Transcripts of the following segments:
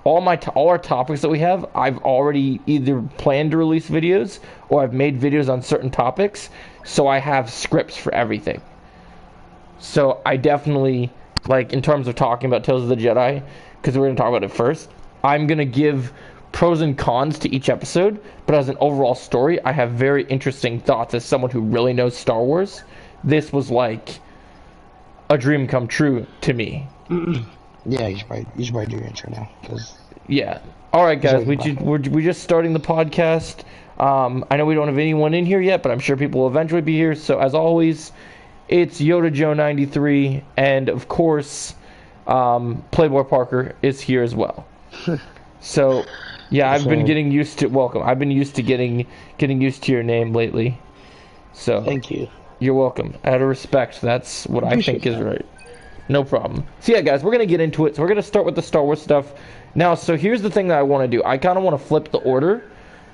all our topics that we have, I've already either planned to release videos or I've made videos on certain topics, so I have scripts for everything. So I definitely, like, in terms of talking about Tales of the Jedi, because we're going to talk about it first, I'm going to give pros and cons to each episode, but as an overall story, I have very interesting thoughts as someone who really knows Star Wars. This was like a dream come true to me. Yeah, you should probably do your intro now. Yeah. All right, guys, we're just starting the podcast. I know we don't have anyone in here yet, but I'm sure people will eventually be here. So as always, it's Yoda Joe 93, and of course, Playboy Parker is here as well. So, yeah, I've been getting used to welcome. I've been used to getting used to your name lately. So thank you. You're welcome. Out of respect, that's what I think is right. No problem. So yeah, guys, we're going to get into it. So we're going to start with the Star Wars stuff. Now, so here's the thing that I want to do. I kind of want to flip the order,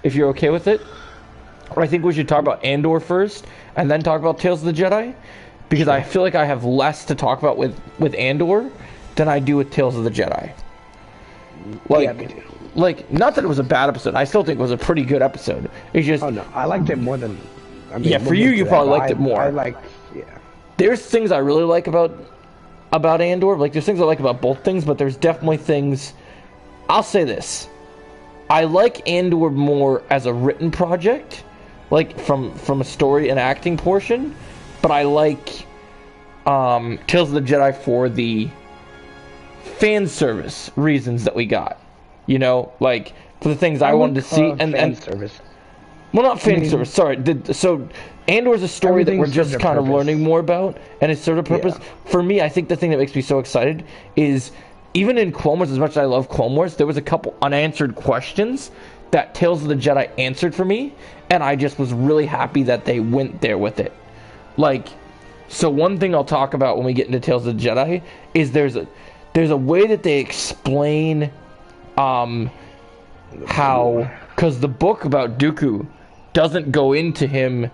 if you're okay with it. I think we should talk about Andor first, and then talk about Tales of the Jedi. Because I feel like I have less to talk about with Andor than I do with Tales of the Jedi. Like, not that it was a bad episode. I still think it was a pretty good episode. It's just... Oh, no. I liked it more than... yeah, for you probably liked it more. Yeah. There's things I really like about Andor. Like, there's things I like about both things, but there's definitely things... I'll say this. I like Andor more as a written project, like, from a story and acting portion, but I like Tales of the Jedi for the fan service reasons that we got. You know, like, for the things I wanted to see. And service. Well, not fan service, sorry. So, Andor's a story that we're just kind of learning more about, and it's sort of purpose. Yeah. For me, I think the thing that makes me so excited is, even in Clone Wars, as much as I love Clone Wars, there was a couple unanswered questions that Tales of the Jedi answered for me, and I just was really happy that they went there with it. Like, so one thing I'll talk about when we get into Tales of the Jedi is there's a way that they explain how, because the book about Dooku doesn't go into him,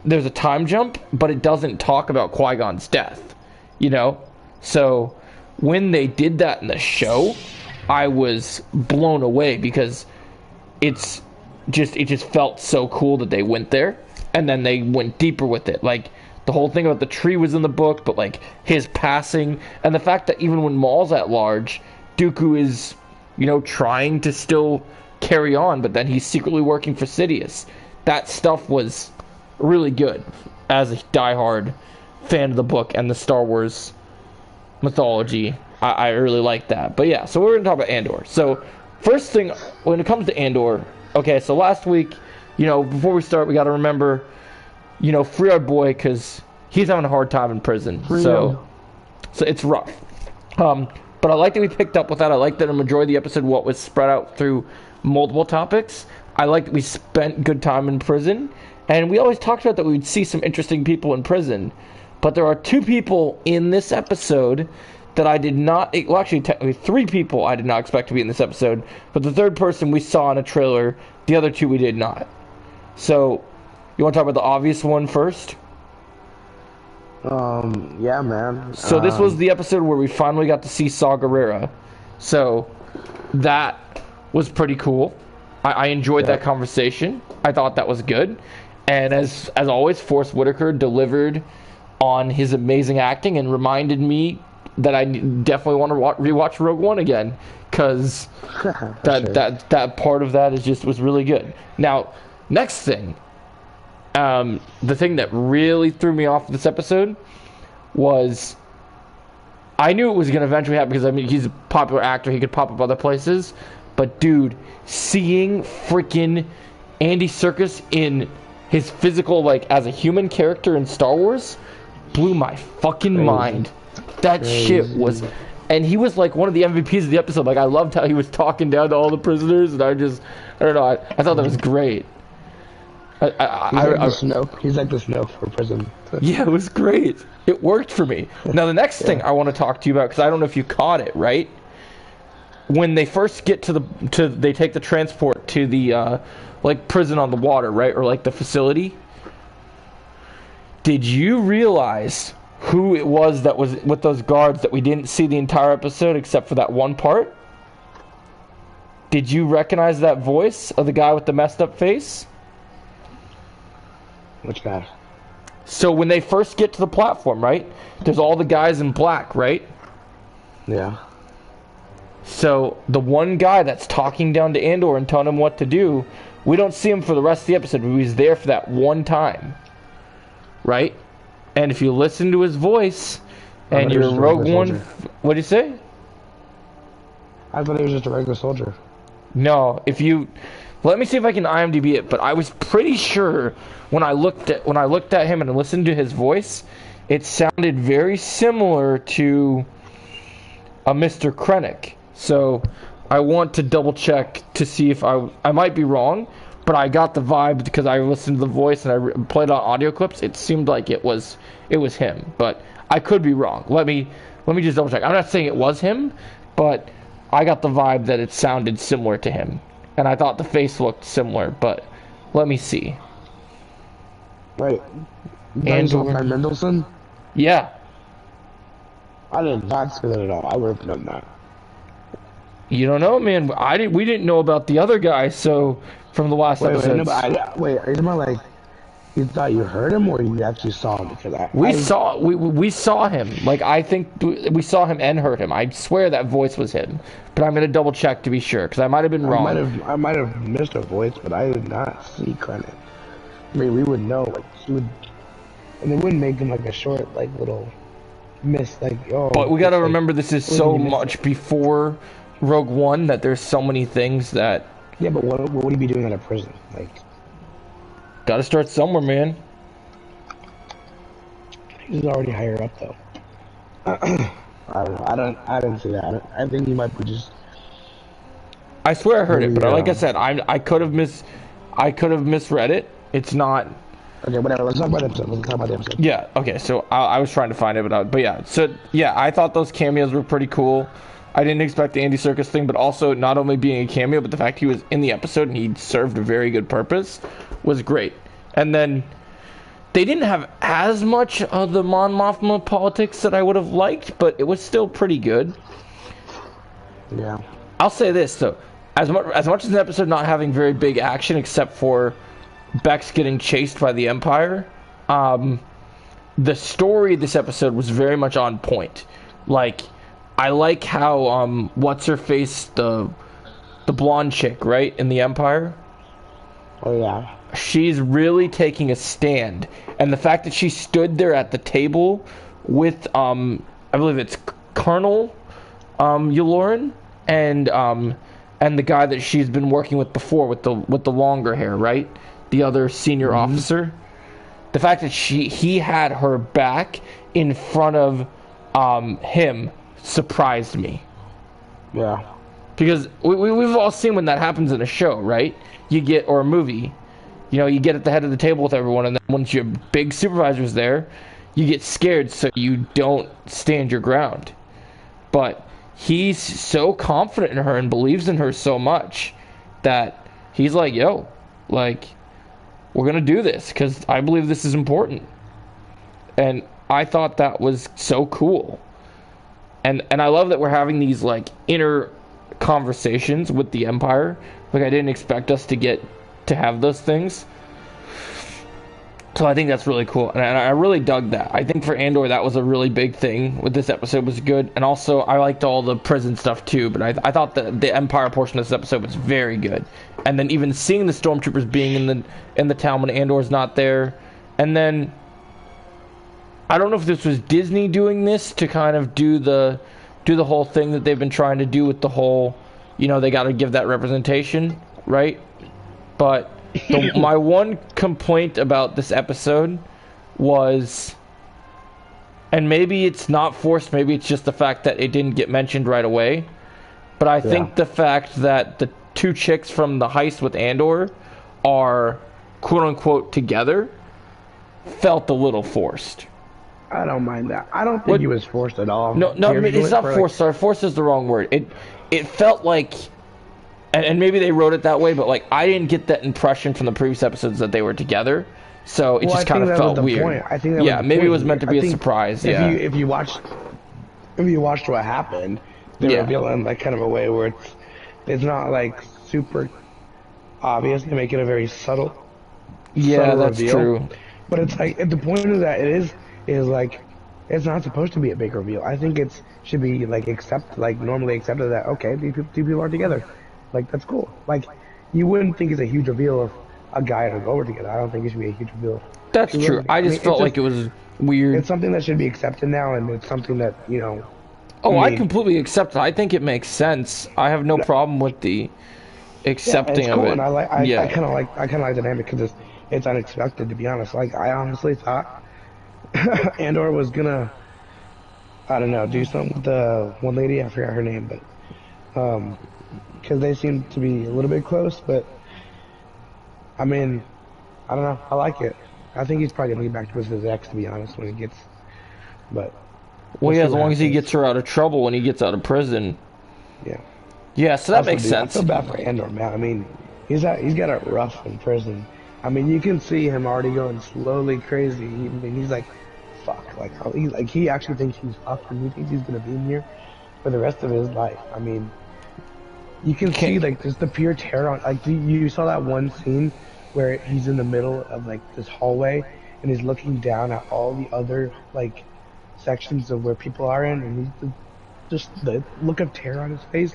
there's a time jump, but it doesn't talk about Qui-Gon's death, you know? So when they did that in the show, I was blown away because it just felt so cool that they went there, and then they went deeper with it. Like, the whole thing about the tree was in the book, but like his passing, and the fact that even when Maul's at large, Dooku is, you know, trying to still carry on, but then he's secretly working for Sidious. That stuff was really good as a diehard fan of the book and the Star Wars mythology. I really like that. But yeah, so we're going to talk about Andor. So first thing, when it comes to Andor, okay, so last week, you know, before we start, we got to remember, you know, free our boy, because he's having a hard time in prison. So it's rough. But I like that we picked up with that. I like that a majority of the episode was spread out through multiple topics. I like that we spent good time in prison. And we always talked about that we would see some interesting people in prison. But there are two people in this episode that I did not... Well, actually, technically 3 people I did not expect to be in this episode. But the third person we saw in a trailer. The other 2 we did not. So, you want to talk about the obvious one first? Yeah, man. So this was the episode where we finally got to see Saw Gerrera. So that was pretty cool. I enjoyed that conversation. I thought that was good. And as always, Forrest Whitaker delivered on his amazing acting and reminded me that I definitely want to rewatch Rogue One again, because that part of that was really good. Now, next thing. The thing that really threw me off this episode was, I knew it was going to eventually happen because, I mean, he's a popular actor. He could pop up other places. But, dude, seeing freaking Andy Serkis in his physical, like, as a human character in Star Wars blew my fucking mind. That shit was... And he was, like, one of the MVPs of the episode. Like, I loved how he was talking down to all the prisoners, and I don't know, I thought that was great. He's like the Snoke for prison. Yeah, it was great. It worked for me. Now, the next thing I want to talk to you about, because I don't know if you caught it, right? When they first get they take the transport to the, like, prison on the water, right? Or, like, the facility. Did you realize who it was that was with those guards that we didn't see the entire episode except for that one part? Did you recognize that voice of the guy with the messed up face? Which guy? So when they first get to the platform, right? There's all the guys in black, right? Yeah. So the one guy that's talking down to Andor and telling him what to do, we don't see him for the rest of the episode, but he's there for that one time. Right? And if you listen to his voice, and you're Rogue One... What'd you say? I thought he was just a regular soldier. No, if you... Let me see if I can IMDb it, but I was pretty sure when I looked at him and listened to his voice, it sounded very similar to a Mr. Krennic. So I want to double check to see if I might be wrong, but I got the vibe because I listened to the voice and I played on audio clips. It seemed like it was him, but I could be wrong. Let me just double check. I'm not saying it was him, but I got the vibe that it sounded similar to him. And I thought the face looked similar, but let me see. Wait. Andor Mendelsohn? Yeah. I did not see that at all. I would have done that. You don't know, man. We didn't know about the other guy, so from the last episode. Wait, are you talking about like you thought you heard him or you actually saw him? Because we saw him. Like I think we saw him and heard him. I swear that voice was him, but I'm gonna double check to be sure because I might have been wrong. I might have missed a voice, but I did not see Krennic. I mean, we would know, like he would, and they wouldn't make him like a short, like little miss, like oh. But we gotta remember this is so much before Rogue One that there's so many things that. Yeah, but what would he be doing in a prison? Like, gotta start somewhere, man. He's already higher up, though. I don't know. I didn't see that. I think he might be just. I swear I heard it, but like I said, I could have misread it. It's not. Okay, whatever. Let's talk about the episode. Yeah. Okay. So I was trying to find it, but yeah. So yeah, I thought those cameos were pretty cool. I didn't expect the Andy Serkis thing, but also not only being a cameo, but the fact he was in the episode and he served a very good purpose was great. And then they didn't have as much of the Mon Mothma politics that I would have liked, but it was still pretty good. Yeah. I'll say this though, as much as an episode not having very big action except for Bex getting chased by the Empire, the story of this episode was very much on point. Like, I like how what's her face, the blonde chick, right, in the Empire? Oh yeah. She's really taking a stand, and the fact that she stood there at the table with I believe it's Colonel Yularen and the guy that she's been working with before with the longer hair, right? The other senior officer. The fact that he had her back in front of him surprised me. Yeah. Because we've all seen when that happens in a show, right? Or a movie. You know, you get at the head of the table with everyone, and then once your big supervisor's there, you get scared, so you don't stand your ground. But he's so confident in her and believes in her so much that he's like, yo, like, we're going to do this because I believe this is important. And I thought that was so cool. And I love that we're having these, like, inner conversations with the Empire. Like, I didn't expect us to have those things. So I think that's really cool. And I really dug that. I think for Andor, that was a really big thing with this episode was good. And also, I liked all the prison stuff too. But I thought that the Empire portion of this episode was very good. And then even seeing the stormtroopers being in the town when Andor's not there. And then I don't know if this was Disney doing this to kind of do the whole thing that they've been trying to do with the whole, you know, they got to give that representation, right? But my one complaint about this episode was, and maybe it's not forced, maybe it's just the fact that it didn't get mentioned right away, but I think the fact that the two chicks from the heist with Andor are quote-unquote together felt a little forced. I don't mind that. I don't think it was forced at all. No, I mean, it's not forced. Sorry, forced is the wrong word. It felt like, and maybe they wrote it that way, but like I didn't get that impression from the previous episodes that they were together. So it just kind of felt weird. Point. I think that maybe it was meant to be a surprise. If you watched what happened, they were feeling like kind of a way where It's not like super obvious. They make it a very Yeah, subtle that's reveal. true. But it's like at the point of that is like it's not supposed to be a big reveal. I think it's should be like normally accepted that okay, these two people are together. Like that's cool. Like you wouldn't think it's a huge reveal if a guy and a girl were together. I don't think it should be a huge reveal if That's two girls true. are together. I I just mean, it's felt just like it was weird. it's something that should be accepted now, and it's something that I Oh, I mean, completely accept it. I think it makes sense. I have no problem with the yeah, and it's accepting of cool, it. and I Yeah. kind of like the dynamic because it's unexpected to be honest. Like I honestly thought Andor was gonna I don't know do something with the one lady I forgot her name, but because they seem to be a little bit close. But I mean, I don't know. I like it. I think he's probably gonna get back to his ex to be honest when he gets. But we'll Well, yeah, see as what long as he happens. gets her out of trouble when he gets out of prison. Yeah. Yeah, so that Also, makes dude, I sense. feel bad for Andor, man. I mean, he's got it rough in prison. I mean, you can see him already going slowly crazy. I mean, he's like, fuck, like he actually thinks he's fucked, and he thinks he's gonna be in here for the rest of his life. I mean, you You can can't. see like just the pure terror on. Like, you saw that one scene where he's in the middle of like this hallway and he's looking down at all the other like sections of where people are in, and he's just the look of terror on his face.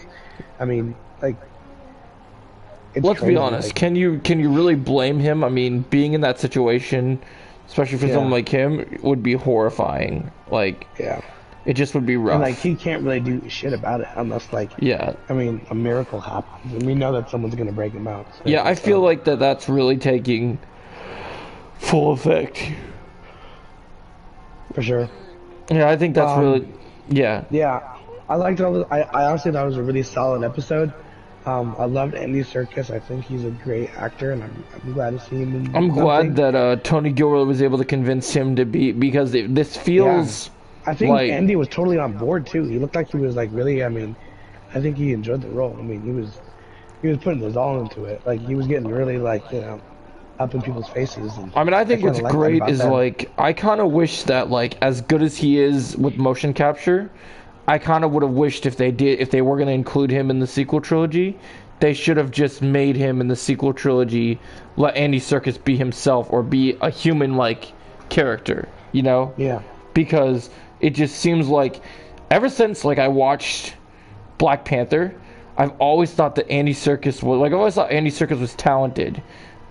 I mean, like it's Let's be crazy. honest. Like, Can you really blame him? I mean, being in that situation, especially for someone yeah, like him, would be horrifying. Like, yeah, it just would be and like rough. he can't really do shit about it unless like, Yeah. I mean, a miracle happens, and we know that someone's gonna break him out. Yeah, I feel So like that's really taking full effect. for sure. Yeah, I think that's Um, really. Yeah. yeah, I liked all. I honestly thought it was a really solid episode. I loved Andy Serkis. I think he's a great actor, and I'm glad to see him in I'm glad something. that Tony Gilroy was able to convince him to be because this Yeah, feels I think like Andy was totally on board too. He looked like he was like really. I mean, I think he enjoyed the role. I mean, he was putting his all into it. Like he was getting really like up in people's faces, and I mean, I I think kind what's of like that great about is them. like I kind of wish that like as good as he is with motion capture, I kind of would have wished if they were going to include him in the sequel trilogy, they should have just made him in the sequel trilogy let Andy Serkis be himself or be a human like character, you know? Yeah, Because it just seems like ever since like I watched Black Panther, I've always thought that Andy Serkis was like I always thought Andy Serkis was talented.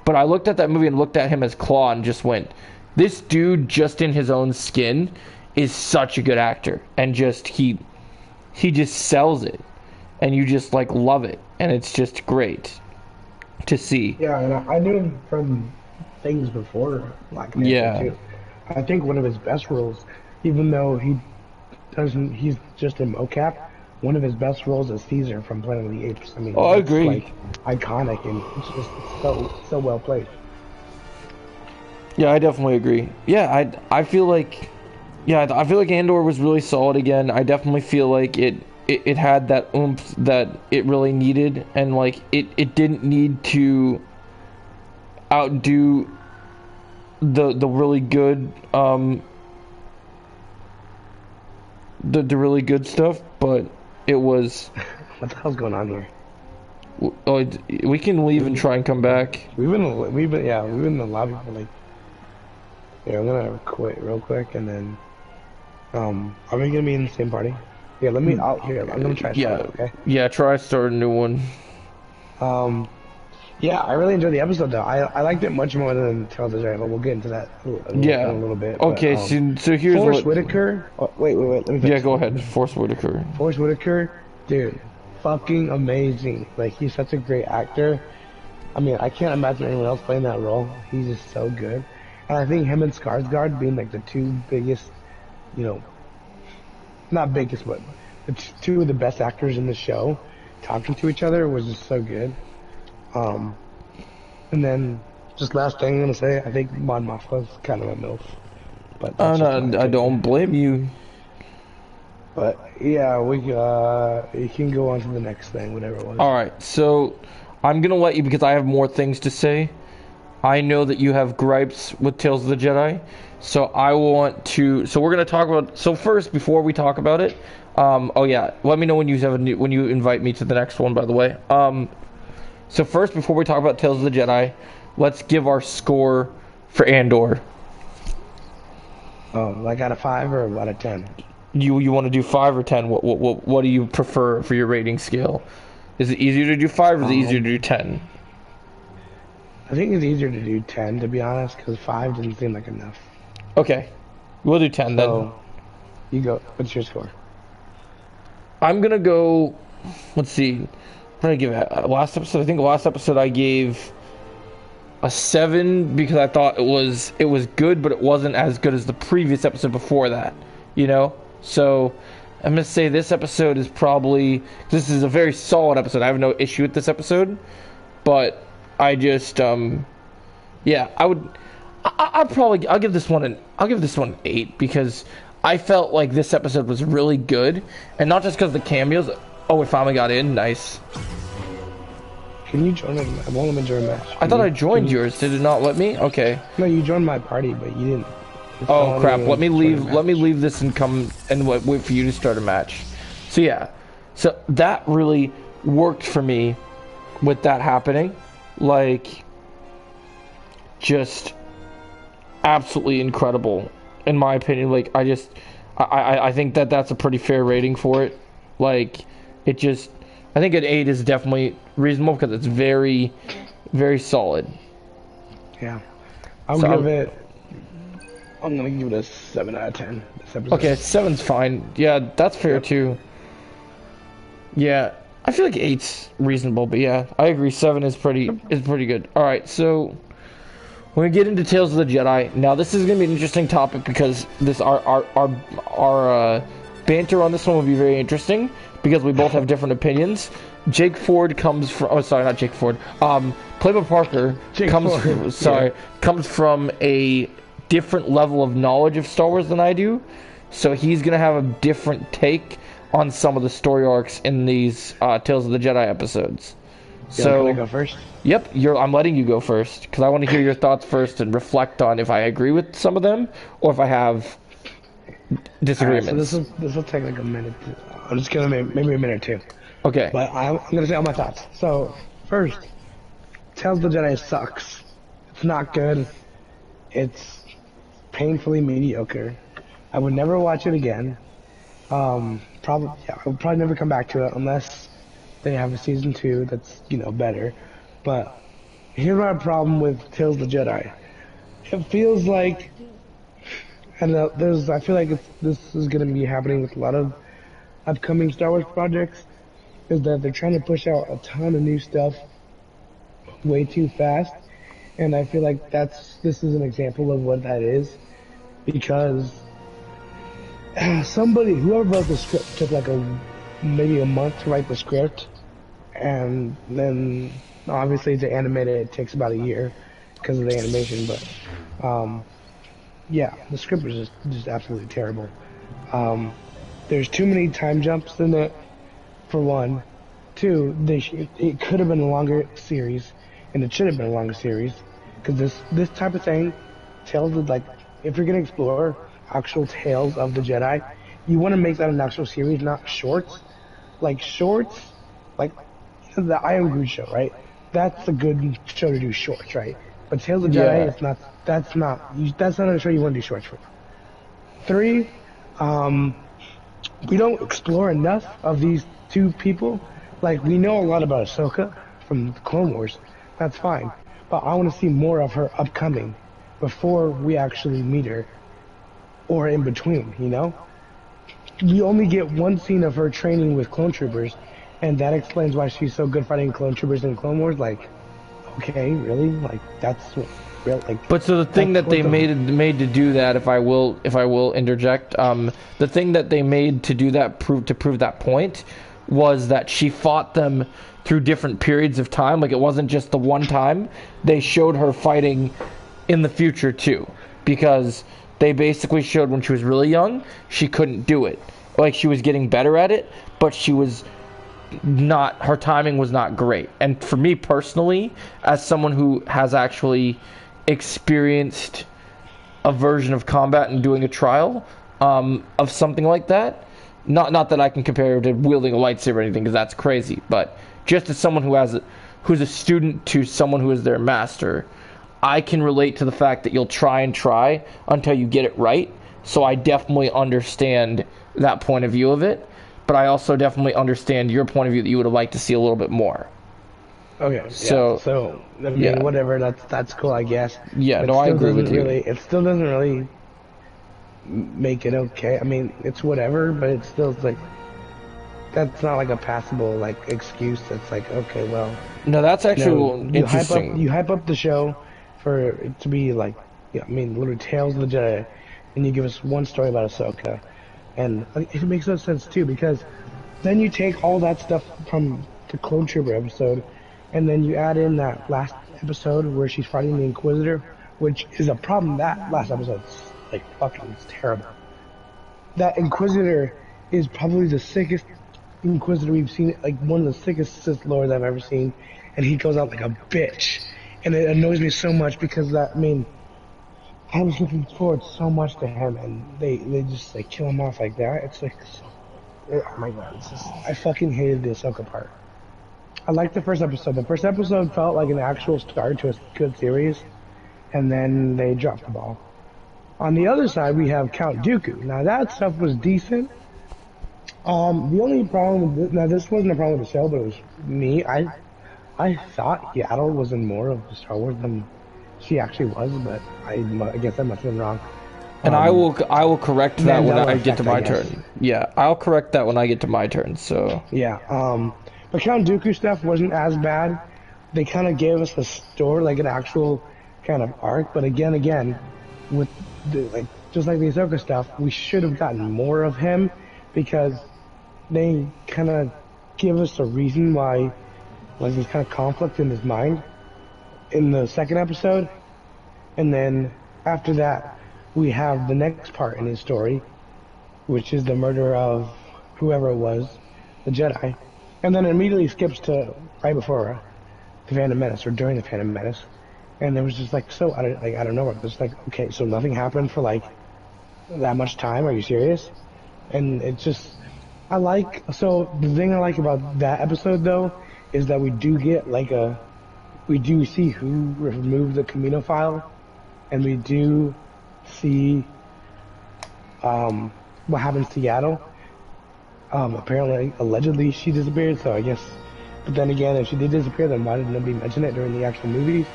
But I looked at that movie and looked at him as Claw and just went, this dude just in his own skin is such a good actor and just he just sells it and you just like love it and it's just great to see. yeah, and I knew him from things before Black Panther Yeah. too. I think one of his best roles, even though he's just in mocap. One of his best roles is Caesar from Planet of the Apes. I mean, Oh, I that's agree. like iconic, and it's so well played. Yeah, I definitely agree. Yeah, I feel like I feel like Andor was really solid again. I definitely feel like it had that oomph that it really needed and like it didn't need to outdo the really good the really good stuff, but it was What the hell's going on here? oh, we can leave and try and come back. We've been in the lobby for like. Yeah, I'm gonna quit real quick, and then are we gonna be in the same party? Yeah, let me out here. I'm gonna try to start Yeah. it, okay? Yeah, try to start a new one. Um, yeah, I really enjoyed the episode though. I liked it much more than Tales of Jedi, but we'll get into that in Yeah. a little bit. Okay, But, so here's Forrest what. Whitaker. Oh, wait. Let me Yeah, finish. go ahead. Force Whitaker. Forrest Whitaker, dude, fucking amazing. Like he's such a great actor. I mean, I can't imagine anyone else playing that role. He's just so good. And I think him and Skarsgård being like the two biggest, you know, not biggest, but two of the best actors in the show, talking to each other was just so good. Um, and then just last thing I'm gonna say, I think Mon Mothma's kind of a milf, but Oh that's just my no, I don't opinion. blame you. But yeah, you can go on to the next thing, whatever it was. All right, so I'm gonna let you because I have more things to say. I know that you have gripes with Tales of the Jedi, so I want to. So we're gonna talk about. So first, before we talk about it, Oh yeah, let me know when you have when you invite me to the next one, by the way. So first, before we talk about Tales of the Jedi, let's give our score for Andor. Oh, like out of 5 or out of 10? You want to do 5 or 10? What do you prefer for your rating scale? Is it easier to do 5 or is it easier to do 10? I think it's easier to do 10, to be honest, because 5 didn't seem like enough. Okay, we'll do 10 then. So, you go. What's your score? I'm gonna go. Let's see. What did I give it? Last episode? I think last episode I gave a 7 because I thought it was good, but it wasn't as good as the previous episode before that. You know. So I'm gonna say this episode is probably. This is a very solid episode. I have no issue with this episode, but I just yeah, I would. I'll give this one an 8 because I felt like this episode was really good, and not just because of the cameos. Oh, we finally got in. Nice. Can you join? I won't let me join a match. I thought I joined yours. Did it not let me? Okay. No, you joined my party, but you didn't. Oh crap! Let me leave. Let me leave this and come and wait for you to start a match. So yeah, so that really worked for me with that happening. Like, just absolutely incredible in my opinion. Like, I think that that's a pretty fair rating for it. Like, it just, I think an 8 is definitely reasonable because it's very, very solid. Yeah, I'm gonna give it a 7 out of 10. Okay, 7's fine. Yeah, that's fair too. Yeah, I feel like 8's reasonable, but yeah, I agree. 7 is pretty good. All right, so we're gonna get into Tales of the Jedi. Now, this is gonna be an interesting topic because this our banter on this one will be very interesting because we both have different opinions. Jake Ford comes from. Oh, sorry, not Jake Ford. Playboy Parker comes from a different level of knowledge of Star Wars than I do, so he's gonna have a different take on some of the story arcs in these Tales of the Jedi episodes. So, can I go first? Yep, I'm letting you go first because I want to hear your thoughts first and reflect on if I agree with some of them or if I have disagreements. Right, so this will take like a minute. I'm just gonna maybe a minute or two. Okay. But I'm gonna say all my thoughts. So first, Tales of the Jedi sucks. It's not good. It's painfully mediocre. I would never watch it again. I would probably never come back to it unless they have a season 2 that's, better. But here's my problem with Tales of the Jedi. It feels like, and I feel like this is going to be happening with a lot of upcoming Star Wars projects, is that they're trying to push out a ton of new stuff way too fast. And I feel like this is an example of what that is, because whoever wrote the script took like maybe a month to write the script, and then obviously to animate it takes about a year because of the animation. But yeah, the script was just absolutely terrible. There's too many time jumps in it, for one. Two, it could have been a longer series, and it should have been a longer series, because this type of thing, Tales of, like, if you're gonna explore actual Tales of the Jedi, you want to make that an actual series, not shorts. Like shorts, like the I Am Groot show, right? That's a good show to do shorts, right? But Tales of Jedi, it's not. That's not a show you want to do shorts for. 3, we don't explore enough of these two people. Like, we know a lot about Ahsoka from the Clone Wars. That's fine. But I want to see more of her upcoming before we actually meet her, or in between, We only get one scene of her training with clone troopers, and that explains why she's so good fighting clone troopers in Clone Wars. Like, okay, really? Like, that's what, real, like. But so the thing that they made to do that, if I will interject, the thing that they made to do that, to prove that point, was that she fought them through different periods of time. Like, it wasn't just the one time. They showed her fighting in the future too, because they basically showed when she was really young, she couldn't do it. Like, she was getting better at it, but her timing was not great. And for me personally, as someone who has actually experienced a version of combat and doing a trial of something like that, Not that I can compare it to wielding a lightsaber or anything, because that's crazy. But just as someone who's a student to someone who is their master, I can relate to the fact that you'll try and try until you get it right. So I definitely understand that point of view of it. But I also definitely understand your point of view that you would have liked to see a little bit more. Okay, So, yeah. So I mean, yeah. whatever. That's cool, I guess. Yeah, It no, I still agree doesn't with you. really. It still doesn't really make it okay. I mean, it's whatever, but it's still like that's not like a passable like excuse. That's like okay, well, No, that's actually interesting. you hype up the show for it to be like, yeah, I mean, literally Tales of the Jedi, and you give us one story about Ahsoka, and like, it makes no sense too because then you take all that stuff from the Clone Trooper episode, and then you add in that last episode where she's fighting the Inquisitor, which is a problem. That last episode's like fucking it's terrible. That Inquisitor is probably the sickest Inquisitor we've seen, like one of the sickest Sith Lords I've ever seen, and he goes out like a bitch, and it annoys me so much because that, I mean, I was looking forward so much to him, and they just like kill him off like that. It's like, oh my god, it's just, I fucking hated the Ahsoka part. I liked the first episode. The first episode felt like an actual start to a good series, and then they dropped the ball. On the other side, we have Count Dooku. Now that stuff was decent. The only problem with now this wasn't a problem with the show, but it was me. I thought Yaddle was in more of the Star Wars than she actually was, but I guess I must have been wrong. And I will correct that when I get to my guess. turn. Yeah, I'll correct that when I get to my turn. So Yeah. But Count Dooku stuff wasn't as bad. They kind of gave us a story, like an actual kind of arc. But again, with like just like the Ahsoka stuff, we should have gotten more of him because they kind of give us a reason why, like there's kind of conflict in his mind in the second episode, and then after that we have the next part in his story, which is the murder of whoever it was, the Jedi, and then it immediately skips to right before the Phantom Menace or during the Phantom Menace, and it was just like so I don't know. It was like okay, so nothing happened for like that much time. Are you serious? And it just so the thing I like about that episode though is that we do get like we do see who removed the Camino file, and we do see what happens to Yaddle. Apparently, allegedly, she disappeared, so I guess, but then again, if she did disappear, then why did nobody mention it during the actual movies?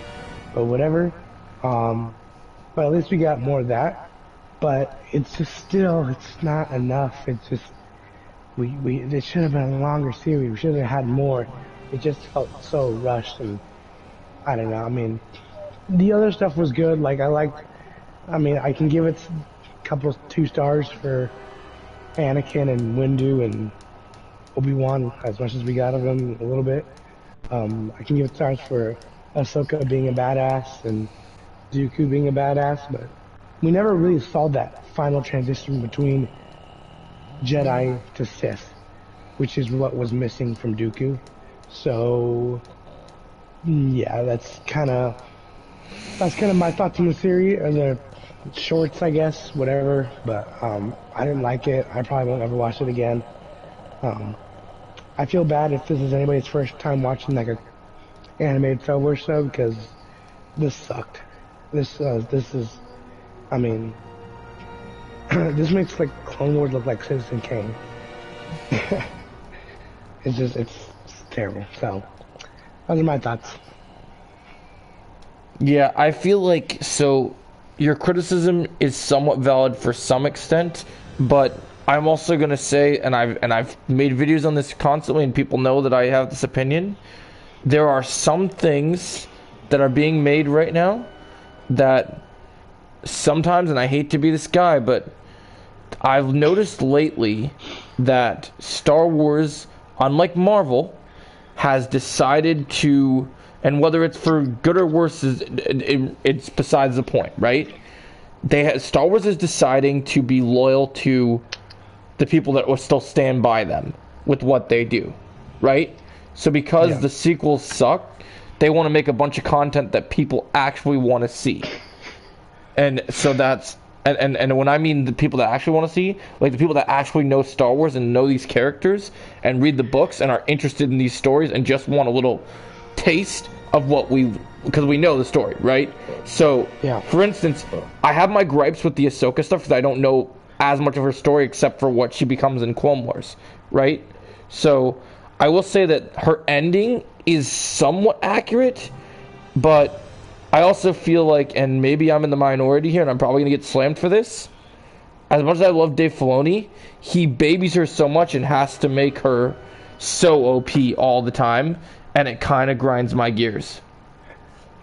But whatever. But at least we got more of that. But it's just still, it's not enough. It's just, it should have been a longer series. We should have had more. It just felt so rushed, and I don't know. I mean, the other stuff was good. Like I can give it a couple of 2 stars for Anakin and Windu and Obi-Wan as much as we got of them a little bit. I can give it stars for Ahsoka being a badass and Dooku being a badass, but we never really saw that final transition between Jedi to Sith, which is what was missing from Dooku. So yeah, that's kind of my thoughts on the series, or the shorts, I guess, whatever. But I didn't like it. I probably won't ever watch it again. I feel bad if this is anybody's first time watching like a animated Star Wars show because this sucked. This is, I mean, this makes like Clone Wars look like Citizen Kane. It's terrible. So those are my thoughts. yeah, I feel like so your criticism is somewhat valid for some extent, but I'm also gonna say, and I've made videos on this constantly, and people know that I have this opinion. There are some things that are being made right now that sometimes, and I hate to be this guy, but I've noticed lately that Star Wars, unlike Marvel, has decided to, and whether it's for good or worse, it's besides the point, right? Star Wars is deciding to be loyal to the people that will still stand by them with what they do, right? So because the sequels suck, they want to make a bunch of content that people actually want to see. And so that's and when I mean the people that actually want to see, like the people that actually know Star Wars and know these characters and read the books and are interested in these stories and just want a little taste of what because we know the story, right? So, Yeah. for instance, I have my gripes with the Ahsoka stuff because I don't know as much of her story except for what she becomes in Clone Wars, right? So, I will say that her ending is somewhat accurate, but I also feel like, and maybe I'm in the minority here, and I'm probably going to get slammed for this, as much as I love Dave Filoni, he babies her so much and has to make her so OP all the time, and it kind of grinds my gears.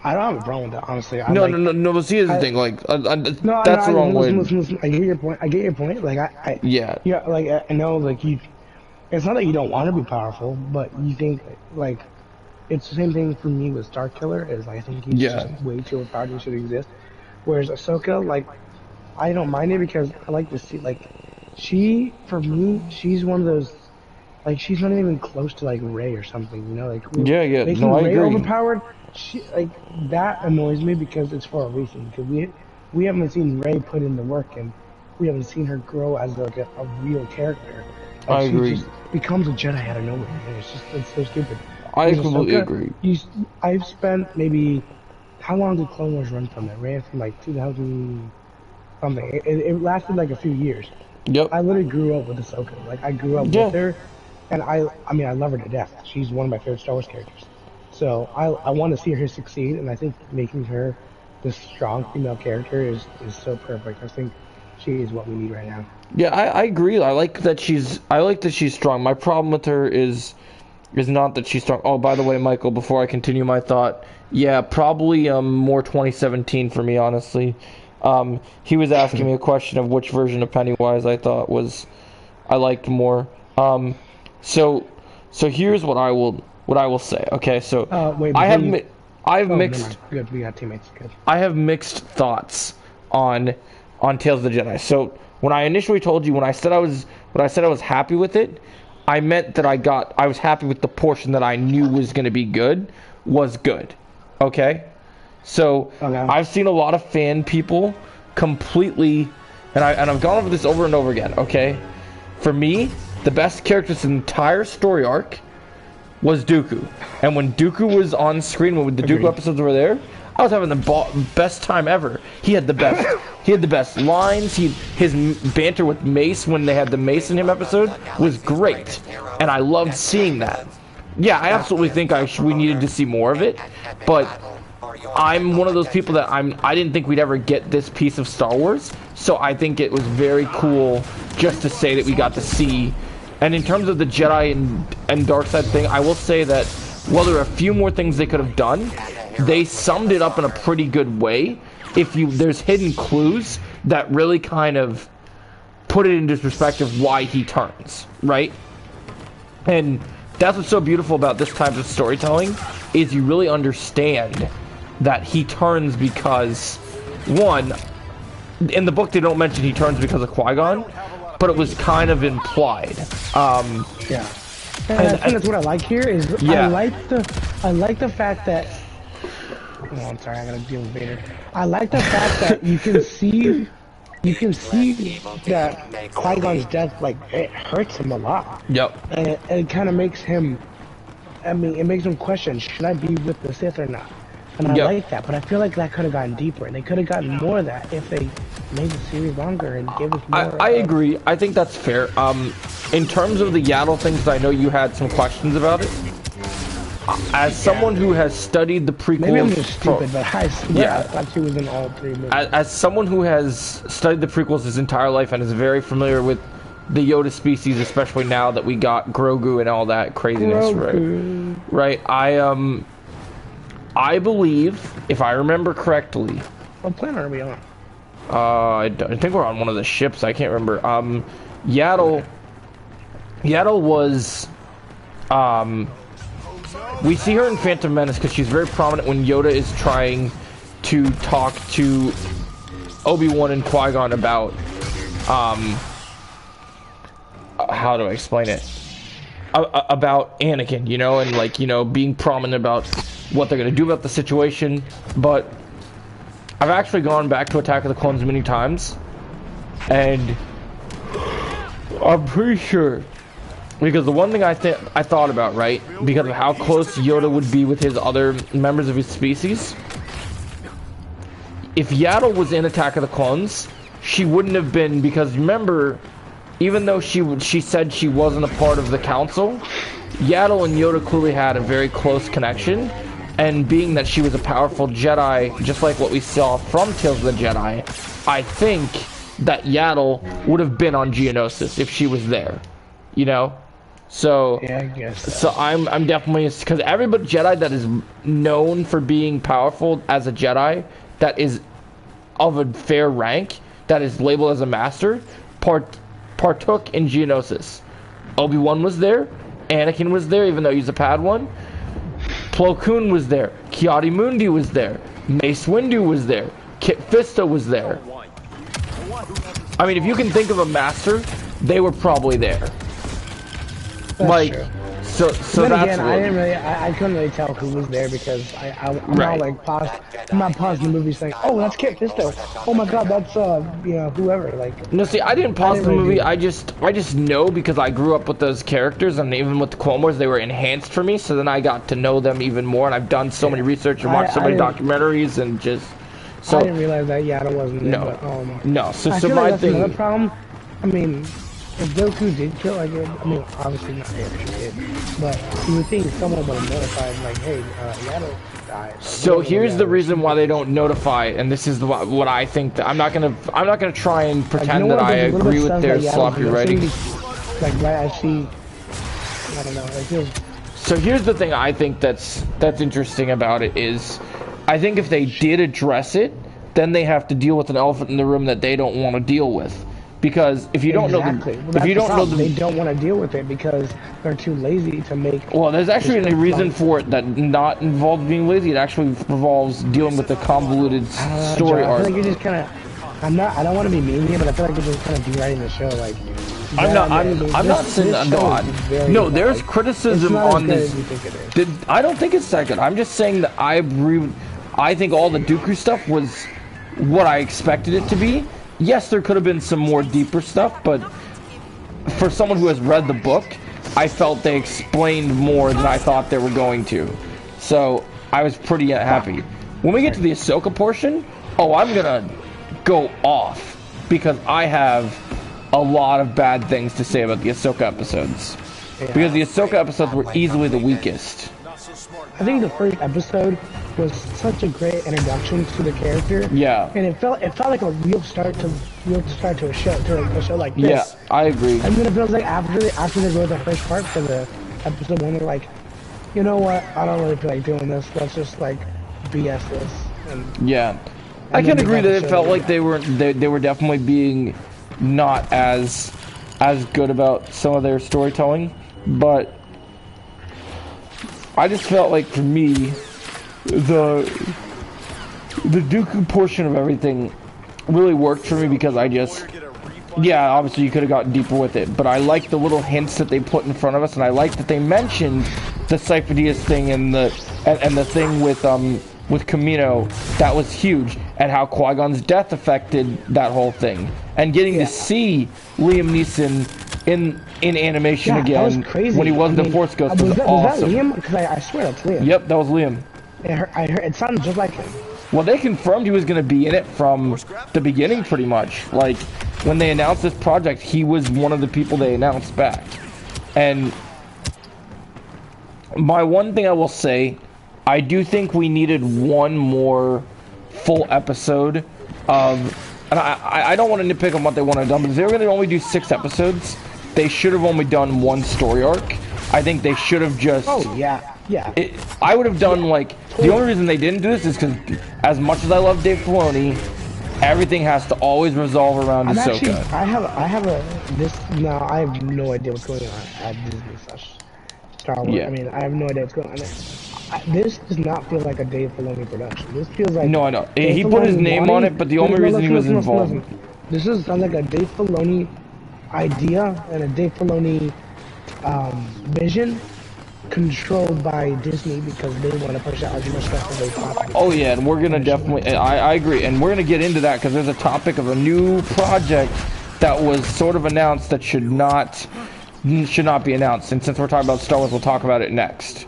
I don't have a problem with that, honestly. No. But see, here's the thing. Like, No, that's the wrong way. listen. I get your point. Like, Yeah. yeah, like, I know, like, it's not that you don't want to be powerful, but you think, like, it's the same thing for me with Starkiller, is I think he's just way too overpowered and should exist. Whereas Ahsoka, like, I don't mind it because I like to see, like, for me, she's one of those, like, she's not even close to, like, Rey or something, you know? Like, Yeah. making No, I Rey agree. overpowered, like, that annoys me because it's for a reason. Because we haven't seen Rey put in the work, and we haven't seen her grow as, like, a real character. Like, I agree. She just becomes a Jedi out of nowhere, and it's so stupid. I Because completely Ahsoka, agree. I've spent maybe, how long did Clone Wars run from? It ran from like 2000 something. It lasted like a few years. Yep. I literally grew up with Ahsoka. Like, I grew up with her, and I mean, I love her to death. She's one of my favorite Star Wars characters. So I want to see her succeed, and I think making her this strong female character is so perfect. I think she is what we need right now. Yeah, I agree. I like that she's strong. My problem with her is not that she's strong. Oh, by the way, Michael, before I continue my thought, yeah, probably more 2017 for me, honestly. He was asking me a question of which version of Pennywise I thought I liked more. So here's what I will say. Okay, so Wait, I have never mixed mind. Good, we got teammates. Good. I have mixed thoughts on Tales of the Jedi. So when I initially told you, when I said I was happy with it, I meant that I was happy with the portion that I knew was going to be good, was good. Okay? So I've seen a lot of fan people completely, and I've gone over this over and over again, okay? For me, the best character in the entire story arc was Dooku. And when Dooku was on screen, when the Dooku episodes were there, I was having the best time ever. He had the best lines. His banter with Mace when they had the Mace in him episode was great, and I loved seeing that. Yeah, I absolutely think we needed to see more of it, but I'm one of those people that I didn't think we'd ever get this piece of Star Wars, so I think it was very cool just to say that we got to see. And in terms of the Jedi and dark side thing, I will say that while there are a few more things they could have done, they summed it up in a pretty good way. There's hidden clues that really kind of put it into perspective why he turns, right? And that's what's so beautiful about this type of storytelling, is you really understand that he turns because, one, in the book they don't mention he turns because of Qui-Gon, but it was kind of implied. Yeah. And I think that's what I like here is I like the fact that, oh, I'm sorry, I gotta deal with Vader. I like the fact that you can see that Qui-Gon's death, like, it hurts him a lot. Yep. And it kind of makes him, I mean, it makes him question, should I be with the Sith or not? And I like that, but I feel like that could have gotten deeper, and they could have gotten more of that if they made the series longer and gave us more. I agree. I think that's fair. In terms of the Yaddle things, I know you had some questions about it. As someone who has studied the prequels... Maybe I'm just stupid, but I swear I thought she was in all three movies. As someone who has studied the prequels his entire life and is very familiar with the Yoda species, especially now that we got Grogu and all that craziness, right? I believe, if I remember correctly... What planet are we on? I think we're on one of the ships. I can't remember. Yaddle was... we see her in Phantom Menace because she's very prominent when Yoda is trying to talk to Obi-Wan and Qui-Gon about... how do I explain it? About Anakin, you know, and, like, you know, being prominent about what they're going to do about the situation. But I've actually gone back to Attack of the Clones many times, And I'm pretty sure, because the one thing I thought about, right, because of how close Yoda would be with his other members of his species, if Yaddle was in Attack of the Clones, she wouldn't have been, because remember, even though she said she wasn't a part of the council, Yaddle and Yoda clearly had a very close connection, and being that she was a powerful Jedi, just like what we saw from Tales of the Jedi, I think that Yaddle would have been on Geonosis if she was there, you know? So, yeah, I guess so I'm definitely, because everybody Jedi that is known for being powerful as a Jedi, that is of a fair rank, that is labeled as a master, partook in Geonosis. Obi-Wan was there, Anakin was there, even though he's a Padawan. Plo Koon was there, Ki-Adi-Mundi was there, Mace Windu was there, Kit Fisto was there. I mean, if you can think of a master, they were probably there. That's like, true. so Then that's again, I couldn't really tell who was there because I'm Right. not like I'm not pausing the movie saying, oh, that's Kit Fisto. Oh my God, that's you know, whoever. Like, No, see, I didn't pause didn't the really movie. do I just know because I grew up with those characters, and even with the Clone Wars, they were enhanced for me. So then I got to know them even more, and I've done so many research and watched so many documentaries, and just so. I didn't realize that Yaddle wasn't there. No, But, no. So I so feel my like that's thing. another problem. I mean, if Goku did kill, like, I mean, obviously not if he did, but you would think someone would have notified, like, hey, Yaddle died. Like, So here's the reason why they don't notify, and this is what I think. That I'm not gonna try and pretend that I agree with their sloppy writing. Like, right, I see. I don't know. It feels. So here's the thing I think that's interesting about it is, I think if they did address it, then they have to deal with an elephant in the room that they don't want to deal with. Because if you don't know if you don't know they don't want to deal with it because they're too lazy to make. Well, there's actually a reason for it that not involves being lazy. It actually involves dealing with the convoluted story I arc. feel like you're just kind of. I don't want to be mean here, but I feel like you're just kind of rewriting the show. Like, I'm not saying no. There's criticism on this. I don't think it's that good. I'm just saying that I think all the Dooku stuff was what I expected it to be. Yes, there could have been some more deeper stuff, but for someone who has read the book, I felt they explained more than I thought they were going to. So I was pretty happy. When we get to the Ahsoka portion, I'm gonna go off because I have a lot of bad things to say about the Ahsoka episodes. Because the Ahsoka episodes were easily the weakest. I think the first episode was such a great introduction to the character. Yeah. And it felt like a real start to a show like this. Yeah, I agree. And then it feels like after they wrote the first part for the episode one, they're like, you know what? I don't really feel like doing this. Let's just like BS this. And, yeah. I can agree that it felt like they were definitely being not as good about some of their storytelling, but I just felt like for me the Dooku portion of everything really worked for me because obviously you could have gotten deeper with it, but I like the little hints that they put in front of us, and I like that they mentioned the Cypher thing and the thing with Camino. That was huge, and how Qui-Gon's death affected that whole thing, and getting to see Liam Neeson in animation again, that was crazy. when he wasn't the Force Ghost was awesome. Was that Liam? Because I swear that's Liam. Yep, that was Liam. I heard it sounded just like him. Well, they confirmed he was going to be in it from the beginning, pretty much. Like, when they announced this project, he was one of the people they announced back. And my one thing I will say, I do think we needed one more full episode of... And I don't want to nitpick on what they want to do, but if they were going to only do 6 episodes, they should have only done one story arc. I think they should have just... Oh, yeah. Yeah. I would have done, like... The only reason they didn't do this is because, as much as I love Dave Filoni, everything has to always revolve around Ahsoka. I have no idea what's going on at Disney/Star Wars. Yeah. I mean, I have no idea what's going on there. This does not feel like a Dave Filoni production. This feels like... No, I know. He put his name on it, but the only reason he was involved... This sounds like a Dave Filoni idea and a Dave Filoni vision controlled by Disney because they want to push out as much stuff as they possibly can. Oh yeah, and we're gonna definitely, I agree, and we're gonna get into that because there's a topic of a new project that was sort of announced that should not be announced, and since we're talking about Star Wars, we'll talk about it next.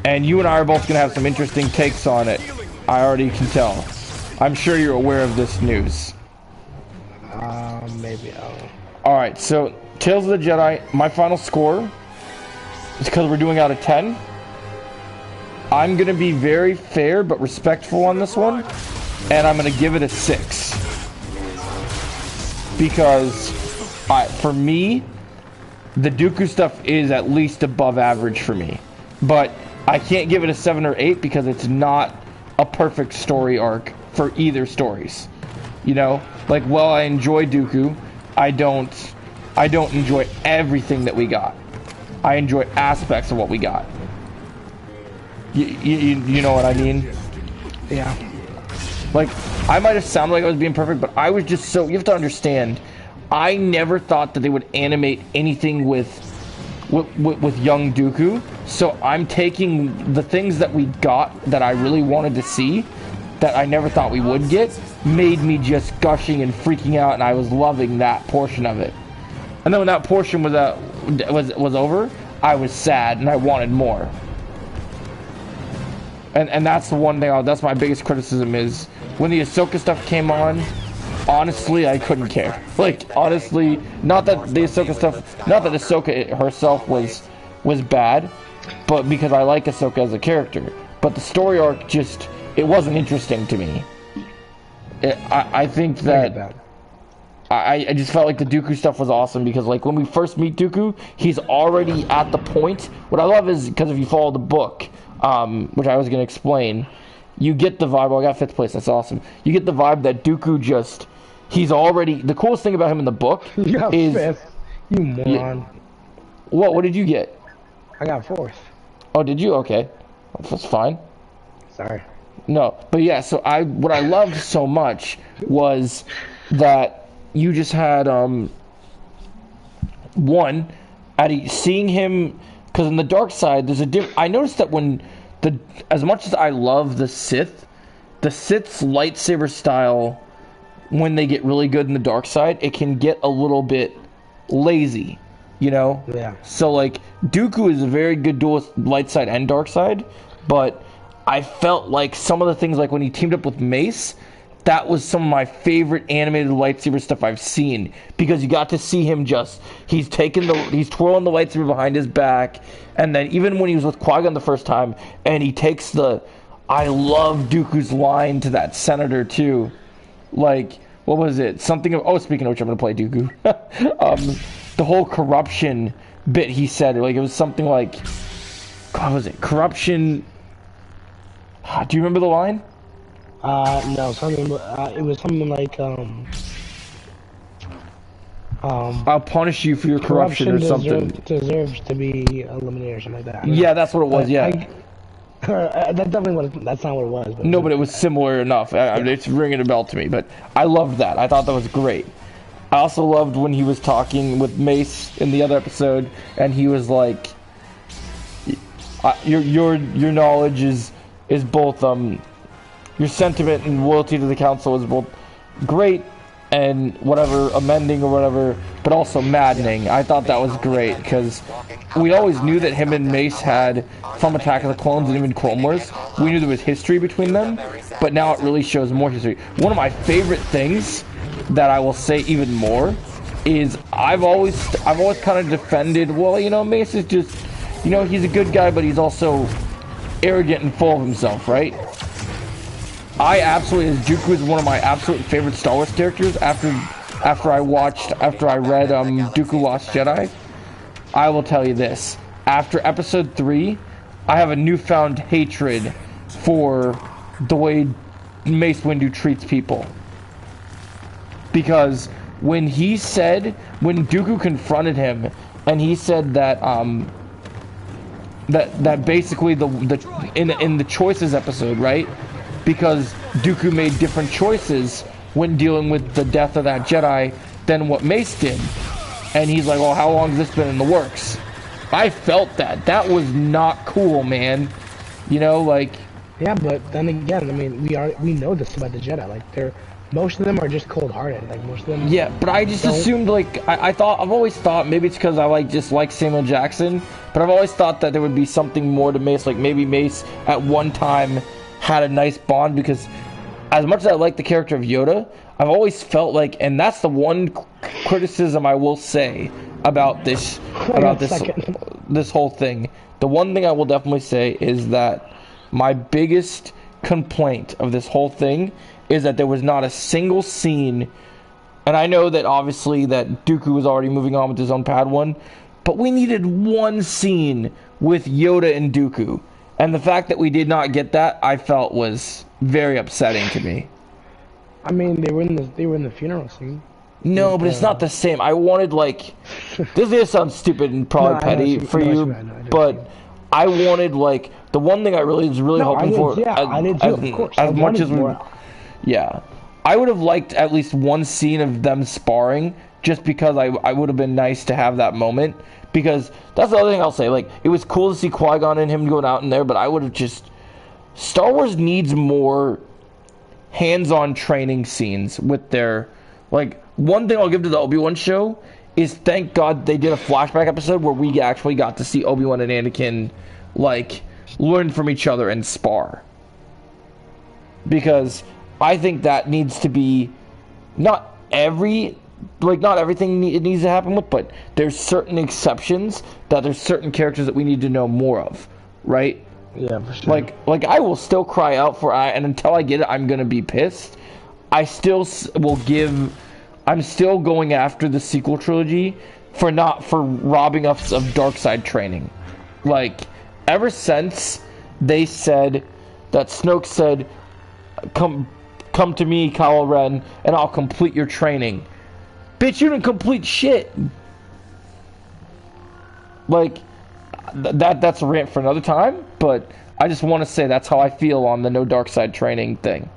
And you and I are both gonna have some interesting takes on it. I already can tell. I'm sure you're aware of this news. Maybe I don't know. Alright, so Tales of the Jedi, my final score is because we're doing out of 10. I'm gonna be very fair but respectful on this one, and I'm gonna give it a 6. Because for me, the Dooku stuff is at least above average for me. But I can't give it a 7 or 8 because it's not a perfect story arc for either stories. You know? Like, while I enjoy Dooku, I don't enjoy everything that we got. I enjoy aspects of what we got. You know what I mean? Yeah. Like, I might have sounded like I was being perfect, but I was just so... You have to understand, I never thought that they would animate anything with young Dooku. So I'm taking the things that we got that I really wanted to see, that I never thought we would get, made me just gushing and freaking out, and I was loving that portion of it. And then when that portion was over, I was sad and I wanted more. And that's the one thing, that's my biggest criticism is, when the Ahsoka stuff came on, honestly, I couldn't care. Like, honestly, not that the Ahsoka stuff, not that Ahsoka herself was bad, but because I like Ahsoka as a character. But the story arc just, it wasn't interesting to me. I think that... I just felt like the Dooku stuff was awesome because, like, when we first meet Dooku, he's already at the point. What I love is, because if you follow the book, which I was going to explain, you get the vibe, oh, I got 5th place, that's awesome. You get the vibe that Dooku just, he's already, the coolest thing about him in the book is... Fifth. You moron. What did you get? I got 4th. Oh, did you? Okay. That's fine. Sorry. No, but yeah, so what I loved so much was that you just had one seeing him, because in the dark side there's a I noticed that when as much as I love the Sith's lightsaber style, when they get really good in the dark side, it can get a little bit lazy, you know? Yeah. So like Dooku is a very good duelist, light side and dark side, but I felt like some of the things, like when he teamed up with Mace, that was some of my favorite animated lightsaber stuff I've seen, because you got to see him he's twirling the lightsaber behind his back, and then even when he was with Qui-Gon the first time, and he takes I love Dooku's line to that senator too, like, what was it? Speaking of which, I'm gonna play Dooku. The whole corruption bit he said, like, it was something like, what was it? Corruption. Do you remember the line? No, it was something like, I'll punish you for your corruption or something. Deserves to be eliminated or something like that. Yeah, that's what it was, yeah. That's not what it was. But no, but it was similar enough. It's ringing a bell to me, but I loved that. I thought that was great. I also loved when he was talking with Mace in the other episode, and he was like, your knowledge is both, your sentiment and loyalty to the council is both great and whatever, amending or whatever, but also maddening. I thought that was great, because we always knew that him and Mace had, from Attack of the Clones and even Clone Wars, we knew there was history between them, but now it really shows more history. One of my favorite things that I will say even more is I've always kind of defended, well, you know, Mace is just, you know, he's a good guy, but he's also arrogant and full of himself, right? Dooku is one of my absolute favorite Star Wars characters after I read Dooku Lost Jedi. I will tell you this. After episode 3, I have a newfound hatred for the way Mace Windu treats people. Because when Dooku confronted him, and he said that that basically in the choices episode, right? Because Dooku made different choices when dealing with the death of that Jedi than what Mace did. And he's like, well, how long has this been in the works? I felt that. That was not cool, man. You know, like... Yeah, but then again, I mean, we know this about the Jedi. Like, most of them are just cold-hearted. Like, most of them... Yeah, but I just assumed, like, I've always thought, maybe it's because I just like Samuel Jackson, but I've always thought that there would be something more to Mace. Like, maybe Mace, at one time, had a nice bond, because as much as I like the character of Yoda, I've always felt like, and that's the one criticism I will say about this whole thing. The one thing I will definitely say is that my biggest complaint of this whole thing is that there was not a single scene, and I know that obviously that Dooku was already moving on with his own Padawan, but we needed one scene with Yoda and Dooku, and the fact that we did not get that, I felt was very upsetting to me. I mean, they were in the funeral scene. No, but it's not the same. I wanted, like, this is gonna sound stupid and probably petty for you, but I wanted, like, the one thing I was really hoping for. Yeah, I did too, of course. As much as we, yeah, I would have liked at least one scene of them sparring, just because I would have been nice to have that moment. Because that's the other thing I'll say. Like, it was cool to see Qui-Gon and him going out in there, but I would have just. Star Wars needs more hands-on training scenes with their, like, one thing I'll give to the Obi-Wan show is thank God they did a flashback episode where we actually got to see Obi-Wan and Anakin, like, learn from each other and spar. Because I think that needs to be, not everything it needs to happen with, but there's certain exceptions that there's certain characters that we need to know more of, right? Yeah, for sure. Like I will still cry out for, and until I get it, I'm gonna be pissed. I still will give. I'm still going after the sequel trilogy for robbing us of dark side training. Like, ever since they said that Snoke said, "Come to me, Kylo Ren, and I'll complete your training." Bitch, you didn't complete shit. Like, that's a rant for another time, but I just want to say that's how I feel on the no dark side training thing.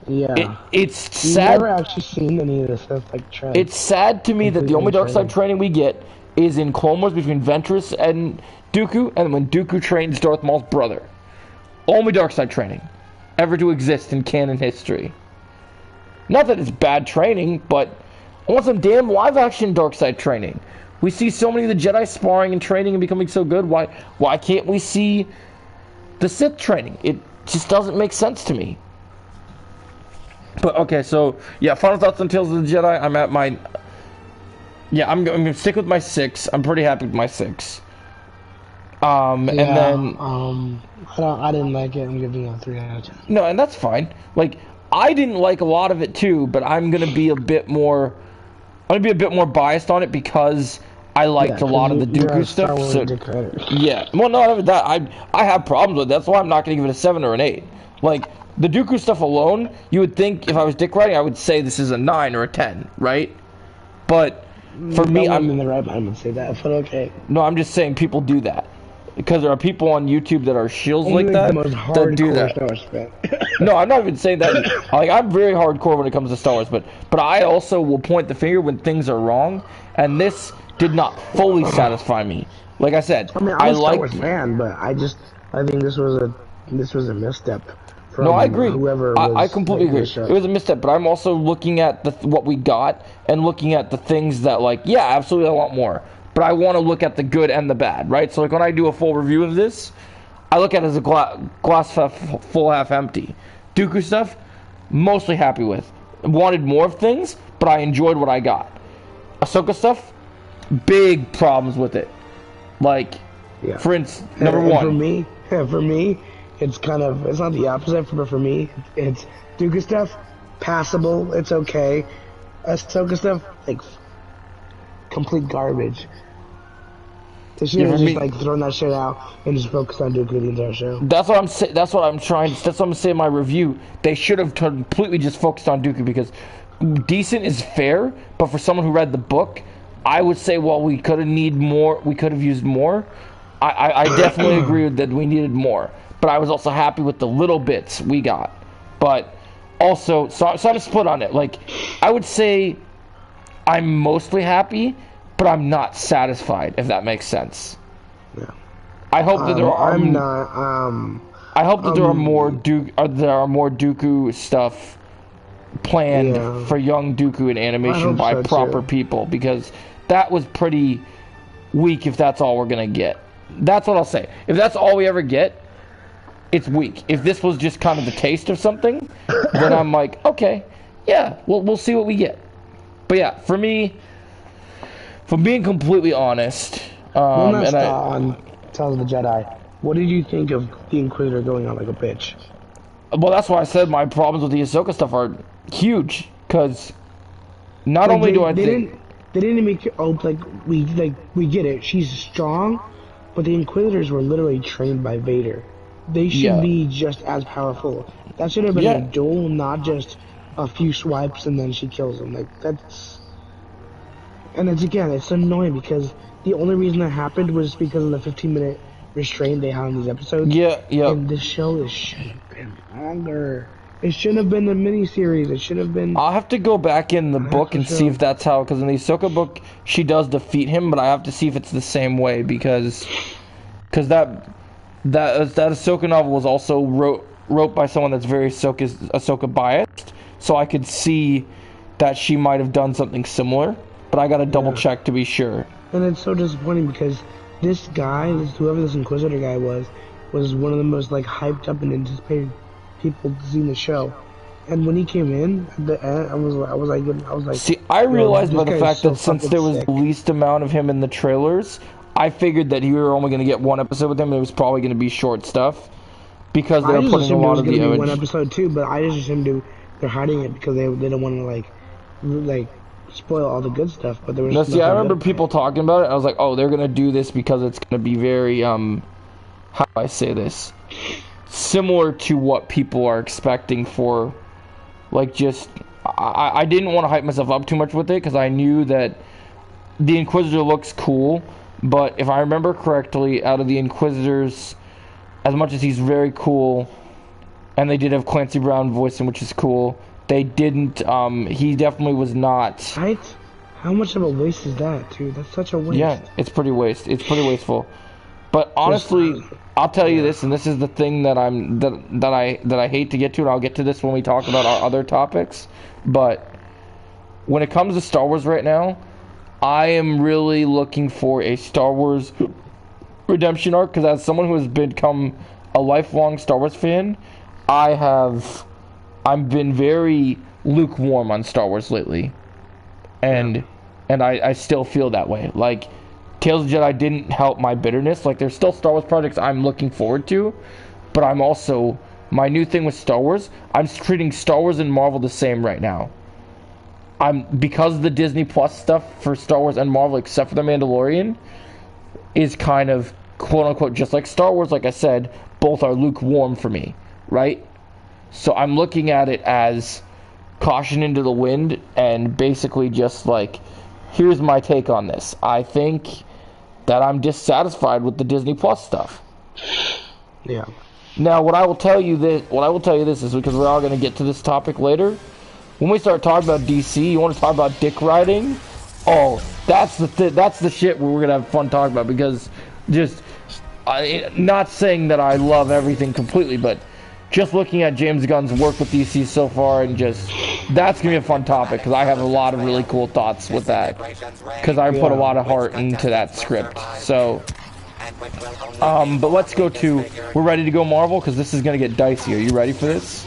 Yeah. It's sad. You've never actually seen any of this stuff, like, training. It's sad to me that the only dark side training we get is in Clone Wars between Ventress and Dooku, and when Dooku trains Darth Maul's brother. Only dark side training ever to exist in canon history. Not that it's bad training, but I want some damn live action dark side training. We see so many of the Jedi sparring and training and becoming so good. Why can't we see the Sith training? It just doesn't make sense to me. But okay, so yeah, final thoughts on Tales of the Jedi. I'm at my. Yeah, I'm gonna stick with my 6. I'm pretty happy with my 6. And then I didn't like it. I'm giving it a 3 out of 10. No, and that's fine. Like, I didn't like a lot of it too, but I'm gonna be a bit more. I'm gonna be a bit more biased on it because I liked a lot of the Dooku stuff. So yeah, well, no, that I have problems with. That's why I'm not gonna give it a 7 or an 8. Like, the Dooku stuff alone, you would think if I was dick writing, I would say this is a 9 or a 10, right? But for me, I'm in the right mind to say that, but okay. No, I'm just saying people do that because there are people on YouTube that are shills like that that do that. Star Wars fan. No, I'm not even saying that. Like, I'm very hardcore when it comes to Star Wars, but I also will point the finger when things are wrong, and this did not fully satisfy me. Like I said, I mean, I'm a Star Wars fan, but I think this was a misstep. No, I agree. I completely agree. It was a misstep, but I'm also looking at what we got and looking at the things that, like, yeah, absolutely I want more. But I want to look at the good and the bad, right? So, like, when I do a full review of this, I look at it as a glass full half empty. Dooku stuff, mostly happy with. Wanted more of things, but I enjoyed what I got. Ahsoka stuff, big problems with it. Like, yeah. for instance, number one. For me, it's not the opposite, but for me, it's Dooku stuff, passable, it's okay. Ahsoka stuff, like, complete garbage. They should have just, like, thrown that shit out and just focused on Dooku the entire show. That's what I'm saying in my review. They should have completely just focused on Dooku, because decent is fair, but for someone who read the book, I would say, well, we could have used more. I definitely agree that we needed more. But I was also happy with the little bits we got. But also, so I'm split on it. Like, I would say I'm mostly happy, but I'm not satisfied, if that makes sense. Yeah. I hope that there are. I'm not. I hope that there are more Dooku stuff planned for young Dooku in animation by proper people, because that was pretty weak. If that's all we're gonna get, that's what I'll say. If that's all we ever get, it's weak. If this was just kind of the taste of something, then I'm like, okay, yeah, we'll see what we get. But yeah, for me, if I'm being completely honest, one last thought on Tales of the Jedi. What did you think of the Inquisitor going out like a bitch? Well, that's why I said my problems with the Ahsoka stuff are huge, because not only do I think they didn't make it. Oh, we get it. She's strong, but the Inquisitors were literally trained by Vader. They should be just as powerful. That should have been a duel, not just a few swipes and then she kills him. Like, that's... And it's annoying because the only reason that happened was because of the 15-minute restraint they had on these episodes. And this show should have been longer. It shouldn't have been a mini-series. It should have been... I'll have to go back in the book and see if that's how... Because in the Ahsoka book, she does defeat him, but I have to see if it's the same way, because that Ahsoka novel was also wrote by someone that's very Ahsoka biased, so I could see that she might have done something similar, but I gotta double check to be sure. And it's so disappointing because this guy, whoever this Inquisitor guy was one of the most like hyped up and anticipated people to see the show. And when he came in at the end, I was like. See, I realized by the fact that since there was the least amount of him in the trailers, I figured that you were only going to get one episode with him, and it was probably going to be short stuff, because they were putting a lot of the image. One episode too, but I just assumed they're hiding it because they don't want to like spoil all the good stuff. But there was no. See, I remember people talking about it. I was like, oh, they're going to do this because it's going to be very how do I say this? Similar to what people are expecting for, like, just I didn't want to hype myself up too much with it because I knew that the Inquisitor looks cool. But if I remember correctly, out of the Inquisitors, as much as he's very cool, and they did have Clancy Brown voicing, which is cool, they didn't, he definitely was not... Right? How much of a waste is that, dude? That's such a waste. Yeah, it's pretty wasteful. But honestly, I'll tell you this, and this is the thing that I hate to get to, and I'll get to this when we talk about our other topics, but when it comes to Star Wars right now, I am really looking for a Star Wars redemption arc, because as someone who has become a lifelong Star Wars fan, I've been very lukewarm on Star Wars lately, and I still feel that way. Like, Tales of the Jedi didn't help my bitterness. Like, there's still Star Wars projects I'm looking forward to, but I'm also, my new thing with Star Wars, I'm treating Star Wars and Marvel the same right now. Because the Disney Plus stuff for Star Wars and Marvel, except for The Mandalorian, is kind of quote-unquote just like Star Wars, like I said, both are lukewarm for me, right? So I'm looking at it as caution into the wind, and basically just like, here's my take on this. I think that I'm dissatisfied with the Disney Plus stuff. Yeah. Now, what I will tell you this is, because we're all going to get to this topic later, when we start talking about DC, you want to talk about dick riding? Oh, that's the shit we're gonna have fun talking about, because just not saying that I love everything completely, but just looking at James Gunn's work with DC so far, and just that's gonna be a fun topic, because I have a lot of really cool thoughts with that, because I put a lot of heart into that script. So, but let's go to, we're ready to go Marvel, because this is gonna get dicey. Are you ready for this?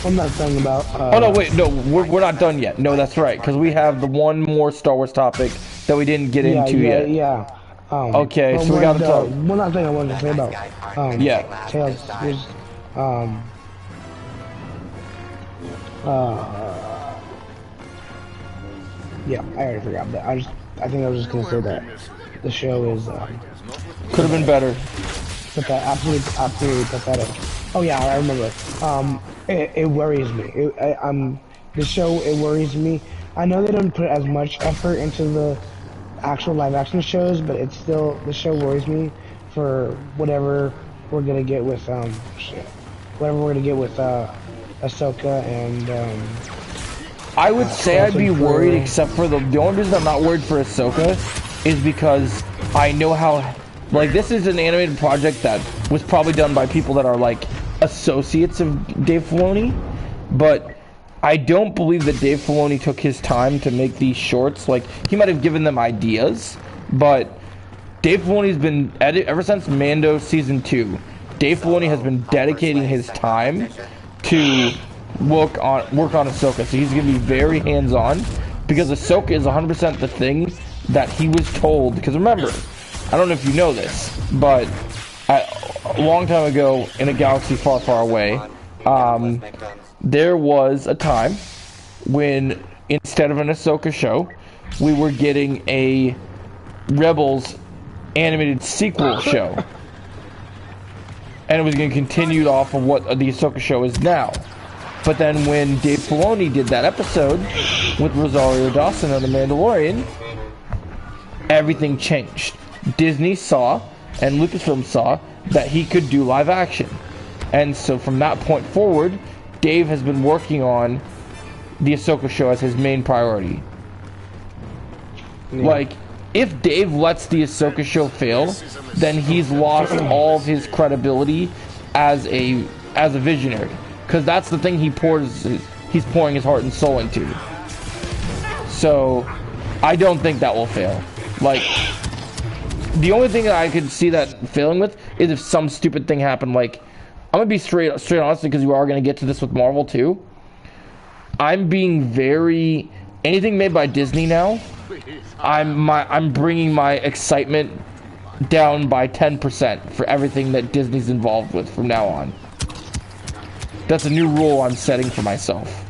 I'm not talking about... oh, no, wait, no, we're not done yet. No, that's right, because we have the one more Star Wars topic that we didn't get into yet. Yeah. Okay, so we got to talk... One other thing I wanted to say about... Tales is... yeah, I already forgot that. I think I was just going to say that the show is... could have been better. Absolutely pathetic. Oh yeah, I remember. It worries me. The show, it worries me. I know they don't put as much effort into the actual live action shows, but it's still, the show worries me for whatever we're gonna get with Ahsoka and I would say I'd be worried, except for the only reason I'm not worried for Ahsoka is because I know how, like, this is an animated project that was probably done by people that are, like, associates of Dave Filoni, but I don't believe that Dave Filoni took his time to make these shorts. Like, he might have given them ideas, but Dave Filoni's been, ever since Mando Season 2, Dave Filoni has been dedicating his time to work on Ahsoka, so he's going to be very hands-on, because Ahsoka is 100% the thing that he was told, because remember, I don't know if you know this, but a long time ago, in a galaxy far, far away, there was a time when, instead of an Ahsoka show, we were getting a Rebels animated sequel show. And it was going to continue off of what the Ahsoka show is now. But then when Dave Filoni did that episode with Rosario Dawson on The Mandalorian, everything changed. Disney saw, and Lucasfilm saw, that he could do live action. And so from that point forward, Dave has been working on the Ahsoka show as his main priority. Yeah. Like, if Dave lets the Ahsoka show fail, then he's lost all of his credibility as a visionary. Because that's the thing he's pouring his heart and soul into. So, I don't think that will fail. Like, the only thing that I could see that failing with is if some stupid thing happened. Like, I'm gonna be straight honest, because we are gonna get to this with Marvel too. I'm being very, anything made by Disney now, I'm bringing my excitement down by 10% for everything that Disney's involved with from now on. That's a new rule I'm setting for myself.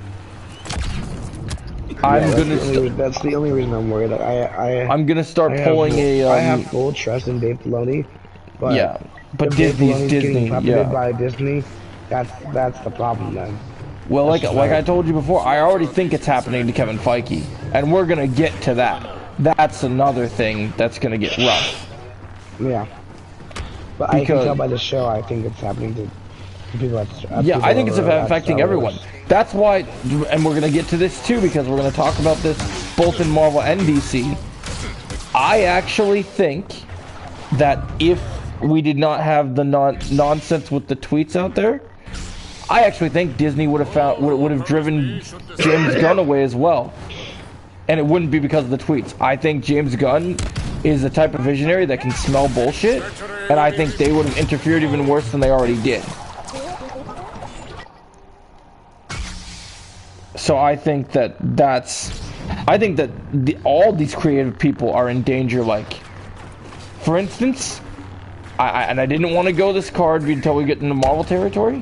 That's the only reason I'm worried. I'm gonna start pulling I have full trust in Dave Filoni, but yeah, but Disney's Disney. Yeah, by Disney, that's the problem then. Well, like I told you before, I already think it's happening to Kevin Feige, and we're gonna get to that. That's another thing that's gonna get rough. Yeah, but I can tell by the show. I think it's happening to people. I think it's affecting everyone. That's why, and we're gonna get to this too, because we're gonna talk about this both in Marvel and DC. I actually think that if we did not have the nonsense with the tweets out there, I actually think Disney would have driven James Gunn away as well, and it wouldn't be because of the tweets. I think James Gunn is the type of visionary that can smell bullshit, and I think they would have interfered even worse than they already did. So I think that all these creative people are in danger. Like, for instance, I didn't want to go this card until we get into Marvel territory.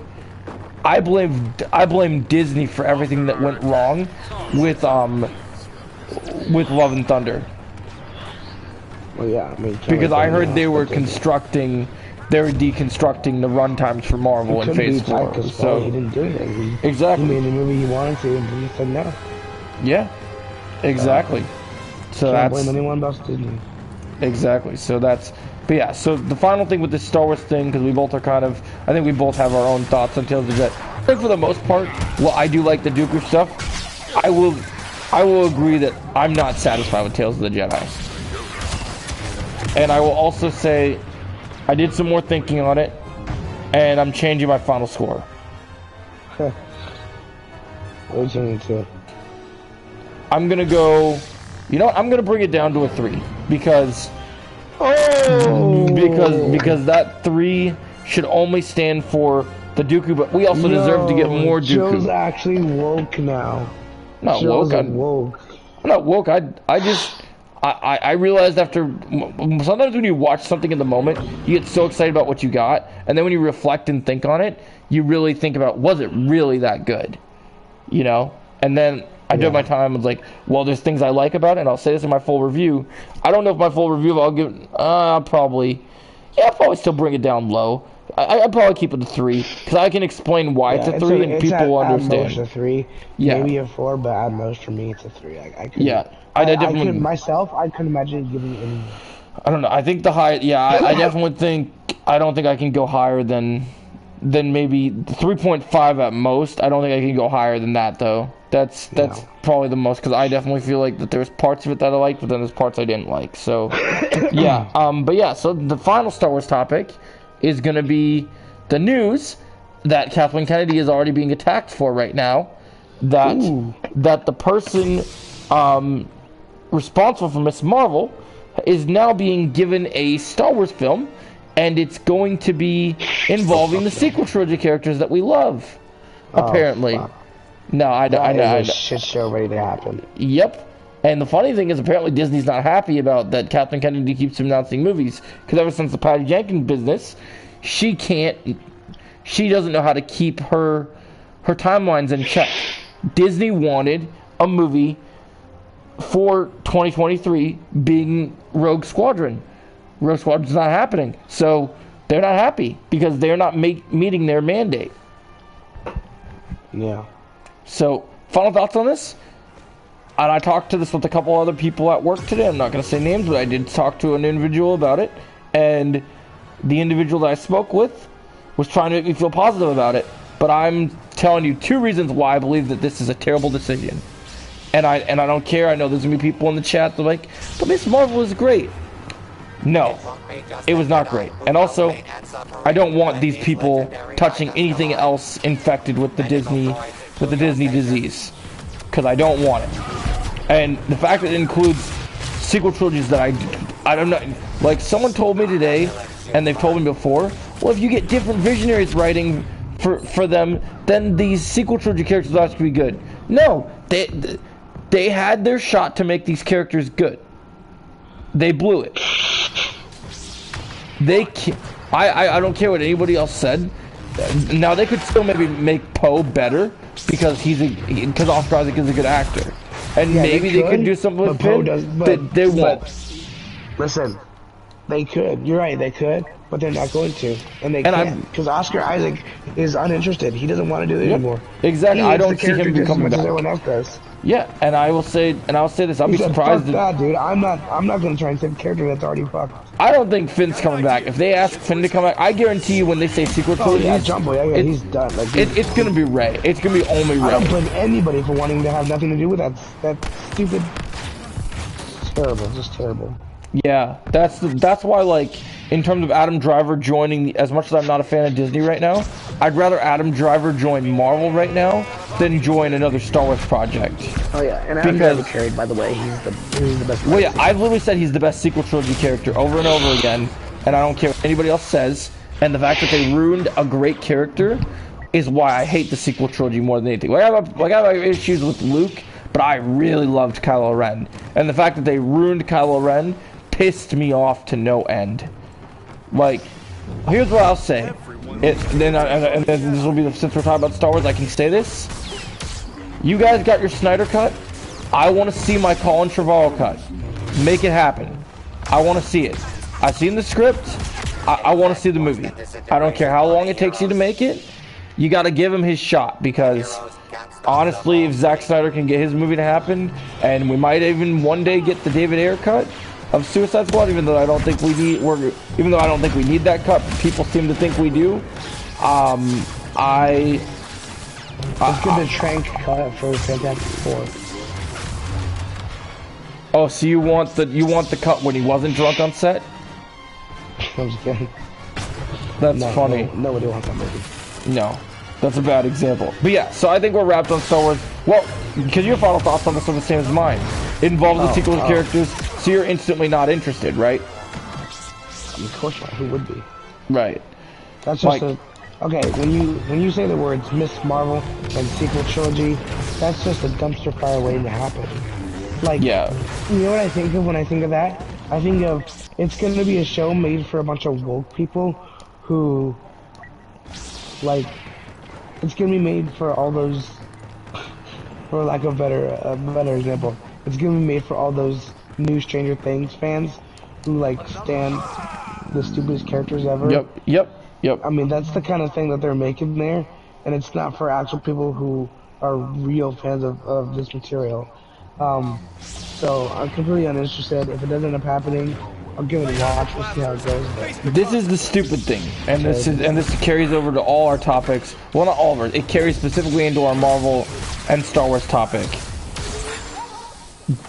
I blame Disney for everything that went wrong with Love and Thunder. Well, yeah, I mean, because I heard they were deconstructing the runtimes for Marvel in Phase 4. So he didn't do anything. Exactly. He made the movie he wanted to, and he said no. Yeah, exactly. So can't blame anyone but Disney. Exactly. So that's. But yeah, so the final thing with this Star Wars thing, because we both are I think we both have our own thoughts on Tales of the Jedi. I think for the most part, well, I do like the Dooku stuff. I will agree that I'm not satisfied with Tales of the Jedi. And I will also say, I did some more thinking on it, and I'm changing my final score. What are you changing to? I'm gonna go, you know what, I'm gonna bring it down to a 3, because because that 3 should only stand for the Dooku, but we also deserve to get more Dooku. Joe's actually woke now. Not woke. I'm not woke. I realized after, sometimes when you watch something in the moment, you get so excited about what you got, and then when you reflect and think on it, you really think about, was it really that good? You know? And then I did my time and was like, well, there's things I like about it, and I'll say this in my full review. I don't know if my full review, I'll give, I'll probably still bring it down low. I'd probably keep it a 3, because I can explain why it's a 3, and people will understand. At most a 3, maybe a 4, but at most for me it's a 3. I couldn't myself. I couldn't imagine giving it any. I don't know. I think the high. Yeah, I definitely think. I don't think I can go higher than maybe 3.5 at most. I don't think I can go higher than that though. That's probably the most, because I definitely feel like that there's parts of it that I liked, but then there's parts I didn't like. So yeah, but yeah, so the final Star Wars topic is gonna be the news that Kathleen Kennedy is already being attacked for right now. That the person responsible for Miss Marvel is now being given a Star Wars film, and it's going to be involving the sequel trilogy characters that we love. Apparently. Fuck. No, I know. That is a shit show ready to happen. Yep. And the funny thing is, apparently Disney's not happy about that Kathleen Kennedy keeps announcing movies, because ever since the Patty Jenkins business, she doesn't know how to keep her timelines in check. Disney wanted a movie for 2023 being Rogue Squadron. Rogue Squadron's not happening, so they're not happy because they're not meeting their mandate. Yeah. So, final thoughts on this? And I talked to this with a couple other people at work today. I'm not going to say names, but I did talk to an individual about it. And the individual that I spoke with was trying to make me feel positive about it. But I'm telling you 2 reasons why I believe that this is a terrible decision. And I don't care. I know there's going to be people in the chat that are like, but Miss Marvel is great. No, it was not great. And also, I don't want these people touching anything else infected with the Disney disease, because I don't want it. And the fact that it includes sequel trilogies that I don't know, like someone told me today, and they've told me before, well, if you get different visionaries writing for them, then these sequel trilogy characters will have to be good. No, they had their shot to make these characters good. They blew it. I don't care what anybody else said. Now they could still maybe make Poe better because Oscar Isaac is a good actor, and yeah, maybe they could do something with Finn. They won't. Listen, they could. You're right. They could, but they're not going to, and they can't because Oscar Isaac is uninterested. He doesn't want to do it anymore. Exactly. I don't see him becoming back. Everyone else does. Yeah, and I'll say this. I'll be surprised. Fuck that, dude. I'm not gonna try and save a character that's already fucked. I don't think Finn's coming back. If they ask Finn to come back, I guarantee you when they say sequel trilogy, he's done. Like, it's gonna be Rey. It's gonna be only Rey. I don't blame anybody for wanting to have nothing to do with that stupid. It's terrible. It's just terrible. Yeah, that's why, like, in terms of Adam Driver joining, as much as I'm not a fan of Disney right now, I'd rather Adam Driver join Marvel right now than join another Star Wars project. Oh yeah, and Adam Driver carried, by the way, he's the best. Well, yeah, I've literally said he's the best sequel trilogy character over and over again, and I don't care what anybody else says. And the fact that they ruined a great character is why I hate the sequel trilogy more than anything. Like, I have issues with Luke, but I really loved Kylo Ren, and the fact that they ruined Kylo Ren pissed me off to no end. Like, here's what I'll say. And this will be since we're talking about Star Wars, I can say this. You guys got your Snyder cut. I want to see my Colin Trevorrow cut. Make it happen. I want to see it. I've seen the script. I want to see the movie. I don't care how long it takes you to make it. You got to give him his shot, because honestly, if Zack Snyder can get his movie to happen, and we might even one day get the David Ayer cut of Suicide Squad, even though I don't think we need that cut, people seem to think we do. Let's get the Trank cut for Fantastic Four. Oh, so you want the cut when he wasn't drunk on set? I'm just kidding. That's funny. Nobody wants that movie. No, that's a bad example. But yeah, so I think we're wrapped on Star Wars. Well, because your final thoughts on this are the same as mine. It involves the sequel characters, so you're instantly not interested, right? Of course not. Who would be? Right. That's just okay. When you say the words Miss Marvel and sequel trilogy, that's just a dumpster fire waiting to happen. Like, yeah. You know what I think of when I think of that? I think of it's going to be a show made for a bunch of woke people who, like, it's going to be made for all those, for lack of a better example, it's going to be made for all those new Stranger Things fans who, like, stand the stupidest characters ever. Yep. I mean, that's the kind of thing that they're making there, and it's not for actual people who are real fans of this material. So I'm completely uninterested. If it doesn't end up happening, I'll give it a watch. We'll see how it goes. But This is the stupid thing, and this carries over to all our topics. Well, not all of ours. It carries specifically into our Marvel and Star Wars topic.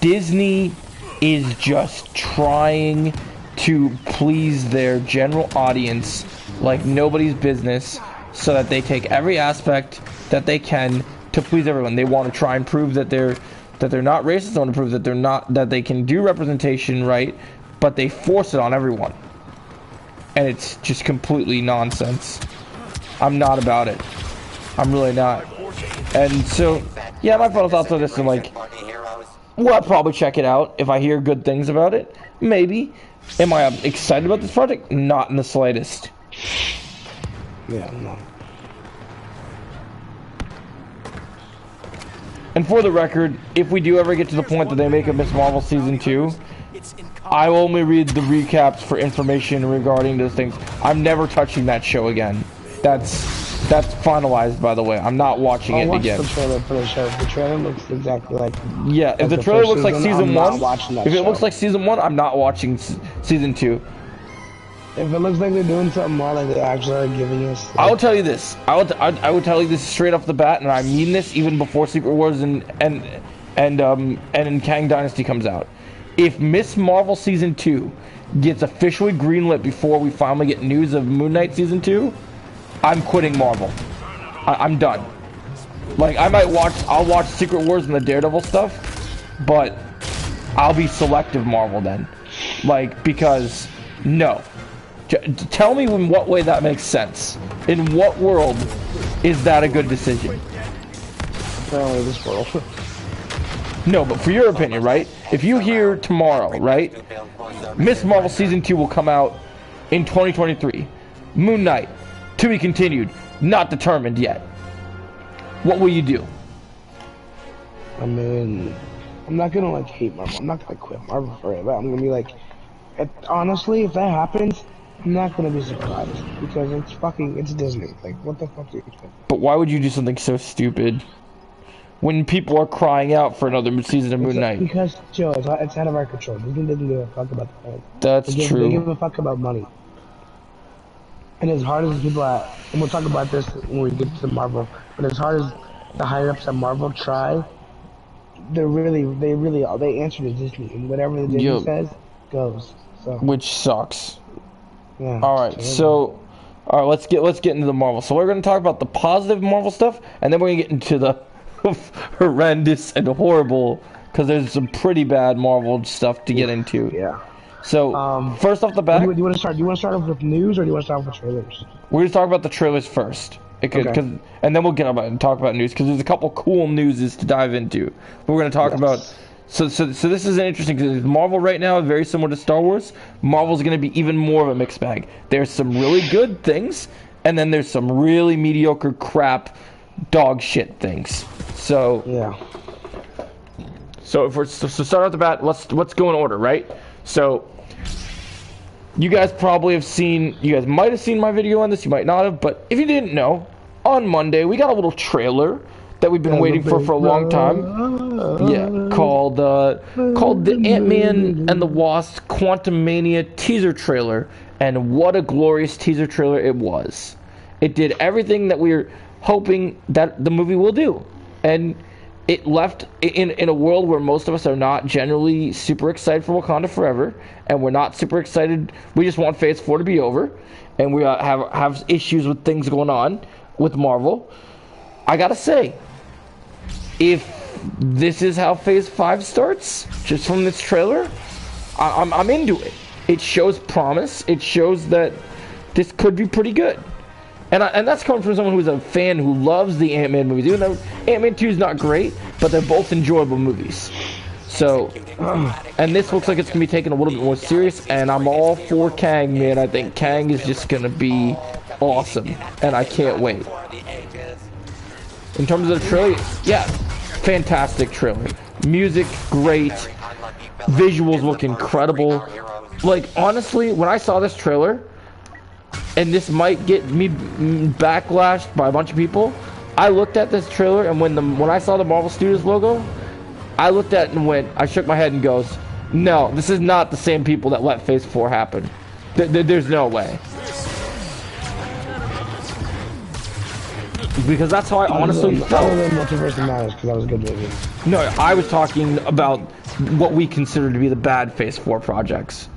Disney is just trying to please their general audience like nobody's business, so that they take every aspect that they can to please everyone. They want to try and prove that they're not racist. They want to prove that they can do representation right, but they force it on everyone. And it's just completely nonsense. I'm not about it. I'm really not. And so, yeah, my final thoughts on this are like, well, I'll probably check it out if I hear good things about it. Maybe. Am I excited about this project? Not in the slightest. yeah, no. And for the record, if we do ever get to the point that they make a Miss Marvel Season 2, I will only read the recaps for information regarding those things. I'm never touching that show again. That's finalized, by the way. I'm not watching it again. Watch the trailer for the show. The trailer looks exactly like... Yeah, if the trailer looks like Season 1, if it show. looks like Season 1, I'm not watching Season 2. If it looks like they're doing something more like they actually are giving us... Like, I will tell you this. I would tell you this straight off the bat, and I mean this even before Secret Wars and Kang Dynasty comes out. If Miss Marvel Season 2 gets officially greenlit before we finally get news of Moon Knight Season 2, I'm quitting Marvel. I'm done. Like, I'll watch Secret Wars and the Daredevil stuff, but I'll be selective Marvel then. Like, because, no. Tell me in what way that makes sense. In what world is that a good decision? Apparently this world. No, but for your opinion, right? If you hear tomorrow, right? Miss Marvel Season 2 will come out in 2023. Moon Knight, to be continued, not determined yet. What will you do? I mean, I'm not gonna like hate Marvel. I'm not gonna quit Marvel for it, but I'm gonna be like, honestly, if that happens, I'm not gonna be surprised because it's Disney. Like, what the fuck do you expect? But why would you do something so stupid when people are crying out for another season of Moon Knight? Because, Joe, it's out of our control. Disney doesn't give a fuck about the fans. That's true. They give a fuck about money. And as hard as people and we'll talk about this when we get to Marvel, but as hard as the higher ups at Marvel try, they answer to Disney, and whatever the Disney says goes. So. Which sucks. Yeah. All right, so let's get into the Marvel. So we're going to talk about the positive Marvel stuff, and then we're going to get into the horrendous and horrible, because there's some pretty bad Marvel stuff to get into. Yeah. So first off the bat, do you want to start off with news, or do you want to start off with trailers? We're going to talk about the trailers first. And then we'll get about and talk about news, because there's a couple cool newses to dive into. But we're going to talk about. So this is an interesting, because Marvel right now is very similar to Star Wars. Marvel's going to be even more of a mixed bag. There's some really good things, and then there's some really mediocre crap, dog shit things. So yeah. So start off the bat. Let's go in order, right? So you guys probably have seen. You guys might have seen my video on this. You might not have. But if you didn't know, on Monday we got a little trailer that we've been waiting for a long time. Yeah, called the Ant-Man and the Wasp Quantumania teaser trailer, and what a glorious teaser trailer it was. It did everything that we were hoping that the movie will do, and it left in a world where most of us are not generally super excited for Wakanda Forever, and we're not super excited. We just want Phase 4 to be over, and we have issues with things going on with Marvel. I gotta say, if this is how Phase 5 starts, just from this trailer, I'm into it. It shows promise. It shows that this could be pretty good. And that's coming from someone who's a fan who loves the Ant-Man movies. Even though Ant-Man 2 is not great, but they're both enjoyable movies. So, and this looks like it's going to be taken a little bit more serious, and I'm all for Kang, man. I think Kang is just going to be awesome, and I can't wait. In terms of the trailer, yeah, fantastic trailer. Music, great. Visuals look incredible. Like, honestly, when I saw this trailer, and this might get me backlashed by a bunch of people, I looked at this trailer, and when I saw the Marvel Studios logo, I looked at it and I shook my head and goes, No, this is not the same people that let Phase 4 happen. There's no way. Because that's how I honestly felt. Other than Multiverse of Madness, because that was a good movie. No, I was talking about what we consider to be the bad Phase 4 projects.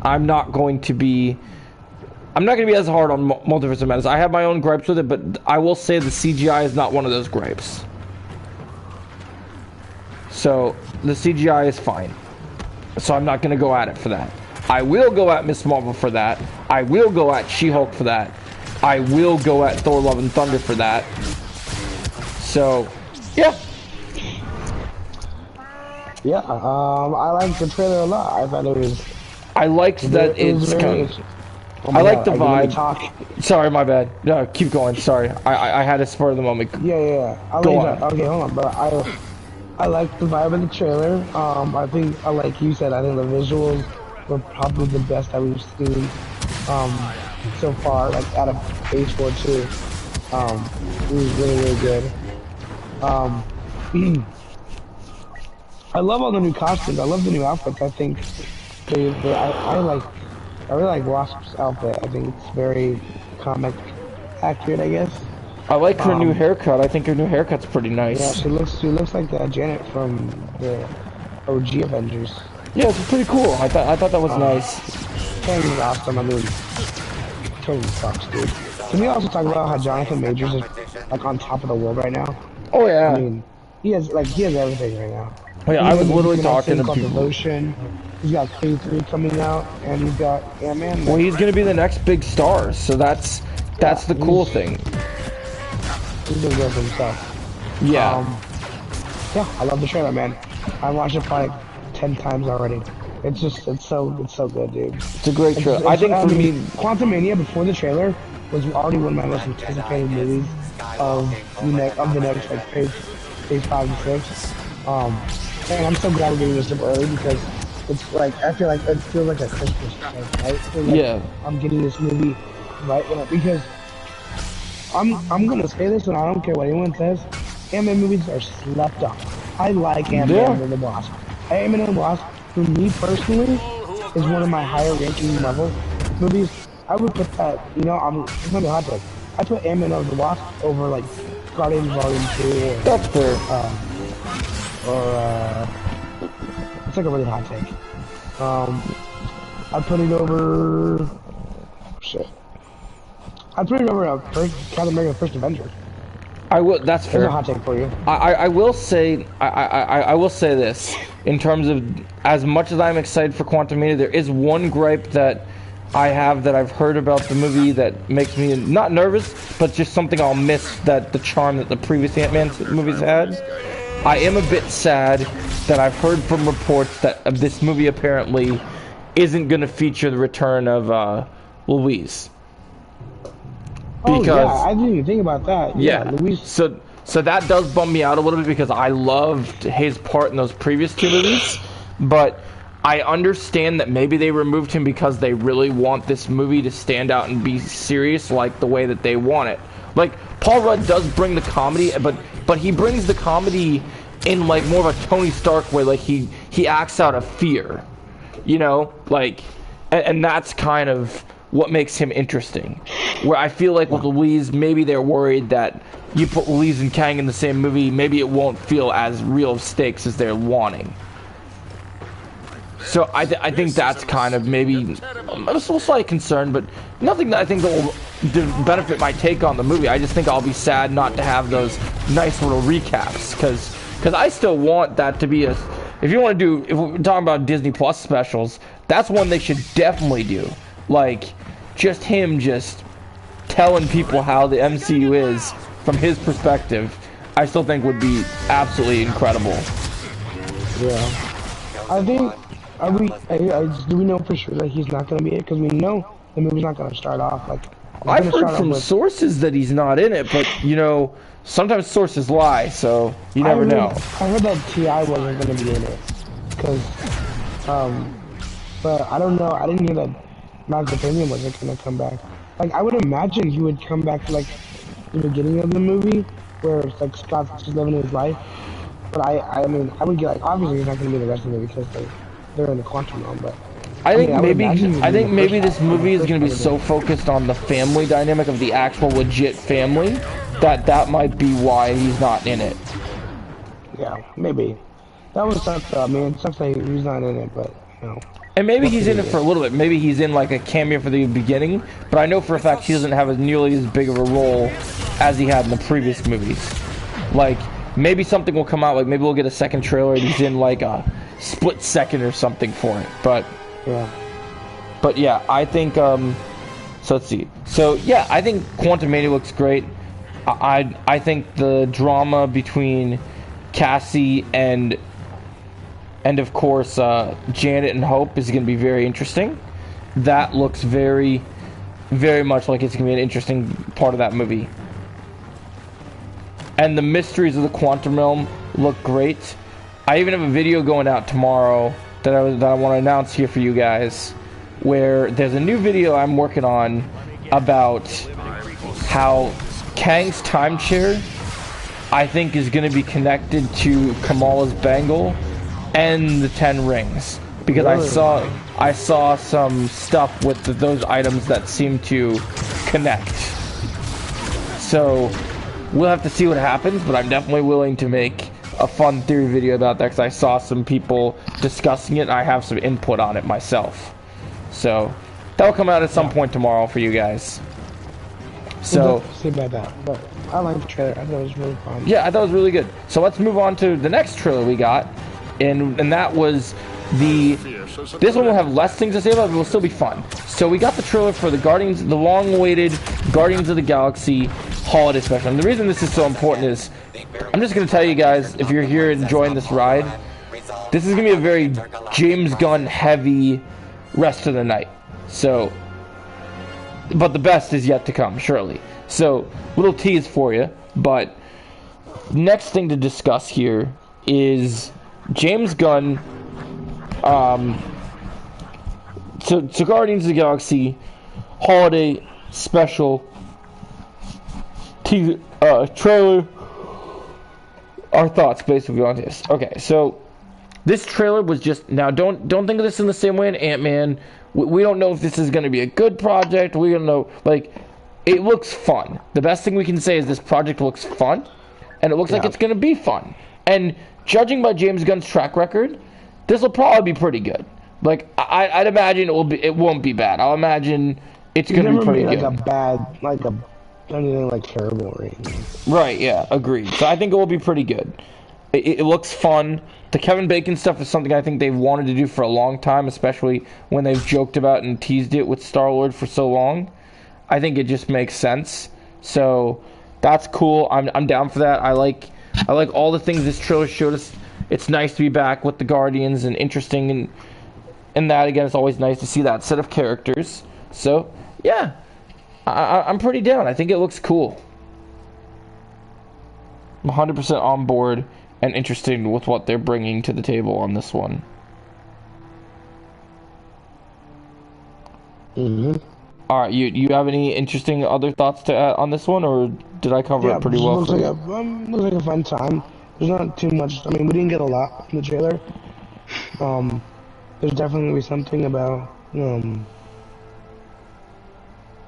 I'm not going to be as hard on Multiverse of Madness. I have my own gripes with it, but I will say the CGI is not one of those gripes. So, the CGI is fine. So I'm not going to go at it for that. I will go at Miss Marvel for that. I will go at She-Hulk for that. I will go at Thor Love and Thunder for that. So, yeah. Yeah, I liked the trailer a lot. I thought it was... I liked that it's kind of... I like the vibe. Sorry, my bad. No, keep going. Sorry. I had a spur of the moment. Yeah. Go on. Okay, hold on. But I like the vibe of the trailer. I think, like you said, I think the visuals were probably the best that we've seen so far, like out of Phase 4 too. It was really good. I love all the new costumes. I love the new outfits. I think I really like Wasp's outfit. I think it's very comic accurate, I guess. I like her new haircut. I think her new haircut's pretty nice. Yeah, she looks like Janet from the OG Avengers. Yeah, it's pretty cool. I thought that was nice. Kang is awesome. I mean, Kang sucks, dude. Can we also talk about how Jonathan Majors is like on top of the world right now? Oh yeah. I mean, he has everything right now. Oh, yeah, I was literally talking to people. Devotion. He's got Phase 3 coming out, and he's got Ant-Man. Well, he's gonna be the next big star, so that's the cool thing. He's doing good for himself. Yeah. Yeah, I love the trailer, man. I watched it probably like 10 times already. It's so good, dude. It's a great trailer. I think for me, Quantumania before the trailer was already one of my most anticipated movies of the next like Phase 5 and 6. And I'm so glad we're getting this up early because it's like it feels like a Christmas present, right? Yeah. I'm getting this movie right because I'm gonna say this and I don't care what anyone says. Ant-Man movies are slept on. I like Ant-Man and the Wasp. Ant-Man and the Wasp, for me personally, is one of my higher ranking Marvel movies. I would put that, it's not a hot take. I put Ant-Man and the Wasp over like Guardians Volume 2 or that's fair. It's like a really hot take. I put it over I put it over Captain America: First Avenger. I will. That's fair. That's a hot take for you. I will say I will say this in terms of as much as I'm excited for Quantumania, there is one gripe that I have that I've heard about the movie that makes me not nervous, but just something I'll miss the charm that the previous Ant-Man movies had. I am a bit sad that I've heard from reports that this movie apparently isn't going to feature the return of Louise. Because, yeah, I didn't even think about that. Yeah, Louise. So that does bum me out a little bit because I loved his part in those previous two movies, but I understand that maybe they removed him because they really want this movie to stand out and be serious like the way that they want it. Like, Paul Rudd does bring the comedy, but he brings the comedy in like more of a Tony Stark way, like he acts out of fear, and that's kind of what makes him interesting. Where I feel like with Louise, maybe they're worried that you put Louise and Kang in the same movie, maybe it won't feel as real of stakes as they're wanting. So I think that's kind of maybe a slight concern, but nothing that I think that will benefit my take on the movie. I just think I'll be sad not to have those nice little recaps, because I still want that to be if we're talking about Disney Plus specials, that's one they should definitely do. Like, just him just telling people how the MCU is from his perspective, I still think would be absolutely incredible. Yeah. I think, do we know for sure that he's not going to be it? Because we know the movie's not going to start off like... I've heard from sources that he's not in it, but, sometimes sources lie, so you never know. I heard that T.I. wasn't going to be in it. Because, but I don't know, I didn't hear that Matt's opinion wasn't going to come back. Like, I would imagine he would come back to, like, the beginning of the movie, where it's like Scott's just living his life. But I mean, I would get, like, obviously he's not going to be the rest of the movie, because they're in the quantum realm, but I think mean, I think maybe this movie is first going to be part of so focused on the family dynamic of the actual legit family that might be why he's not in it. Yeah, maybe. That was sucks though. I mean, it sucks that he's not in it, but you know. And maybe What he's can in you it do? for a little bit. Maybe he's in like a cameo for the beginning, but I know for a fact he doesn't have nearly as big of a role as he had in the previous movies. Like, maybe something will come out, like maybe we'll get a second trailer and he's in like a split second or something for it. Yeah. But yeah, I think so let's see. So yeah, I think Quantumania looks great. I think the drama between Cassie and of course Janet and Hope is going to be very interesting. That looks very much like it's going to be an interesting part of that movie. And the mysteries of the quantum realm look great. I even have a video going out tomorrow that I want to announce here for you guys, where there's a new video I'm working on about how Kang's time chair, I think, is going to be connected to Kamala's bangle and the 10 rings, because I saw some stuff with those items that seem to connect. So we'll have to see what happens, but I'm definitely willing to make a fun theory video about that because I saw some people discussing it and I have some input on it myself. So that'll come out at some point tomorrow for you guys. So We'll see about that, but I like the trailer. I thought it was really fun. yeah, I thought it was really good. So let's move on to the next trailer we got, and that was this one will have less things to say about it, but it will still be fun. So we got the trailer for the long-awaited Guardians of the Galaxy holiday special. And the reason this is so important is, I'm just going to tell you guys, if you're here enjoying this ride, this is going to be a very James Gunn heavy rest of the night. So, but the best is yet to come, surely. So, little tease for you, but next thing to discuss here is James Gunn. So Guardians of the Galaxy holiday special teaser, trailer. Our thoughts basically on this. Okay, so this trailer was just, now don't think of this in the same way in Ant-Man. We don't know if this is going to be a good project. We don't know, like, it looks fun. The best thing we can say is this project looks fun, and it looks like it's going to be fun. And judging by James Gunn's track record, this will probably be pretty good. Like, I'd imagine it won't be bad. I'll imagine it's going to be pretty good. Anything like terrible or anything. Right, yeah, agreed. So I think it will be pretty good. It looks fun. The Kevin Bacon stuff is something I think they've wanted to do for a long time, especially when they've joked about and teased it with Star-Lord for so long. I think it just makes sense. So that's cool. I'm down for that. I like all the things this trailer showed us. It's nice to be back with the Guardians and interesting, and that again, it's always nice to see that set of characters. So yeah, I'm pretty down. I think it looks cool. I'm 100% on board and interested with what they're bringing to the table on this one. All right, you have any interesting other thoughts to add on this one, or did I cover it pretty well? Looks like a fun time. There's not too much. I mean, we didn't get a lot in the trailer. There's definitely gonna be something about.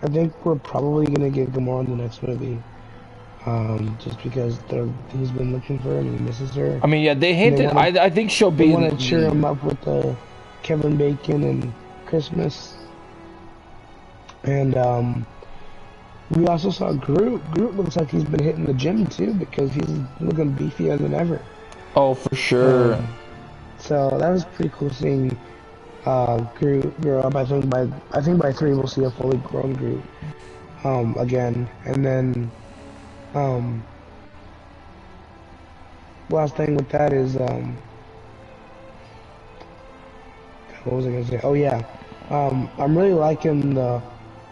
I think we're probably gonna get Gamora in the next movie. Just because he's been looking for her and he misses her. I mean, yeah, they hinted. I think she'll be. They want to cheer him up with the Kevin Bacon and Christmas. And we also saw Groot. Groot looks like he's been hitting the gym too because he's looking beefier than ever. Oh, for sure. So that was pretty cool seeing Groot grow up. I think by 3 we'll see a fully grown Groot again. And then last thing with that is what was I gonna say? Oh yeah, I'm really liking the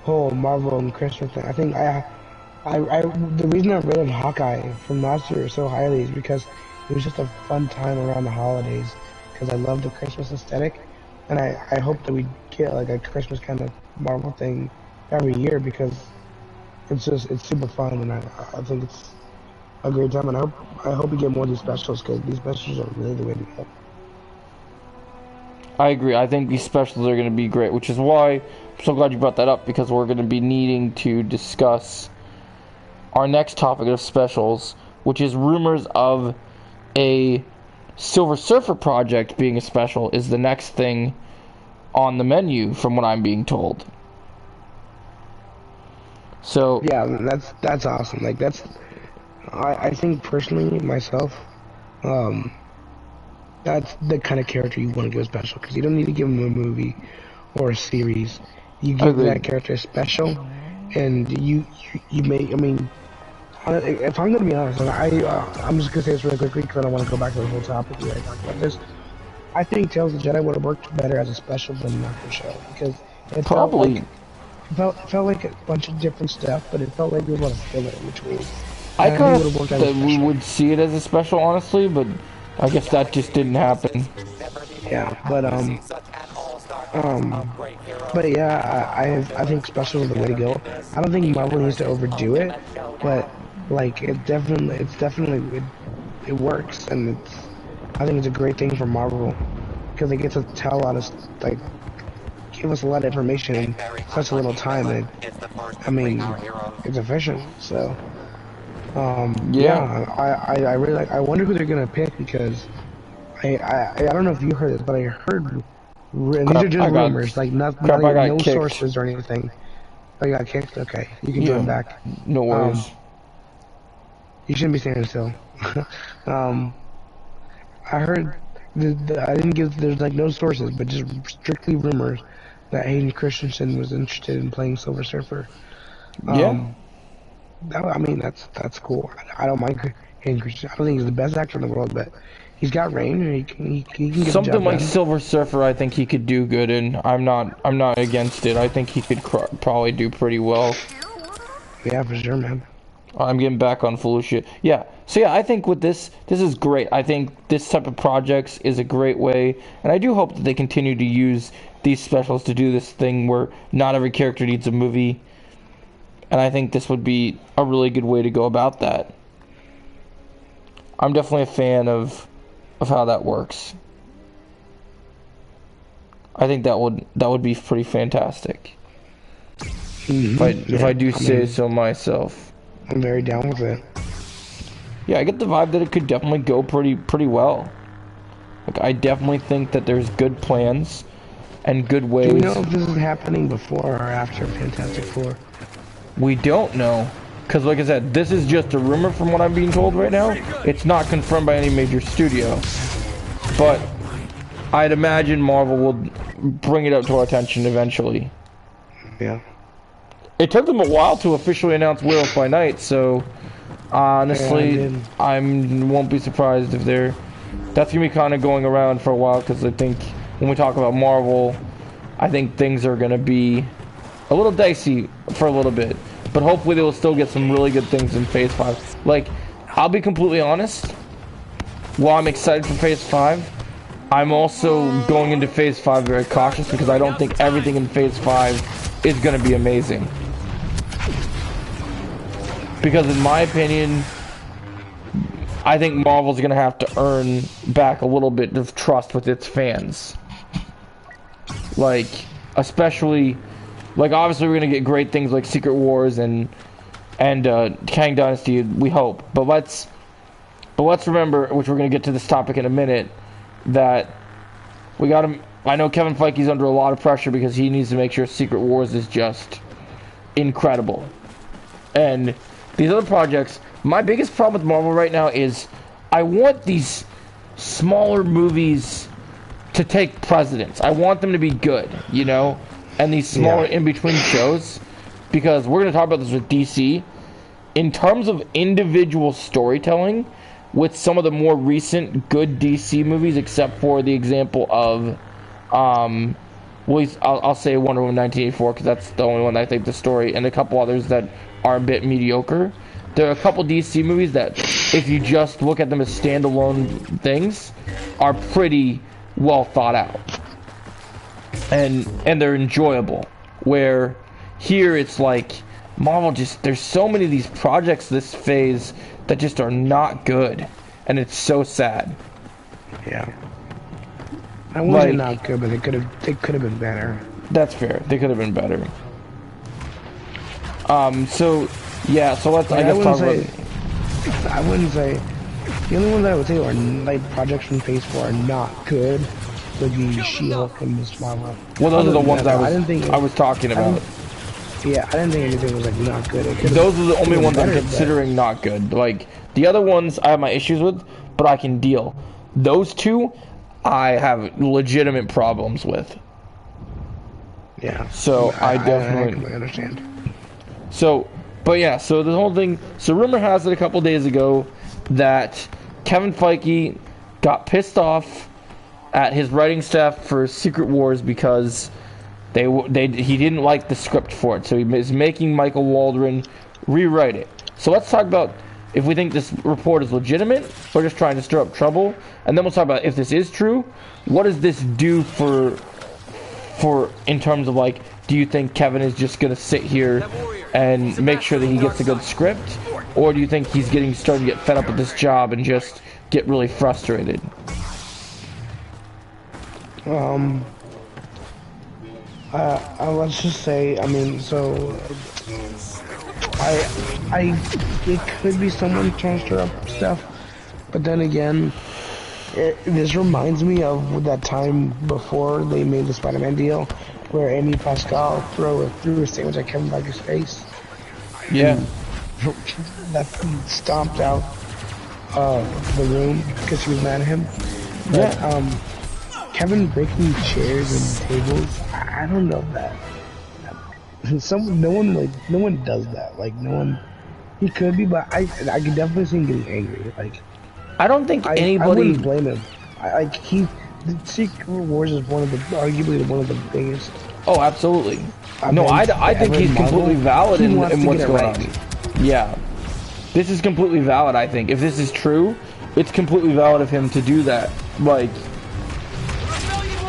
whole Marvel and Christmas thing. I think the reason I rated Hawkeye from last year so highly is because it was just a fun time around the holidays. Because I love the Christmas aesthetic, and I hope that we get like a Christmas kind of Marvel thing every year because it's super fun, and I think it's a great time, and I hope we get more of these specials because these specials are really the way to go. I agree. I think these specials are going to be great, which is why I'm so glad you brought that up, because we're going to be needing to discuss our next topic of specials, which is rumors of a Silver Surfer project being a special is the next thing on the menu, from what I'm being told. So Yeah, that's awesome. Like I think personally myself, um, that's the kind of character you want to give a special, because you don't need to give him a movie or a series. You give that character a special, and you make. I mean, if I'm gonna be honest, I'm just gonna say this really quickly because I don't want to go back to the whole topic. We already talked about this. I think Tales of the Jedi would have worked better as a special than an after show, because it probably felt like a bunch of different stuff, but it felt like there was a lot of filler in between. I And kind think of thought that we would see it as a special, honestly, but I guess that just didn't happen. Yeah, but yeah, I think special is the way to go. I don't think Marvel needs to overdo it, but like it works, and I think it's a great thing for Marvel, because they get to tell a lot of like give us a lot of information in such a little time, and I mean it's efficient. So yeah, I really like. I wonder who they're gonna pick, because I don't know if you heard this, but I heard. And these are just rumors, like no sources or anything. Oh, you got kicked? Okay, you can join back. No worries. You shouldn't be standing still. I heard I didn't give. There's like no sources, but just strictly rumors that Hayden Christensen was interested in playing Silver Surfer. Yeah. I mean that's cool. I don't mind Hayden Christensen. I don't think he's the best actor in the world, but he's got range, and he can get something like Silver Surfer. I think he could do good in. I'm not against it. I think he could probably do pretty well. Yeah, for sure, man. I'm getting back on Felicia. Yeah. So yeah, I think with this is great. I think this type of projects is a great way, and I do hope that they continue to use these specials to do this thing where not every character needs a movie. And I think this would be a really good way to go about that. I'm definitely a fan of how that works. I think that would be pretty fantastic. If I do say so myself. I'm very down with it. Yeah, I get the vibe that it could definitely go pretty well. Like, I definitely think that there's good plans and good ways. Do we know if this is happening before or after Fantastic Four? We don't know. Because, like I said, this is just a rumor from what I'm being told right now. It's not confirmed by any major studio. But I'd imagine Marvel will bring it up to our attention eventually. Yeah. It took them a while to officially announce Werewolf by Night, so honestly, I won't be surprised if that's gonna be kind of going around for a while, because I think when we talk about Marvel, I think things are gonna be a little dicey for a little bit, but hopefully they will still get some really good things in Phase 5. Like, I'll be completely honest, while I'm excited for Phase 5, I'm also going into Phase 5 very cautious, because I don't think everything in Phase 5 is gonna be amazing. Because in my opinion, I think Marvel's gonna have to earn back a little bit of trust with its fans. Like, especially, like, obviously we're gonna get great things like Secret Wars and Kang Dynasty, we hope. But let's remember, which we're gonna get to this topic in a minute, that we gotta. I know Kevin Feige's under a lot of pressure because he needs to make sure Secret Wars is just incredible. And these other projects, my biggest problem with Marvel right now is I want these smaller movies to take precedence. I want them to be good, you know? And these smaller in-between shows, because we're going to talk about this with DC. In terms of individual storytelling, with some of the more recent good DC movies, except for the example of, I'll say Wonder Woman 1984, because that's the only one that I think the story, and a couple others that are a bit mediocre. There are a couple DC movies that, if you just look at them as standalone things, are pretty well thought out. And they're enjoyable. Where here it's like, Marvel just, there's so many of these projects this phase that just are not good. And it's so sad. Yeah. I wasn't not good, but they could have been better. That's fair. They could have been better. So yeah, so let's I guess talk about. I wouldn't say the only ones that I would say are like projects from Phase 4 are not good would be She-Hulk and Miss Marvel. Well, those are the ones I was talking about. Yeah, I didn't think anything was like not good. Those are the only ones I'm considering not good. Like the other ones I have my issues with, but I can deal. Those two I have legitimate problems with. Yeah. So I definitely understand. So, but yeah, so the whole thing. So rumor has it a couple days ago that Kevin Feige got pissed off at his writing staff for Secret Wars because he didn't like the script for it, so he is making Michael Waldron rewrite it. So let's talk about if we think this report is legitimate or just trying to stir up trouble, and then we'll talk about if this is true. What does this do for in terms of like, do you think Kevin is just gonna sit here and make sure that he gets a good script, or do you think he's starting to get fed up with this job and just get really frustrated? Let's just say, I mean, so it could be someone trying to stir up stuff, but then again, this reminds me of that time before they made the Spider-Man deal, where Amy Pascal threw a sandwich at Kevin Feige's face. Yeah. That stomped out the room because he was mad at him. But, yeah. Kevin breaking chairs and tables, I don't know that. No one does that. Like, no one. He could be, but I can definitely see him getting angry. Like, I don't think anybody. I wouldn't blame him. The Secret Wars is arguably one of the biggest. Oh, absolutely. No, I think he's completely valid in what's going on. Yeah, this is completely valid. I think if this is true, it's completely valid of him to do that. Like,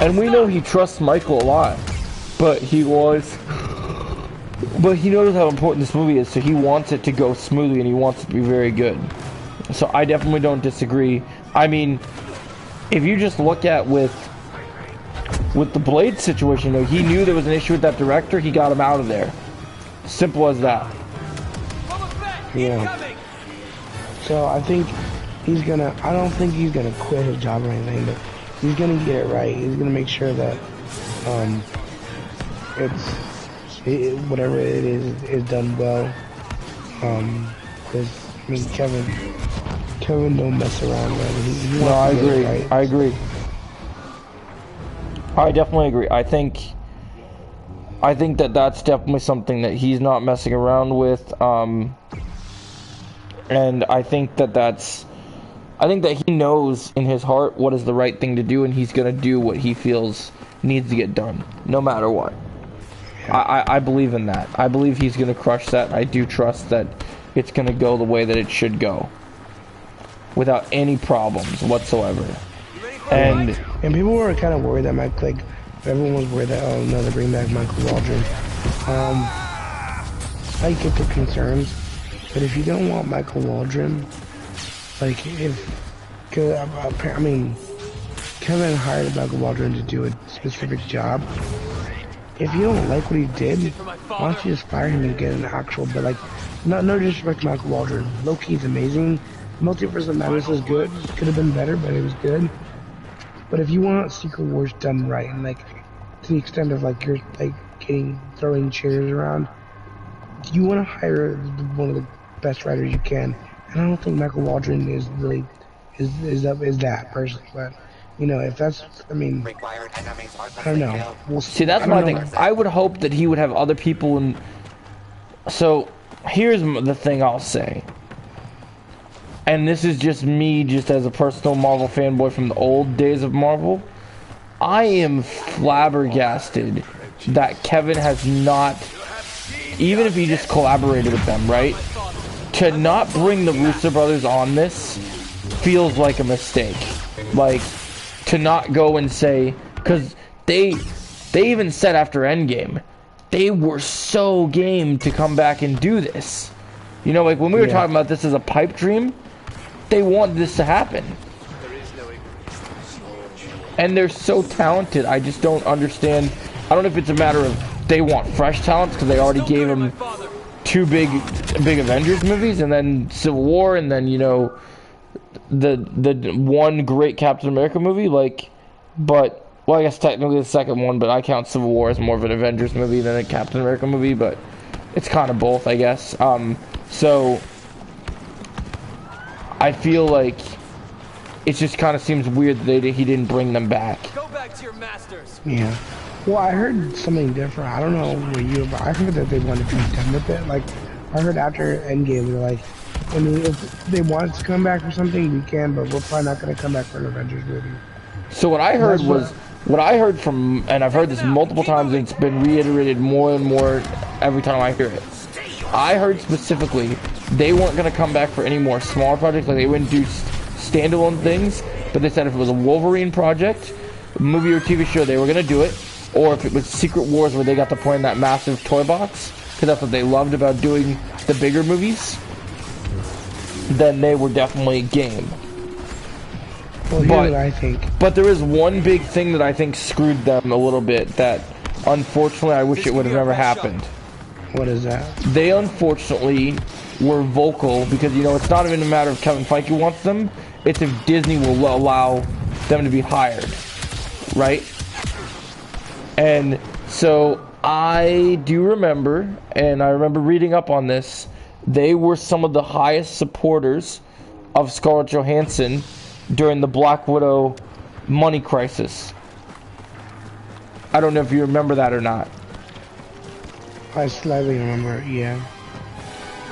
and we know he trusts Michael a lot, but he knows how important this movie is, so he wants it to go smoothly and he wants it to be very good. So I definitely don't disagree. I mean, if you just look at with the Blade situation, though, he knew there was an issue with that director. He got him out of there. Simple as that. Yeah. So I think I don't think he's gonna quit his job or anything, but he's gonna get it right. He's gonna make sure that whatever it is done well. Because I mean, Kevin don't mess around, man. No, I agree. Right. I agree. I definitely agree. I think that's definitely something that he's not messing around with. And I think that he knows in his heart what is the right thing to do, and he's gonna do what he feels needs to get done, no matter what. I believe in that. I believe he's gonna crush that. I do trust that it's gonna go the way that it should go, without any problems whatsoever. And people were kind of worried that everyone was worried that, oh no, they're bringing back Michael Waldron. I get the concerns, but if you don't want Michael Waldron, like I mean, Kevin hired Michael Waldron to do a specific job. If you don't like what he did, why don't you just fire him and get an actual, but like, no disrespect to Michael Waldron. Loki's amazing. Multiverse of Madness is good. Could have been better, but it was good. But if you want Secret Wars done right, and like to the extent of like you're like throwing chairs around, you want to hire one of the best writers you can. And I don't think Michael Waldron is really is that personally. But you know, if that's, I mean, I don't know. We'll see, that's my thing. I would hope that he would have other people in. So here's the thing I'll say. And this is just me, just as a personal Marvel fanboy from the old days of Marvel. I am flabbergasted that Kevin has not, even if he just collaborated with them, right? To not bring the Russo brothers on this feels like a mistake. Like, to not go and say, because they even said after Endgame, they were so game to come back and do this. You know, like when we were talking about this as a pipe dream, they wanted this to happen. and they're so talented. I just don't understand. I don't know if it's a matter of they want fresh talents because they already gave them two big Avengers movies, and then Civil War, and then, you know, the one great Captain America movie. Like, but well, I guess technically the second one, but I count Civil War as more of an Avengers movie than a Captain America movie, but it's kind of both, I guess. So I feel like it just kind of seems weird that he didn't bring them back. Go back to your masters. Yeah. Well, I heard something different. I don't know what you, but I heard that they wanted to be done with it. Like, I heard after Endgame, they're like, I mean, if they want us to come back for something, we can, but we're probably not going to come back for an Avengers movie. So what I heard was, what I heard from, and I've heard this multiple times, and it's been reiterated more and more every time I hear it. I heard specifically they weren't going to come back for any more smaller projects, like they wouldn't do standalone things, but they said if it was a Wolverine project, a movie or TV show, they were going to do it, or if it was Secret Wars where they got to play in that massive toy box, because that's what they loved about doing the bigger movies, then they were definitely game. Well, here's what I think. But there is one big thing that I think screwed them a little bit that, unfortunately, I wish it would have never happened. What is that? They, unfortunately, were vocal, because, you know, it's not even a matter of Kevin Feige wants them, it's if Disney will allow them to be hired, right? And so I do remember, and I remember reading up on this, they were some of the highest supporters of Scarlett Johansson during the Black Widow money crisis. I don't know if you remember that or not. I slightly remember, yeah.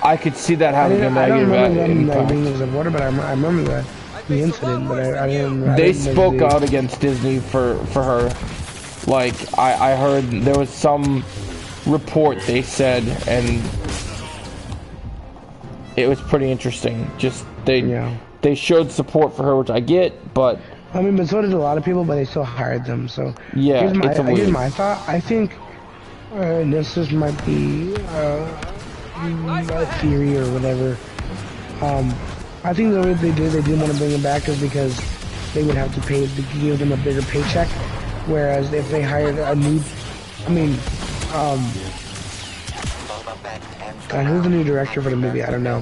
I could see that having a I don't negative remember them being impact. supported, but I remember the incident, but I didn't... They spoke out against Disney for her. Like, I heard there was some report they said, and it was pretty interesting. Just, they showed support for her, which I get, but... I mean, but so did a lot of people, but they still hired them, so... Yeah, here's my thought. I think, this just might be a theory or whatever. I think the way they didn't want to bring them back is because they would have to give them a bigger paycheck. Whereas if they hired a new, and who's the new director for the movie? I don't know.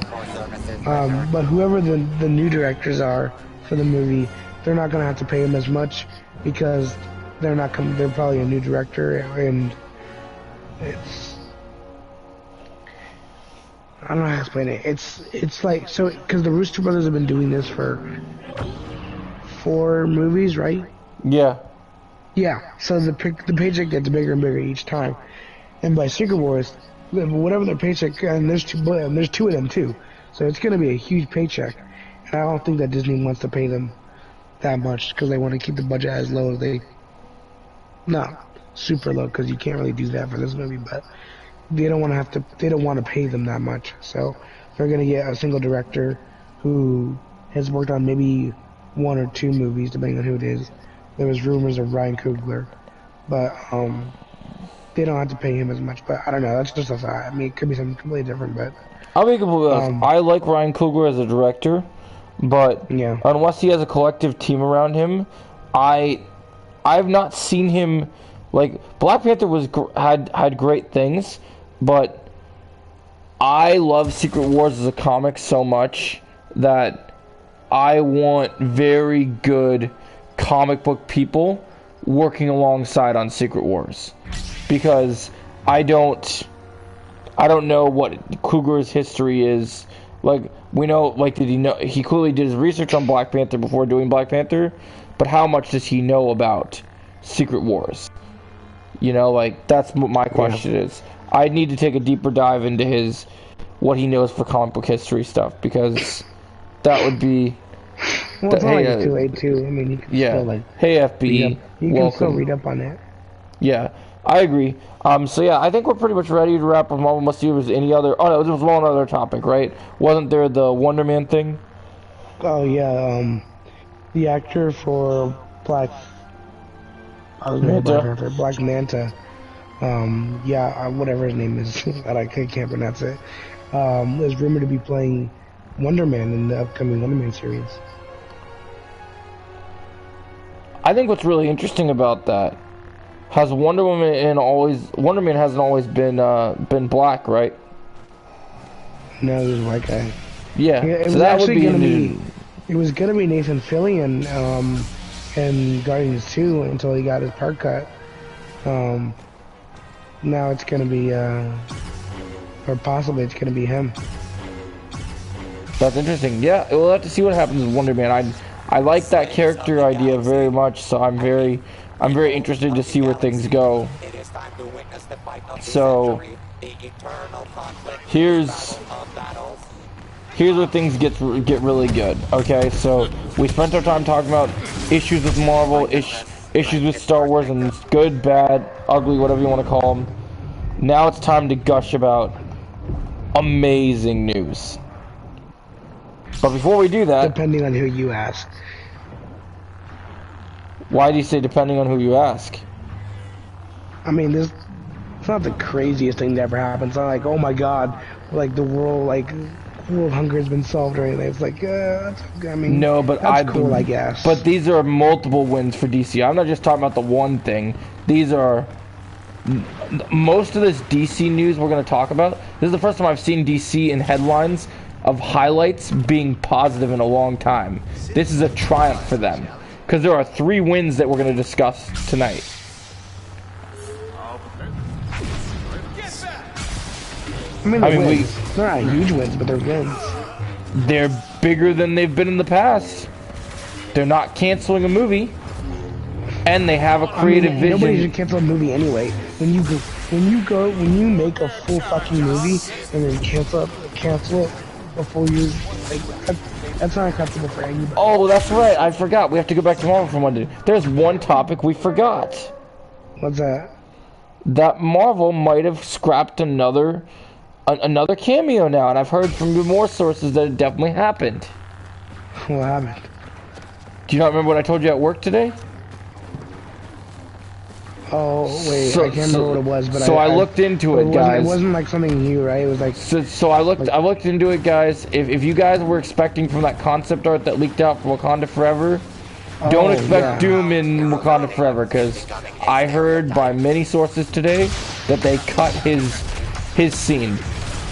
But whoever the new directors are for the movie, they're not gonna have to pay them as much because they're probably a new director, and it's, I don't know how to explain it. It's like, so, because the Rooster Brothers have been doing this for 4 movies, right? Yeah. Yeah, so the paycheck gets bigger and bigger each time. And by Secret Wars, whatever their paycheck, and there's 2 of them too, so it's going to be a huge paycheck. And I don't think that Disney wants to pay them that much because they want to keep the budget as low as not super low, because you can't really do that for this movie, but they don't want to pay them that much. So they're going to get a single director who has worked on maybe 1 or 2 movies, depending on who it is. There was rumors of Ryan Coogler, but they don't have to pay him as much. But I don't know. That's just a thought. I mean, it could be something completely different. But I'll be completely honest. I like Ryan Coogler as a director, but unless he has a collective team around him, I've not seen him. Like, Black Panther had great things, but I love Secret Wars as a comic so much that I want very good comic book people working alongside on Secret Wars, because I don't know what Coogler's history is. Like, we know, like, did he know? He clearly did his research on Black Panther before doing Black Panther, but how much does he know about Secret Wars? You know, like, that's what my question is. I need to take a deeper dive into what he knows for comic book history stuff, because that would be... Well, it's not like it's too late, too. I mean, you can still, like... Hey, FB, you can still read up on it. Yeah, I agree. So, yeah, I think we're pretty much ready to wrap up. Unless there was any other... Oh, no, there was one other topic, right? Wasn't there the Wonder Man thing? Oh, yeah, the actor for Black Manta. Whatever his name is, I can't pronounce it. Is rumored to be playing Wonder Man in the upcoming Wonder Man series. I think what's really interesting about that has Wonder Man hasn't always been black, right? No, he was a white guy. Yeah. Yeah, So that would be it was gonna be Nathan Fillion in Guardians 2 until he got his part cut. Now it's gonna be or possibly it's gonna be him. That's interesting. Yeah, we'll have to see what happens with Wonder Man. I like that character idea very much, so I'm very interested to see where things go. So here's where things get really good. Okay, so we spent our time talking about issues with Marvel, issues with Star Wars, and good, bad, ugly, whatever you want to call them. Now it's time to gush about amazing news. But before we do that, depending on who you ask. Why do you say depending on who you ask? I mean, it's not the craziest thing that ever happened. It's not like, oh my god, like the world hunger has been solved or anything. It's like, I mean, no, but that's cool, I guess. But these are multiple wins for DC. I'm not just talking about the one thing. These are most of this DC news we're going to talk about. This is the first time I've seen DC in headlines of highlights being positive in a long time. This is a triumph for them. Because there are 3 wins that we're going to discuss tonight. I mean, they're not huge wins, but they're wins. They're bigger than they've been in the past. They're not canceling a movie. And they have a creative vision. Nobody should cancel a movie anyway. When you make a full fucking movie and then cancel it before you, like, that's not acceptable for anybody. Oh, that's right. I forgot. We have to go back to Marvel for one day. There's one topic we forgot. What's that? That Marvel might have scrapped another cameo now, and I've heard from more sources that it definitely happened. What happened? Do you not remember what I told you at work today? Oh, wait, I can't remember what it was, but I looked into it, guys. It wasn't like something new, right? It was like... So I looked into it, guys. If you guys were expecting from that concept art that leaked out for Wakanda Forever, don't expect Doom in Wakanda Forever, because I heard by many sources today that they cut his scene.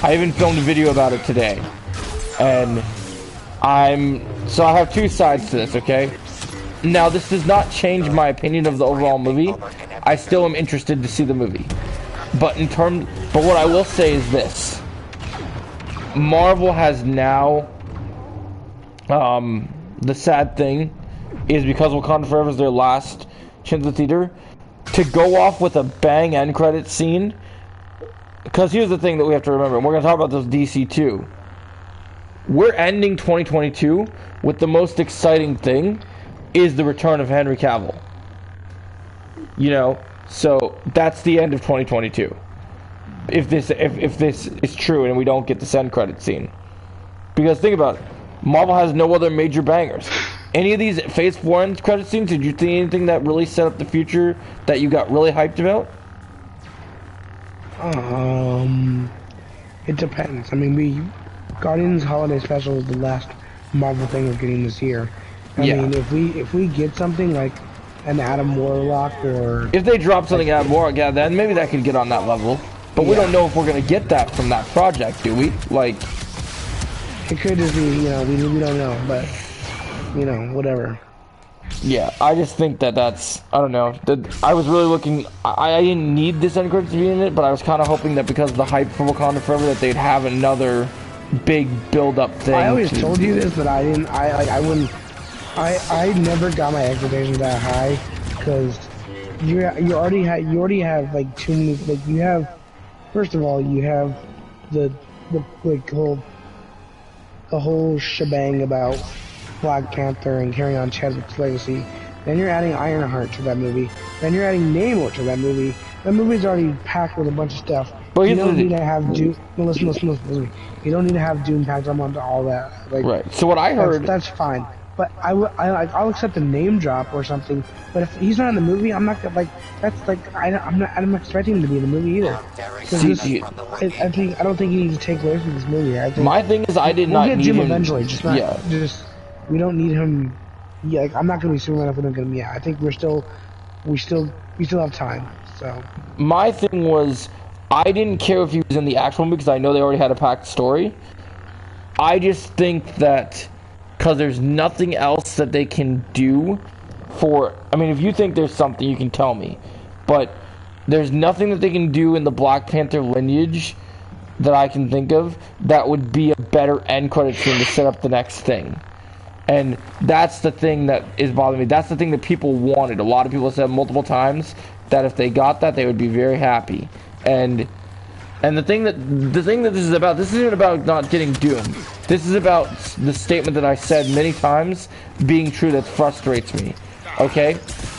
I even filmed a video about it today. And so I have 2 sides to this, okay? Now, this does not change my opinion of the overall movie. I still am interested to see the movie. But what I will say is this. Marvel has now, the sad thing is because Wakanda Forever is their last chance at the theater, to go off with a bang end credit scene, because here's the thing that we have to remember, and we're going to talk about this DC too. We're ending 2022 with the most exciting thing is the return of Henry Cavill. You know, so that's the end of 2022. If this is true and we don't get the end credit scene. Because think about it, Marvel has no other major bangers. Any of these Phase 4 end credit scenes, did you see anything that really set up the future that you got really hyped about? It depends. I mean, Guardians Holiday Special is the last Marvel thing we're getting this year. I mean, if we get something like an Adam Warlock, or if they drop something Adam Warlock, yeah, then maybe that could get on that level. But we don't know if we're gonna get that from that project, do we? Like, it could just be, you know, we don't know, but you know, whatever. Yeah, I just think that's, I don't know. I was really looking. I didn't need this end credit to be in it, but I was kind of hoping that because of the hype for Wakanda Forever, that they'd have another big build-up thing. I always told you this, but I didn't. I wouldn't. I never got my expectations that high, because you already have like too many. Like, you have, first of all, you have the whole shebang about Black Panther and carrying on Chadwick's legacy. Then you're adding Ironheart to that movie. Then you're adding Namor to that movie. That movie's already packed with a bunch of stuff. But you don't need to have Doom. No, listen. You don't need to have Doom packed onto all that. Like, right. So what I heard, that's fine. But I'll accept a name drop or something. But if he's not in the movie, I'm not like, that's like, I'm not expecting him to be in the movie either. I don't think he needs to take away from this movie. I think my thing is, I did not get need Jim him eventually. We don't need him yeah, like, I'm not gonna be Superman if we're not gonna be. Yeah, I think we still have time. So My thing was, I didn't care if he was in the actual movie because I know they already had a packed story. I just think that because there's nothing else that they can do for. I mean, if you think there's something, you can tell me. But there's nothing that they can do in the Black Panther lineage that I can think of that would be a better end credit scene to set up the next thing. And that's the thing that is bothering me. That's the thing that people wanted. A lot of people said multiple times that if they got that, they would be very happy. And the thing that this isn't about not getting Doom. This is about the statement that I said many times being true that frustrates me. Okay?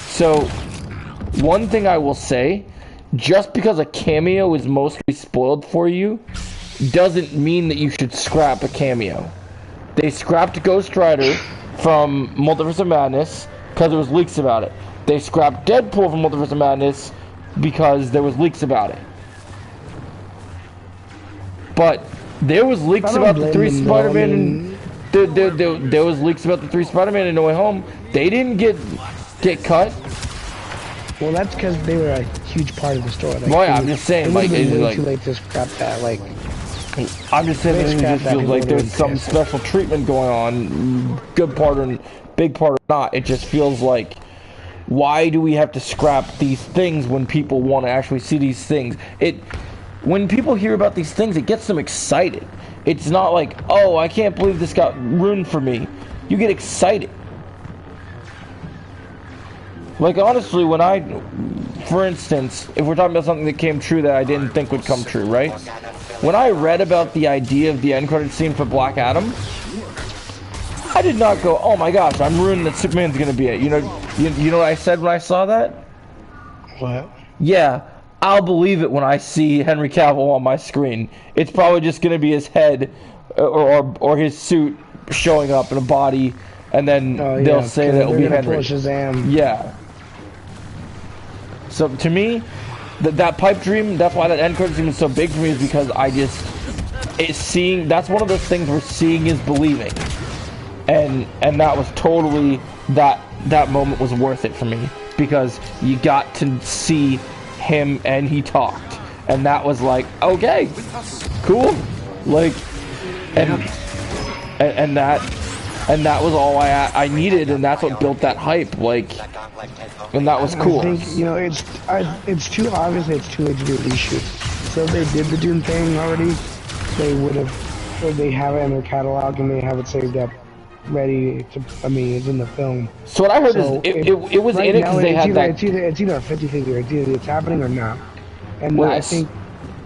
So, one thing I will say, just because a cameo is mostly spoiled for you, doesn't mean that you should scrap a cameo. They scrapped Ghost Rider from Multiverse of Madness because there was leaks about it. They scrapped Deadpool from Multiverse of Madness because there was leaks about it. But there was leaks about the three Spider-Man and there was leaks about the three Spider-Man in No Way Home. They didn't get cut. well, that's because they were a huge part of the story. Like, Well, yeah, I'm just saying, like, it's way like, too late to scrap that. Like, I'm just saying, it just feels like there's some special treatment going on, good part or big part or not. It just feels like, why do we have to scrap these things when people want to actually see these things? When people hear about these things, it gets them excited. It's not like, oh, I can't believe this got ruined for me. You get excited. Like, honestly, for instance, if we're talking about something that came true that I didn't think would come true, right? When I read about the idea of the end credit scene for Black Adam, I did not go, oh my gosh, I'm ruining that Superman's gonna be it. You know what I said when I saw that? what? Yeah, I'll believe it when I see Henry Cavill on my screen. It's probably just gonna be his head or his suit showing up in a body, and then they'll say that it'll be Henry. Shazam. Yeah. So to me, that pipe dream, that's why that end credit scene is so big for me, is because that's one of those things where seeing is believing. And that was totally, that moment was worth it for me, because you got to see him and he talked. And that was like, okay, cool. Like, and that was all I needed, and that's what built that hype. Like, and that was cool. I think, it's too obvious that it's too late to do a reshoot. So if they did the Doom thing already, they would have, or they have it in their catalog and they have it saved up, ready to, I mean, it's in the film. So what I heard is it was in it because they had that. It's either a 50-50, it's either it's happening or not. And Well, I think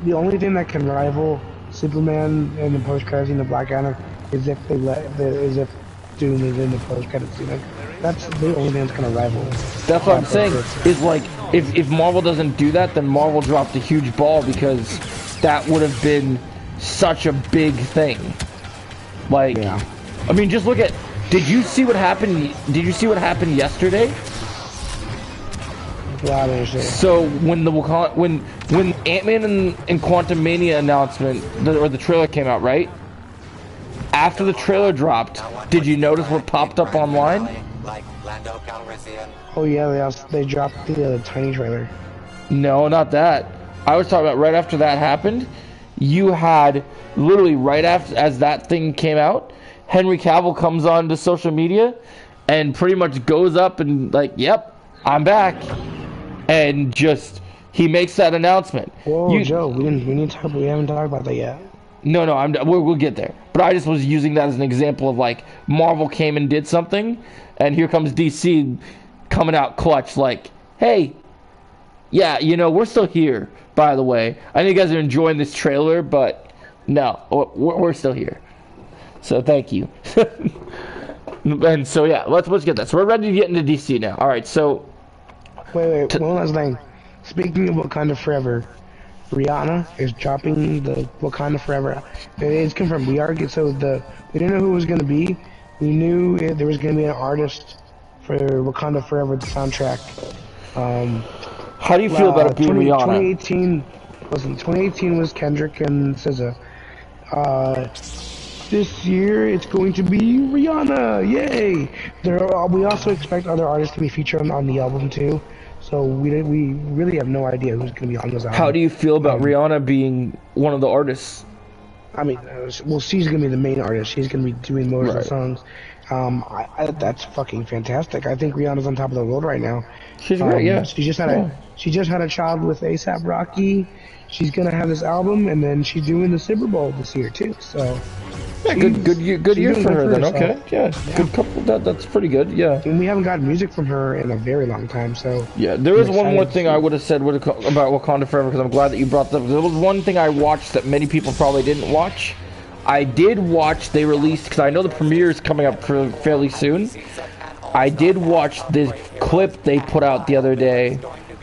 the only thing that can rival Superman and the post-credits scene of Black Adam is if Doom is in the post-credits scene. Like, that's the only thing that's gonna rival. That's what I'm saying. Is like, if Marvel doesn't do that, then Marvel dropped a huge ball, because that would have been such a big thing. Like, Yeah. I mean, just look at. Did you see what happened? Did you see what happened yesterday? So when Ant-Man and Quantumania announcement, or the trailer came out, right? After the trailer dropped, did you notice what popped up online? Oh yeah, they dropped the tiny trailer. No, not that. I was talking about right after that happened. You had literally right after, as that thing came out, Henry Cavill comes on to social media and pretty much goes up and like, "Yep, I'm back," and just he makes that announcement. Whoa, Joe, we haven't talked about that yet. No, we'll get there. But I just was using that as an example of, like, Marvel came and did something, and here comes DC coming out clutch, like, hey, yeah, we're still here, by the way. I know you guys are enjoying this trailer, but no, we're still here. So thank you. And so, yeah, let's get that. So we're ready to get into DC now. All right, so... Wait, one last thing. Speaking of Wakanda Forever, Rihanna is dropping the Wakanda Forever. It's confirmed. We didn't know who it was going to be. We knew there was going to be an artist for Wakanda Forever, the soundtrack. How do you feel about it being Rihanna? 2018 was Kendrick and SZA. this year it's going to be Rihanna. Yay! We also expect other artists to be featured on the album too. So we really have no idea who's going to be on this album. How do you feel about Rihanna being one of the artists? I mean, well, she's going to be the main artist. She's going to be doing most of the songs. That's fucking fantastic. I think Rihanna's on top of the world right now. She's great, yeah. She just had a child with A$AP Rocky. She's gonna have this album, and then she's doing the Super Bowl this year too. So yeah, good year for her then. Okay, yeah, good couple. That's pretty good. Yeah. And we haven't gotten music from her in a very long time. So yeah, there is one more thing I would have said about Wakanda Forever, because I'm glad that you brought that up. There was one thing I watched that many people probably didn't watch. I did watch. They released, because I know the premiere is coming up fairly soon. I did watch this clip they put out the other day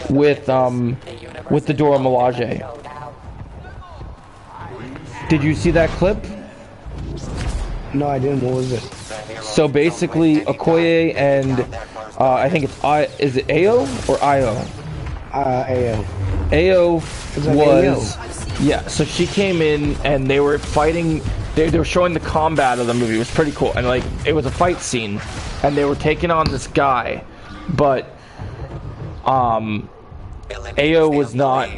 with the Dora Milaje. Did you see that clip? No, I didn't. What was it? So basically, Okoye and I think is it Ayo or Io? Ayo. Ayo was yeah. So she came in and they were fighting. They were showing the combat of the movie. It was pretty cool, and like it was a fight scene, and they were taking on this guy, but Ayo was not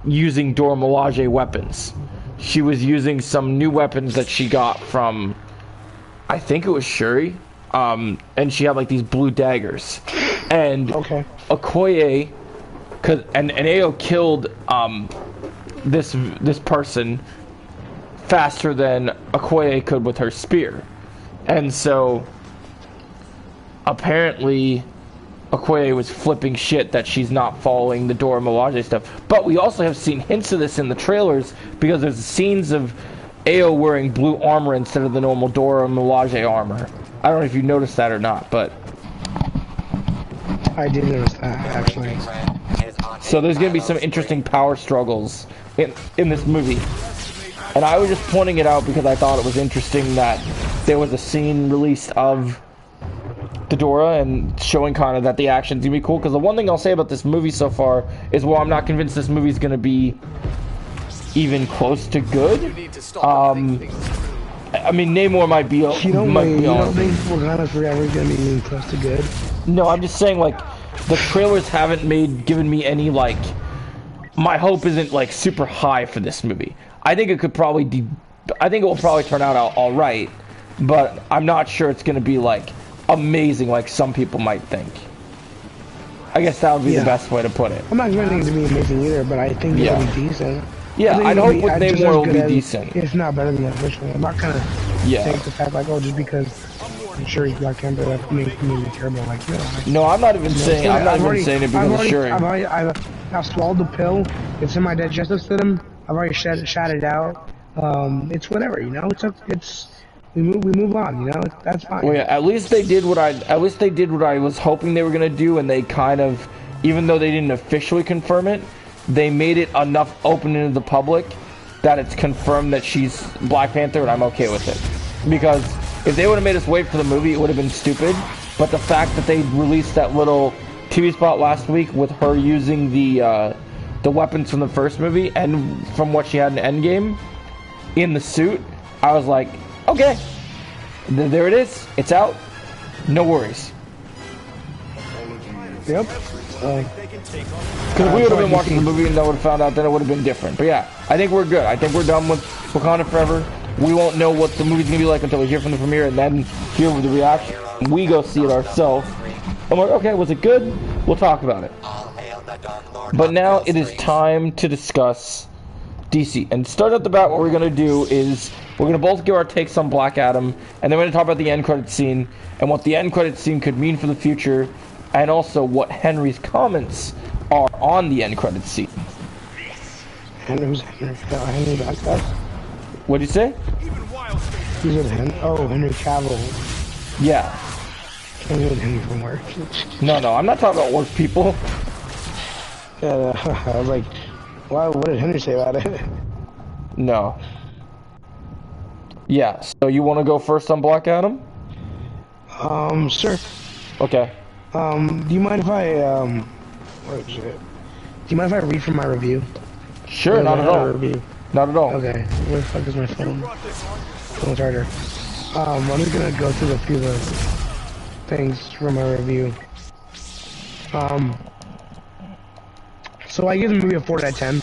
using Dora Milaje weapons. She was using some new weapons that she got from, I think it was Shuri, and she had like these blue daggers. And Okoye, and Ayo killed this person faster than Okoye could with her spear, and so apparently Okoye was flipping shit that she's not following the Dora Milaje stuff. But we also have seen hints of this in the trailers, because there's scenes of Ayo wearing blue armor instead of the normal Dora Milaje armor. I don't know if you noticed that or not, but I did notice that, actually. So there's going to be some interesting power struggles in this movie. And I was just pointing it out because I thought it was interesting that there was a scene released of the Dora and showing kind of that the action's gonna be cool. Because the one thing I'll say about this movie so far is, well, I'm not convinced this movie's gonna be even close to good. I mean, Namor might be. You don't think Wakanda Forever is gonna be even close to good? No, I'm just saying, like, the trailers haven't given me any, like, my hope isn't like super high for this movie. I think it could probably I think it will probably turn out all right, but I'm not sure it's gonna be like amazing like some people might think. I guess that would be the best way to put it. I'm not expecting it to be amazing either, but I think it'll be decent. Yeah, I'd hope with Namor will be decent. It's not better than the official. I'm not gonna take the fact like, oh, just because I'm sure he's Black Panther, that makes me terrible. Like, no, I'm not even saying. I'm not even saying it because of Shuri. I've swallowed the pill. It's in my digestive system. I've already shot it out. It's whatever, you know. We move on, you know. That's fine. Well, yeah, at least they did what I was hoping they were gonna do, and they kind of, even though they didn't officially confirm it, they made it enough open into the public that it's confirmed that she's Black Panther, and I'm okay with it. Because if they would have made us wait for the movie, it would have been stupid. But the fact that they released that little TV spot last week with her using the weapons from the first movie and from what she had in Endgame in the suit, I was like, okay, there it is. It's out. No worries. Yep. Because we would have been watching the movie and I would have found out, then it would have been different. But yeah, I think we're good. I think we're done with Wakanda Forever. We won't know what the movie's going to be like until we hear from the premiere and then hear the reaction. We go see it ourselves. I'm like, okay, was it good? We'll talk about it. But now it is time to discuss DC. And start at the bat, what we're going to do is we're going to both give our takes on Black Adam, and then we're going to talk about the end credit scene and what the end credit scene could mean for the future, and also what Henry's comments are on the end credit scene. Henry Backpack? What'd you say? He's with Henry Cavill. Yeah. He's with Henry from work. No, I'm not talking about work people. Yeah, I was like, wow, what did Henry say about it? No. Yeah, so you want to go first on Black Adam? Sure. Okay. Do you mind if I, Do you mind if I read from my review? Sure, not at all. Not at all. Okay, where the fuck is my phone? Phone charger. I'm just gonna go through a few of the things from my review. So I give the movie a 4 out of 10.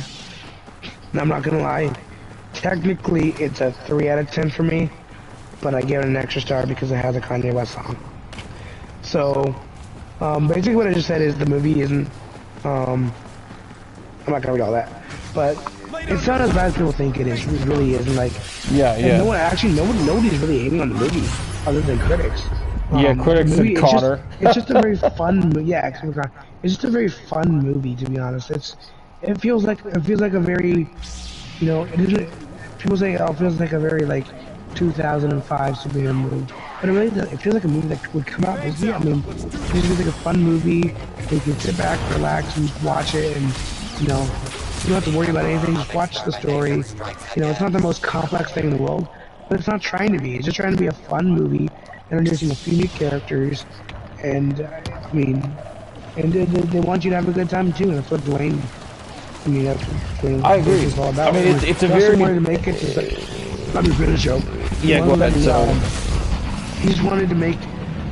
I'm not gonna lie. Technically, it's a 3 out of 10 for me, but I gave it an extra star because it has a Kanye West song. So, basically what I just said is the movie isn't, I'm not gonna read all that, but it's not as bad as people think it is. It really isn't. Like, Yeah, and nobody's really hating on the movie other than critics. Yeah, critics and Connor. It's just a very fun movie. Yeah, it's just a very fun movie, to be honest. It feels like a very, you know, people say, oh, it feels like a very, like, 2005 superhero movie. But it really does, it feels like a movie that would come out this year. I mean, it feels like a fun movie where you can sit back, relax, and watch it, and, you know, you don't have to worry about anything, just watch the story. You know, it's not the most complex thing in the world, but it's not trying to be. It's just trying to be a fun movie, introducing a few new characters, and, I mean, and they want you to have a good time, too, and that's what Dwayne, I mean, that's what I agree. It's all about. I mean, it's a he very... also wanted to make it, let me finish, Joe. Yeah, go ahead, he just wanted to make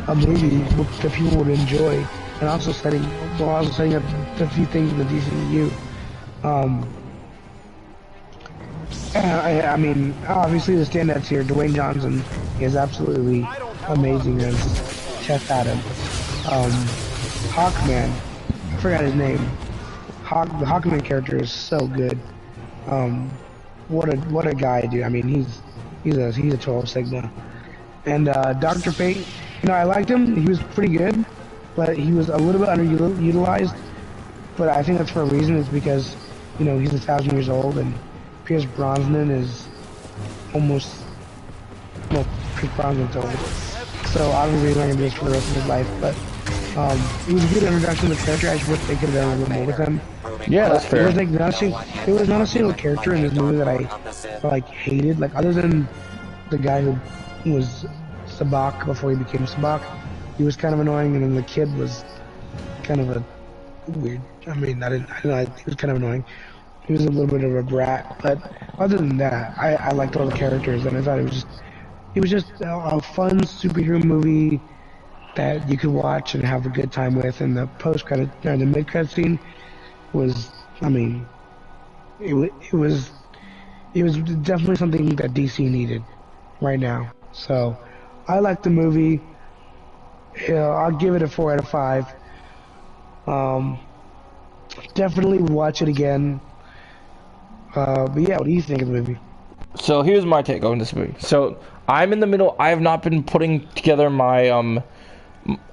a movie that people would enjoy, and also setting up a few things in the DCU. I mean, obviously the standouts here, Dwayne Johnson is absolutely amazing as Chef Adam. Hawkman, I forgot his name. The Hawkman character is so good. What a guy, dude. I mean, he's a 12 Sigma. And Dr. Fate, you know, I liked him. He was pretty good, but he was a little bit underutilized. But I think that's for a reason. It's because, you know, he's 1,000 years old, and Pierce Brosnan is almost, well, Pierce Brosnan's old. So obviously he's not gonna be this for the rest of his life. But it was a good introduction to the character. I just wish they could have done a little more with him. Yeah, that's fair. There was not a single character in this movie that I like hated, like other than the guy who was Sabak before he became Sabak. He was kind of annoying, and then the kid was kind of a weird. I mean, I don't know. He was kind of annoying. He was a little bit of a brat, but other than that, I liked all the characters, and I thought it was just a fun superhero movie that you could watch and have a good time with. And the post-credit, or the mid-credit scene was, I mean, it was definitely something that DC needed right now. So I like the movie. I'll give it a 4 out of 5. Definitely watch it again. But yeah, what do you think of the movie? So here's my take on this movie. So I'm in the middle. I have not been putting together my I'm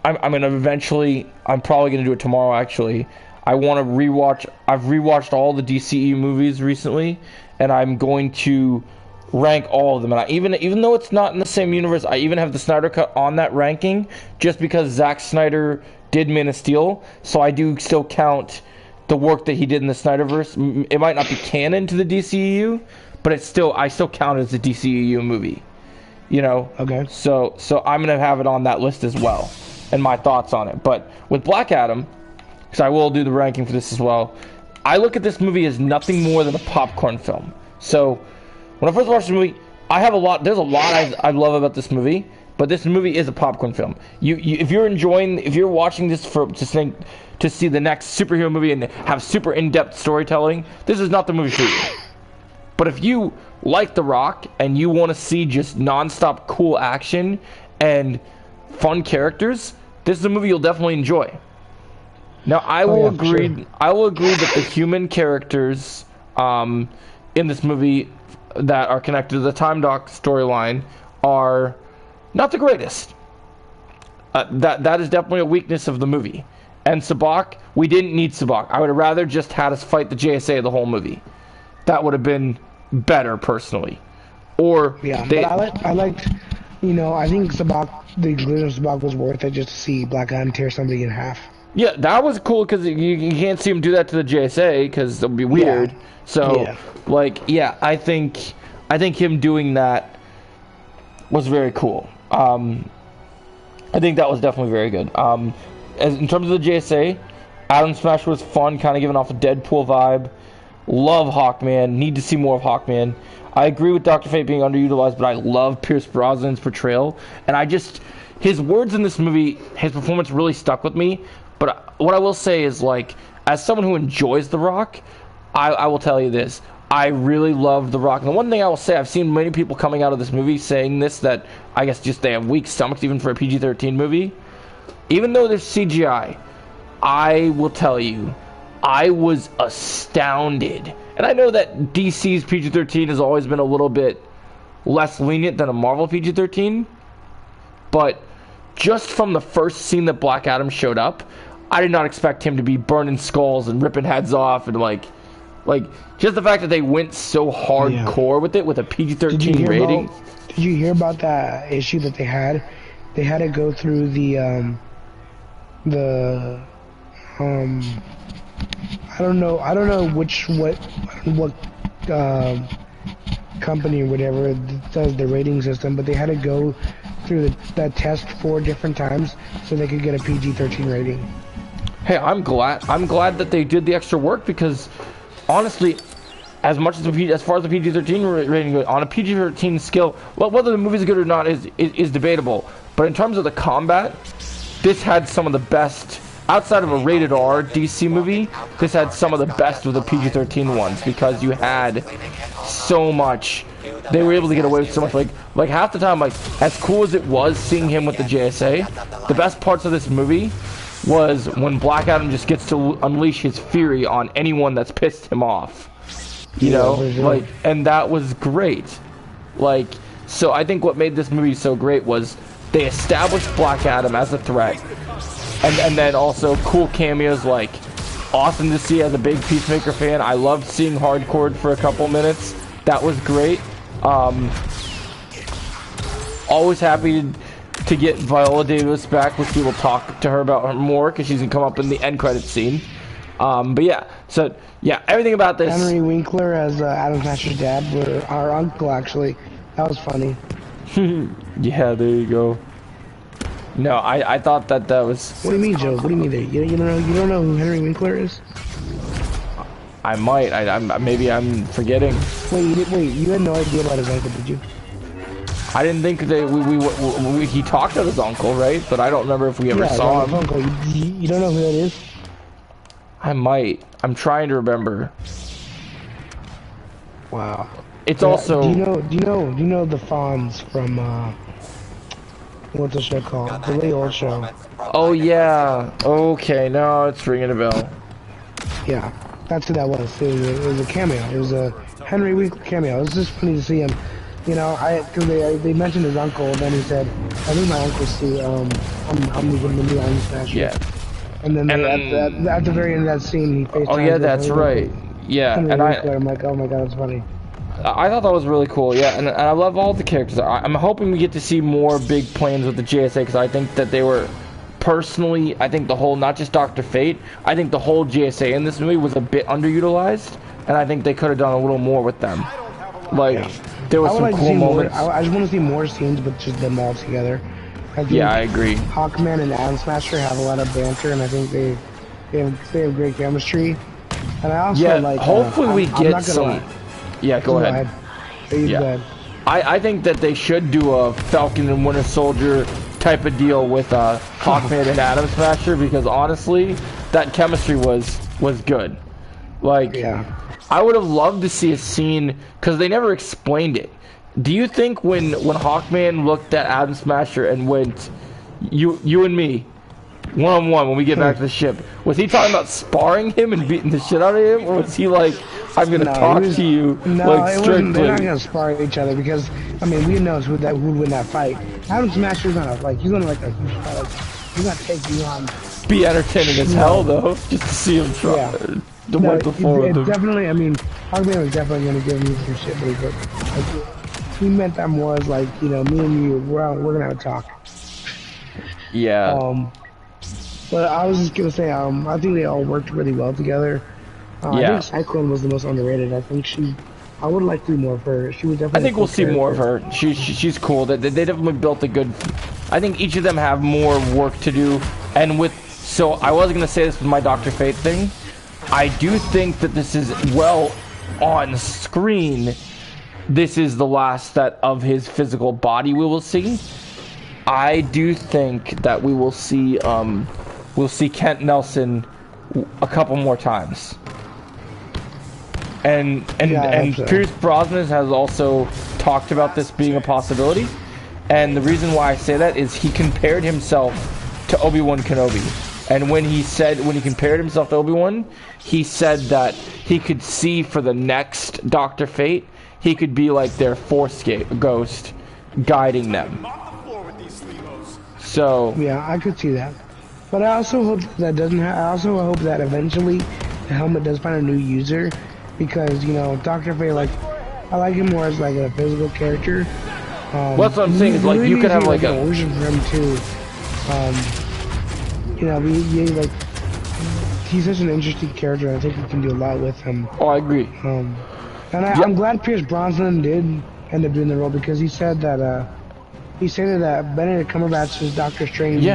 gonna eventually. I'm probably gonna do it tomorrow. Actually, I want to rewatch. I've rewatched all the DCEU movies recently, and I'm going to rank all of them. And even though it's not in the same universe, I even have the Snyder Cut on that ranking, just because Zack Snyder did Man of Steel. So I do still count the work that he did in the Snyderverse. It might not be canon to the DCEU, but I still count it as a DCEU movie. You know? Okay. So I'm gonna have it on that list as well, and my thoughts on it. But with Black Adam, because I will do the ranking for this as well, I look at this movie as nothing more than a popcorn film. So when I first watched the movie, there's a lot I love about this movie, but this movie is a popcorn film. If you're watching this to see the next superhero movie and have super in-depth storytelling, this is not the movie for you. But if you like The Rock and you want to see just non-stop cool action and fun characters, this is a movie you'll definitely enjoy. Now, I will agree that the human characters in this movie that are connected to the Time Dock storyline are not the greatest. That is definitely a weakness of the movie. And Sabak, we didn't need Sabak. I would have rather just had us fight the JSA the whole movie. That would have been better, personally. Or yeah, but I liked, you know, I think Sabak, the inclusion of Sabak was worth it just to see Black Adam tear somebody in half. Yeah, that was cool because you can't see him do that to the JSA because it'll be weird. Yeah. So, I think him doing that was very cool. I think that was definitely very good. In terms of the JSA, Atom Smash was fun, kind of giving off a Deadpool vibe. Love Hawkman. Need to see more of Hawkman. I agree with Dr. Fate being underutilized, but I love Pierce Brosnan's portrayal. And his words in this movie, his performance really stuck with me. But what I will say is, like, as someone who enjoys The Rock, I will tell you this. I really love The Rock. And the one thing I will say, I've seen many people coming out of this movie saying this, that I guess just they have weak stomachs even for a PG-13 movie. Even though there's CGI, I will tell you, I was astounded. And I know that DC's PG-13 has always been a little bit less lenient than a Marvel PG-13. But just from the first scene that Black Adam showed up, I did not expect him to be burning skulls and ripping heads off and like just the fact that they went so hardcore with it with a PG-13 rating. Did you hear about that issue that they had? They had to go through the I don't know what company or whatever does the rating system, but they had to go through that test 4 different times so they could get a PG-13 rating. Hey, I'm glad that they did the extra work, because honestly, as far as the PG-13 rating goes, on a PG-13 scale, well, whether the movie's good or not is debatable. But in terms of the combat, this had some of the best. Outside of a rated R DC movie, this had some of the best of the PG-13 ones, because you had so much. They were able to get away with so much. Like half the time, like, as cool as it was seeing him with the JSA, the best parts of this movie was when Black Adam just gets to unleash his fury on anyone that's pissed him off. You know, like, and that was great. Like, so I think what made this movie so great was they established Black Adam as a threat. And then also cool cameos, like, awesome to see as a big Peacemaker fan. I loved seeing Hardcore for a couple minutes. That was great. Always happy to get Viola Davis back, which we will talk to her about more, because she's going to come up in the end credits scene. But yeah, so yeah, everything about this. Henry Winkler as Adam Smasher's dad, or our uncle, actually. That was funny. Yeah, there you go. No, I thought that was. What do you mean, Joe? What do you mean there? You don't know who Henry Winkler is? I might. Maybe I'm forgetting. Wait, you had no idea about his uncle, did you? I didn't think that he talked to his uncle, right? But I don't remember if we ever saw him. Uncle. You don't know who that is? I might. I'm trying to remember. Wow. It's also. Do you know the Fonz from what's the show called? The Way Old Show. Oh yeah. Okay, now it's ringing a bell. Yeah, that's who that was. It was a cameo. It was a Henry Winkler cameo. It was just funny to see him. You know, because they mentioned his uncle, and then he said, "I think my uncle see. I'm moving the new Iron Smasher." Yeah. And then at the very end of that scene, he FaceTimes. Oh yeah, that's right. Yeah, Henry and Winkler. I'm like, oh my god, that's funny. I thought that was really cool, yeah, and I love all the characters. I'm hoping we get to see more big plans with the JSA, because I think that they were, personally, I think the whole, not just Dr. Fate, I think the whole JSA in this movie was a bit underutilized, and I think they could have done a little more with them. Like, there was some cool moments. I just want to see more scenes with just them all together. Yeah, I agree. Hawkman and Adam Smasher have a lot of banter, and I think they have great chemistry. And I also like. Hopefully we get some. Yeah, go ahead. Yeah. I think that they should do a Falcon and Winter Soldier type of deal with Hawkman and Atom Smasher, because honestly, that chemistry was good. Like, yeah. I would have loved to see a scene, because they never explained it. Do you think when Hawkman looked at Atom Smasher and went, you and me, one-on-one when we get back to the ship, was he talking about sparring him and beating the shit out of him, or was he like, I'm gonna talk to you like strictly? They're not gonna spar each other, because I mean, we know who would win that fight. Adam Smasher's gonna he's gonna like a huge fight. Like, he's gonna take you on. Be entertaining as hell though, just to see him try. Yeah. To wipe the floor with him. Definitely, I mean, Hawkman was definitely gonna give him some shit, but like, he meant that more as like, you know, me and you, we're gonna have a talk. Yeah. But I was just gonna say, I think they all worked really well together. Yeah. I think Cyclone was the most underrated. I think I would like to see more of her. She was definitely. I think we'll see more of her. She's cool. They definitely built a good. I think each of them have more work to do, and so I was gonna say this with my Dr. Fate thing. I do think that this is, well, on screen, this is the last that of his physical body we will see. I do think that we'll see Kent Nelson a couple more times. And so. Pierce Brosnan has also talked about this being a possibility. And the reason why I say that is he compared himself to Obi-Wan Kenobi. And when he compared himself to Obi-Wan, he said that he could see for the next Dr. Fate, he could be like their Force ghost guiding them. So yeah, I could see that. But I also hope that doesn't I also hope that eventually the helmet does find a new user, because, you know, Dr. Fate, like, I like him more as like a physical character. Well, that's what I'm saying, is like you could have like an origin for him too. You know, like, he's such an interesting character. I think we can do a lot with him. Oh, I agree. And I'm glad Pierce Brosnan did end up doing the role, because he said that Benedict Cumberbatch's Doctor Strange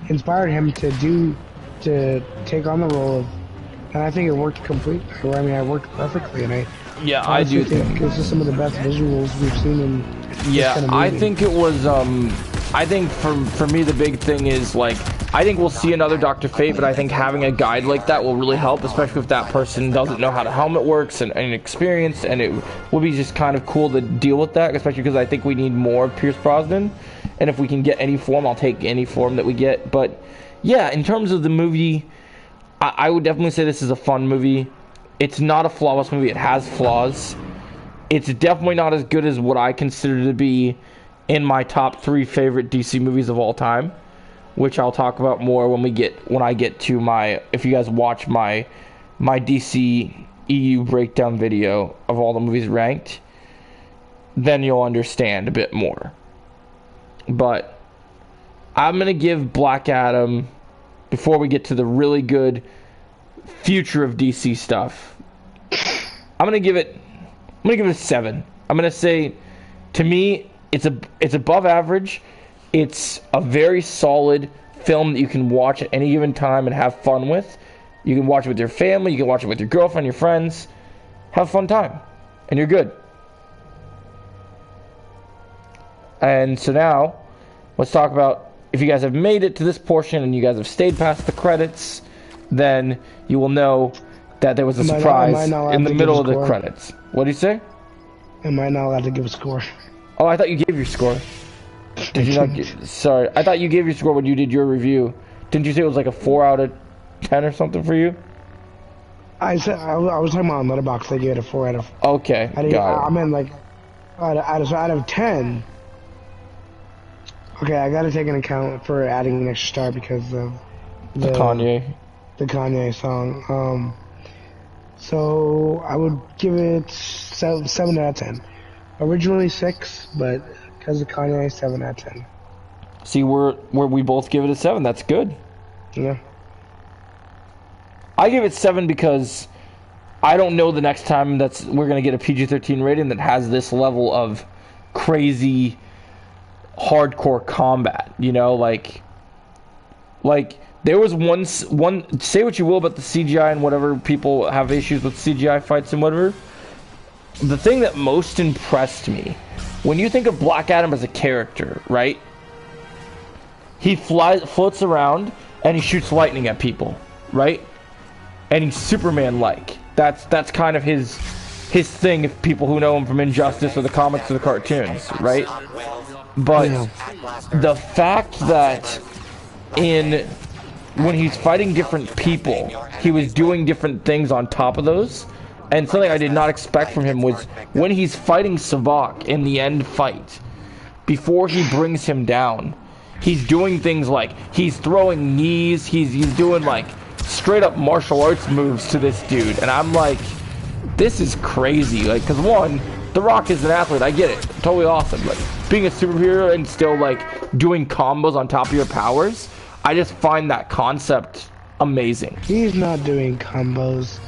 inspired him to take on the role of, and I think it worked completely. I mean, it worked perfectly, and I do think this is some of the best visuals we've seen in this kind of movie. I think it was I think for me the big thing is, like, I think we'll see another Dr. Fate, but I think having a guide like that will really help, especially if that person doesn't know how the helmet works and experienced, and it will be just kind of cool to deal with that, especially because I think we need more of Pierce Brosnan, and if we can get any form, I'll take any form that we get. But yeah, in terms of the movie, I would definitely say this is a fun movie. It's not a flawless movie, it has flaws. It's definitely not as good as what I consider to be in my top 3 favorite DC movies of all time, which I'll talk about more when I get to my, if you guys watch my DC EU breakdown video of all the movies ranked, then you'll understand a bit more. But I'm going to give Black Adam, before we get to the really good future of DC stuff, I'm going to give it a 7. I'm going to say, to me, it's above average. It's a very solid film that you can watch at any given time and have fun with. You can watch it with your family, you can watch it with your girlfriend, your friends. Have a fun time, and you're good. And so now, let's talk about, if you guys have made it to this portion and you guys have stayed past the credits, then you will know that there was a surprise in the middle of the credits. What did you say? Am I not allowed to give a score? Oh, I thought you gave your score. Did you not? Sorry, I thought you gave your score when you did your review. Didn't you say it was like a 4 out of 10 or something for you? I said I was talking about on Letterboxd. I gave it a 4 out of. Okay, got it. I mean, like, out of 10. Okay, I gotta take an account for adding an extra star because of the Kanye song. So I would give it 7 out of 10. Originally 6, but because of Kanye, 7 out of 10. See, we both give it a 7. That's good. Yeah. I give it 7 because I don't know the next time we're gonna get a PG-13 rating that has this level of crazy, hardcore combat. You know, like there was one. Say what you will about the CGI and whatever, people have issues with CGI fights and whatever. The thing that most impressed me, when you think of Black Adam as a character, right? He floats around and he shoots lightning at people, right? And he's Superman-like. That's kind of his thing, if people who know him from Injustice or the comics or the cartoons, right? But the fact that when he's fighting different people, he was doing different things on top of those. And something I did not expect from him was when he's fighting Savak in the end fight, before he brings him down, he's doing things like he's throwing knees, he's doing like straight up martial arts moves to this dude, and I'm like, this is crazy. Like, because one, The Rock is an athlete, I get it, totally awesome, but being a superhero and still like doing combos on top of your powers, I just find that concept amazing. He's not doing combos.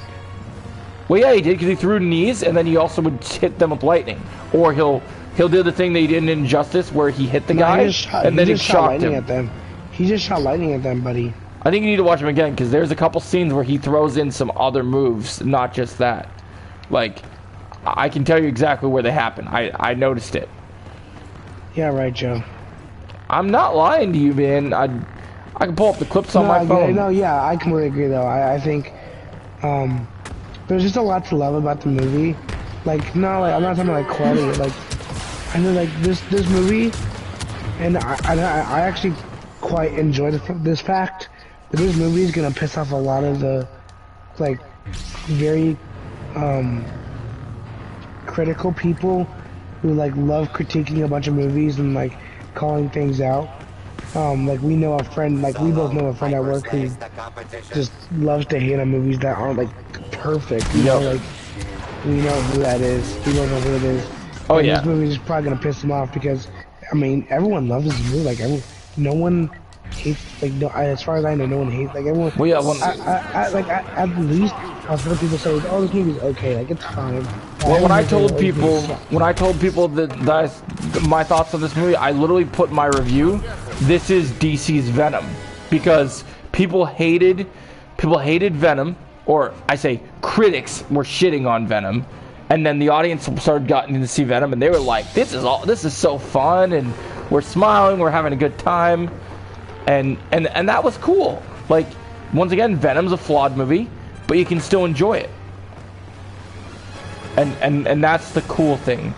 Well, yeah, he did, because he threw knees, and then he also would hit them with lightning. Or he'll do the thing that he did in Injustice, where he hit the guy, and then he shocked him. At them. He just shot lightning at them, buddy. I think you need to watch him again because there's a couple scenes where he throws in some other moves, not just that. Like, I can tell you exactly where they happen. I noticed it. Yeah, right, Joe. I'm not lying to you, man. I can pull up the clips on my phone. No, yeah, I completely agree, though. I think there's just a lot to love about the movie. Like, not like I'm not talking like quality. Like, I know like this movie, and I actually quite enjoy this fact that this movie is gonna piss off a lot of the like very critical people who like love critiquing a bunch of movies and like calling things out. Like we know a friend, like we both know a friend at work who just loves to hate on movies that aren't like perfect. You know, like we know who that is. We don't know who it is. Oh and yeah. This movie is probably gonna piss him off because, I mean, everyone loves this movie. Like no one hates. Like no, as far as I know, no one hates. Like everyone. Well, yeah. At least I've heard people say, "Oh, this movie's okay. Like it's fine." Well, when I told people that my thoughts on this movie, I literally put in my review, this is DC's Venom, because people hated Venom, or I say critics were shitting on Venom, and then the audience started getting to see Venom, and they were like, this is so fun, and we're smiling, we're having a good time, and that was cool. Like, once again, Venom's a flawed movie, but you can still enjoy it. And that's the cool thing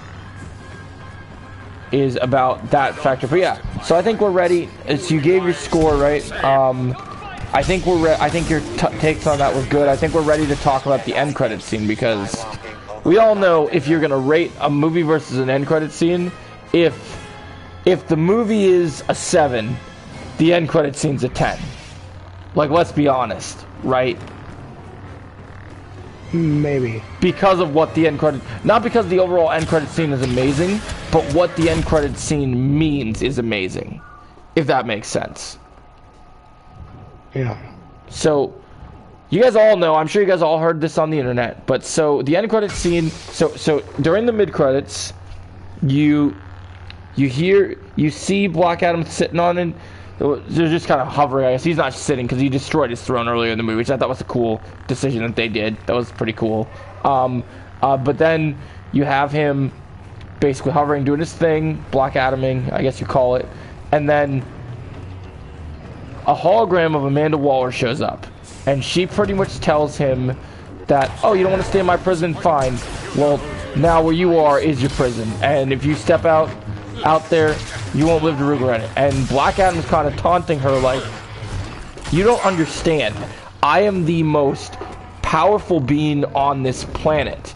is about that factor. But yeah, so I think we're ready. So you gave your score, right? I think I think your takes on that were good. I think we're ready to talk about the end credit scene, because we all know if you're gonna rate a movie versus an end credit scene, if the movie is a 7, the end credit scene's a 10. Like, let's be honest, right? Maybe. Because of what the end credit... Not because the overall end credit scene is amazing, but what the end credit scene means is amazing. If that makes sense. Yeah. So, you guys all know, I'm sure you guys all heard this on the internet, but so the end credit scene... So during the mid-credits, you see Black Adam sitting on it. They're just kind of hovering, I guess. He's not sitting because he destroyed his throne earlier in the movie, which I thought was a cool decision that they did. That was pretty cool. But then you have him basically hovering, doing his thing, Black Adaming, I guess you call it. And then a hologram of Amanda Waller shows up. And she pretty much tells him that, oh, you don't want to stay in my prison? Fine. Well, now where you are is your prison. And if you step out there, you won't live to regret it. And Black Adam's kind of taunting her like, you don't understand. I am the most powerful being on this planet.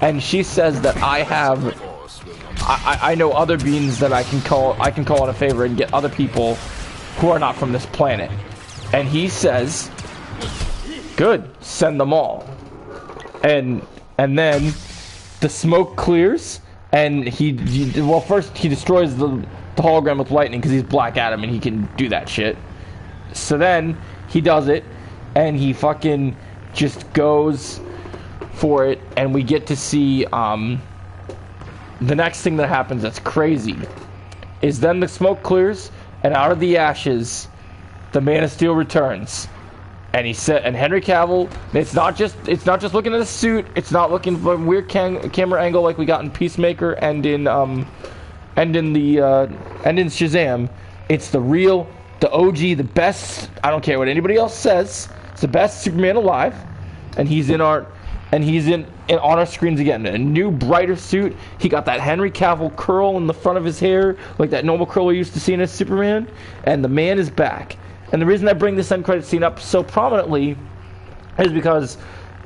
And she says that I know other beings that I can call in a favor and get other people who are not from this planet. And he says, good, send them all. And then the smoke clears. And well, first he destroys the hologram with lightning because he's Black Adam and he can do that shit. So then he does it, and he fucking just goes for it, and we get to see the next thing that happens that's crazy is then the smoke clears, and out of the ashes, the Man of Steel returns. And he said, and Henry Cavill, it's not just looking at a suit. It's not looking for a weird camera angle like we got in Peacemaker and in Shazam. It's the real, the OG, the best. I don't care what anybody else says. It's the best Superman alive, and he's on our screens again. A new, brighter suit. He got that Henry Cavill curl in the front of his hair, like that normal curl we used to see in a Superman. And the man is back. And the reason I bring this end credit scene up so prominently is because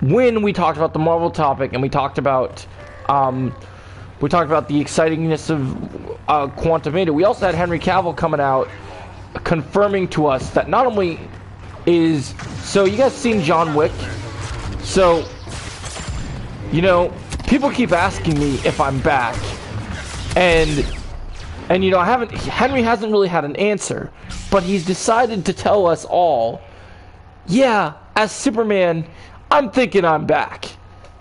when we talked about the Marvel topic and we talked about the excitingness of Quantumania, we also had Henry Cavill coming out confirming to us that not only is... So, you guys seen John Wick? So, you know, people keep asking me if I'm back. And you know, Henry hasn't really had an answer, but he's decided to tell us all, yeah, as Superman, I'm thinking I'm back.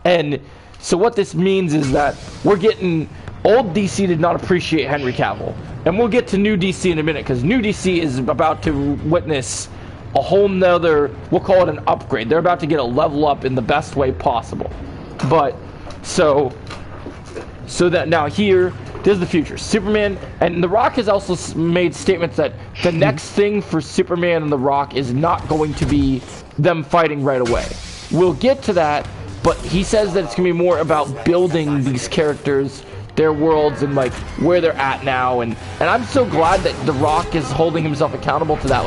And so what this means is that we're getting, old DC did not appreciate Henry Cavill. And we'll get to new DC in a minute, because new DC is about to witness a whole nother, we'll call it an upgrade. They're about to get a level up in the best way possible. But so that now here, this is the future. Superman, and The Rock has also made statements that the next thing for Superman and The Rock is not going to be them fighting right away. We'll get to that, but he says that it's going to be more about building these characters, their worlds, and like where they're at now. And I'm so glad that The Rock is holding himself accountable to that.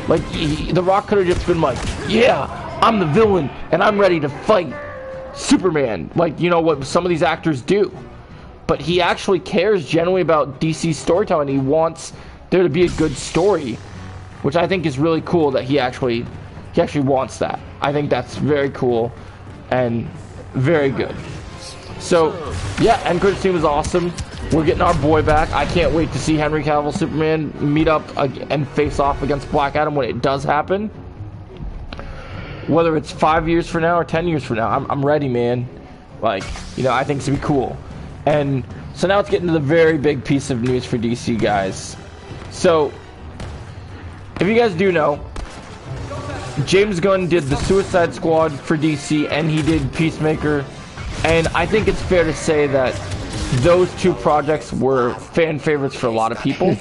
The Rock could have just been like, yeah, I'm the villain and I'm ready to fight Superman, like, you know what some of these actors do. But he actually cares genuinely about DC's storytelling. He wants there to be a good story, which I think is really cool that he actually wants that. I think that's very cool and very good. So, yeah, end credit scene was awesome. We're getting our boy back. I can't wait to see Henry Cavill Superman meet up and face off against Black Adam when it does happen. Whether it's 5 years from now or 10 years from now, I'm ready, man. Like, you know, I think it's gonna be cool. And so now let's get into the very big piece of news for DC, guys. So, if you guys do know, James Gunn did the Suicide Squad for DC, and he did Peacemaker. And I think it's fair to say that those two projects were fan favorites for a lot of people.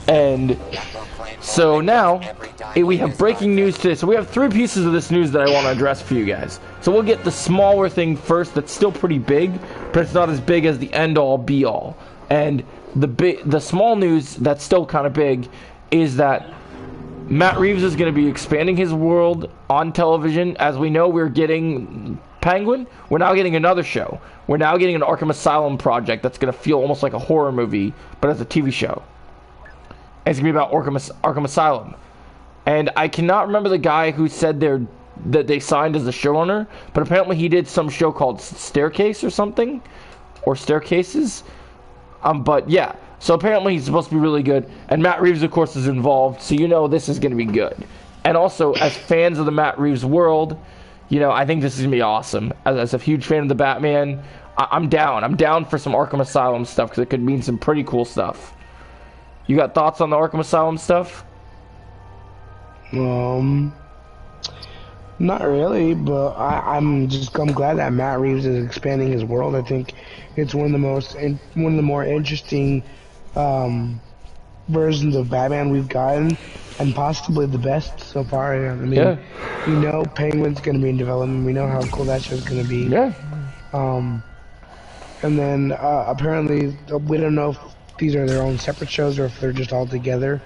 And so now, we have breaking news today. So we have three pieces of this news that I want to address for you guys. So we'll get the smaller thing first that's still pretty big, but it's not as big as the end-all, be-all. And the small news that's still kind of big is that Matt Reeves is going to be expanding his world on television. As we know, we're getting Penguin. We're now getting another show. We're now getting an Arkham Asylum project that's going to feel almost like a horror movie, but as a TV show. And it's going to be about Arkham Asylum. And I cannot remember the guy who said that they signed as the showrunner, but apparently he did some show called Staircase or something, or Staircases. But yeah, so apparently he's supposed to be really good, and Matt Reeves, of course, is involved, so you know this is going to be good. And also, as fans of the Matt Reeves world, you know, I think this is going to be awesome. As a huge fan of the Batman, I'm down. I'm down for some Arkham Asylum stuff, because it could mean some pretty cool stuff. You got thoughts on the Arkham Asylum stuff? Not really, but I'm glad that Matt Reeves is expanding his world. I think it's one of the more interesting versions of Batman we've gotten, and possibly the best so far. I mean, yeah. We know Penguin's going to be in development. We know how cool that show's going to be. Yeah. And then apparently we don't know if these are their own separate shows or if they're just all together.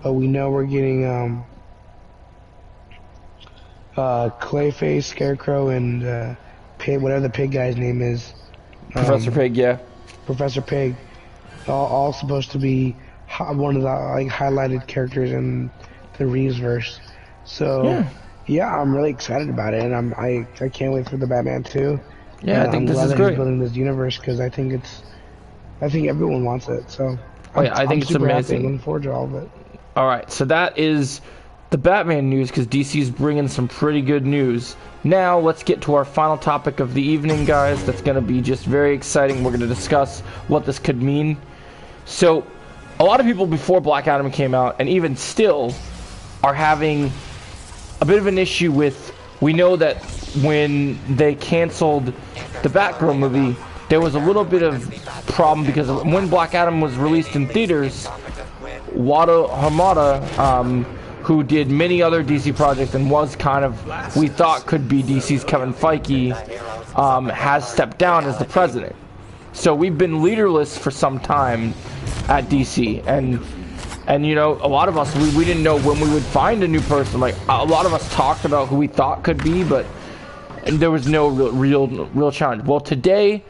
But we know we're getting Clayface, Scarecrow, and Pig, whatever the pig guy's name is. Professor Pig, yeah. Professor Pig. All supposed to be one of the highlighted characters in the Reeves-verse. So yeah, I'm really excited about it, and I can't wait for the Batman 2. Yeah, I think this is great. I'm glad that he's building this universe, because I think everyone wants it. So I think it's amazing. I'm looking forward to all of it. All right, so that is the Batman news, because DC's bringing some pretty good news. Now let's get to our final topic of the evening, guys. That's going to be just very exciting. We're going to discuss what this could mean. So a lot of people before Black Adam came out, and even still, are having a bit of an issue with, we know that when they canceled the Batgirl movie, there was a little bit of problem, because when Black Adam was released in theaters, Wada Hamada, who did many other DC projects and was kind of, we thought could be DC's Kevin Feige, has stepped down as the president. So we've been leaderless for some time at DC, and you know, a lot of us, we didn't know when we would find a new person. Like, a lot of us talked about who we thought could be, but there was no real challenge. Well, today,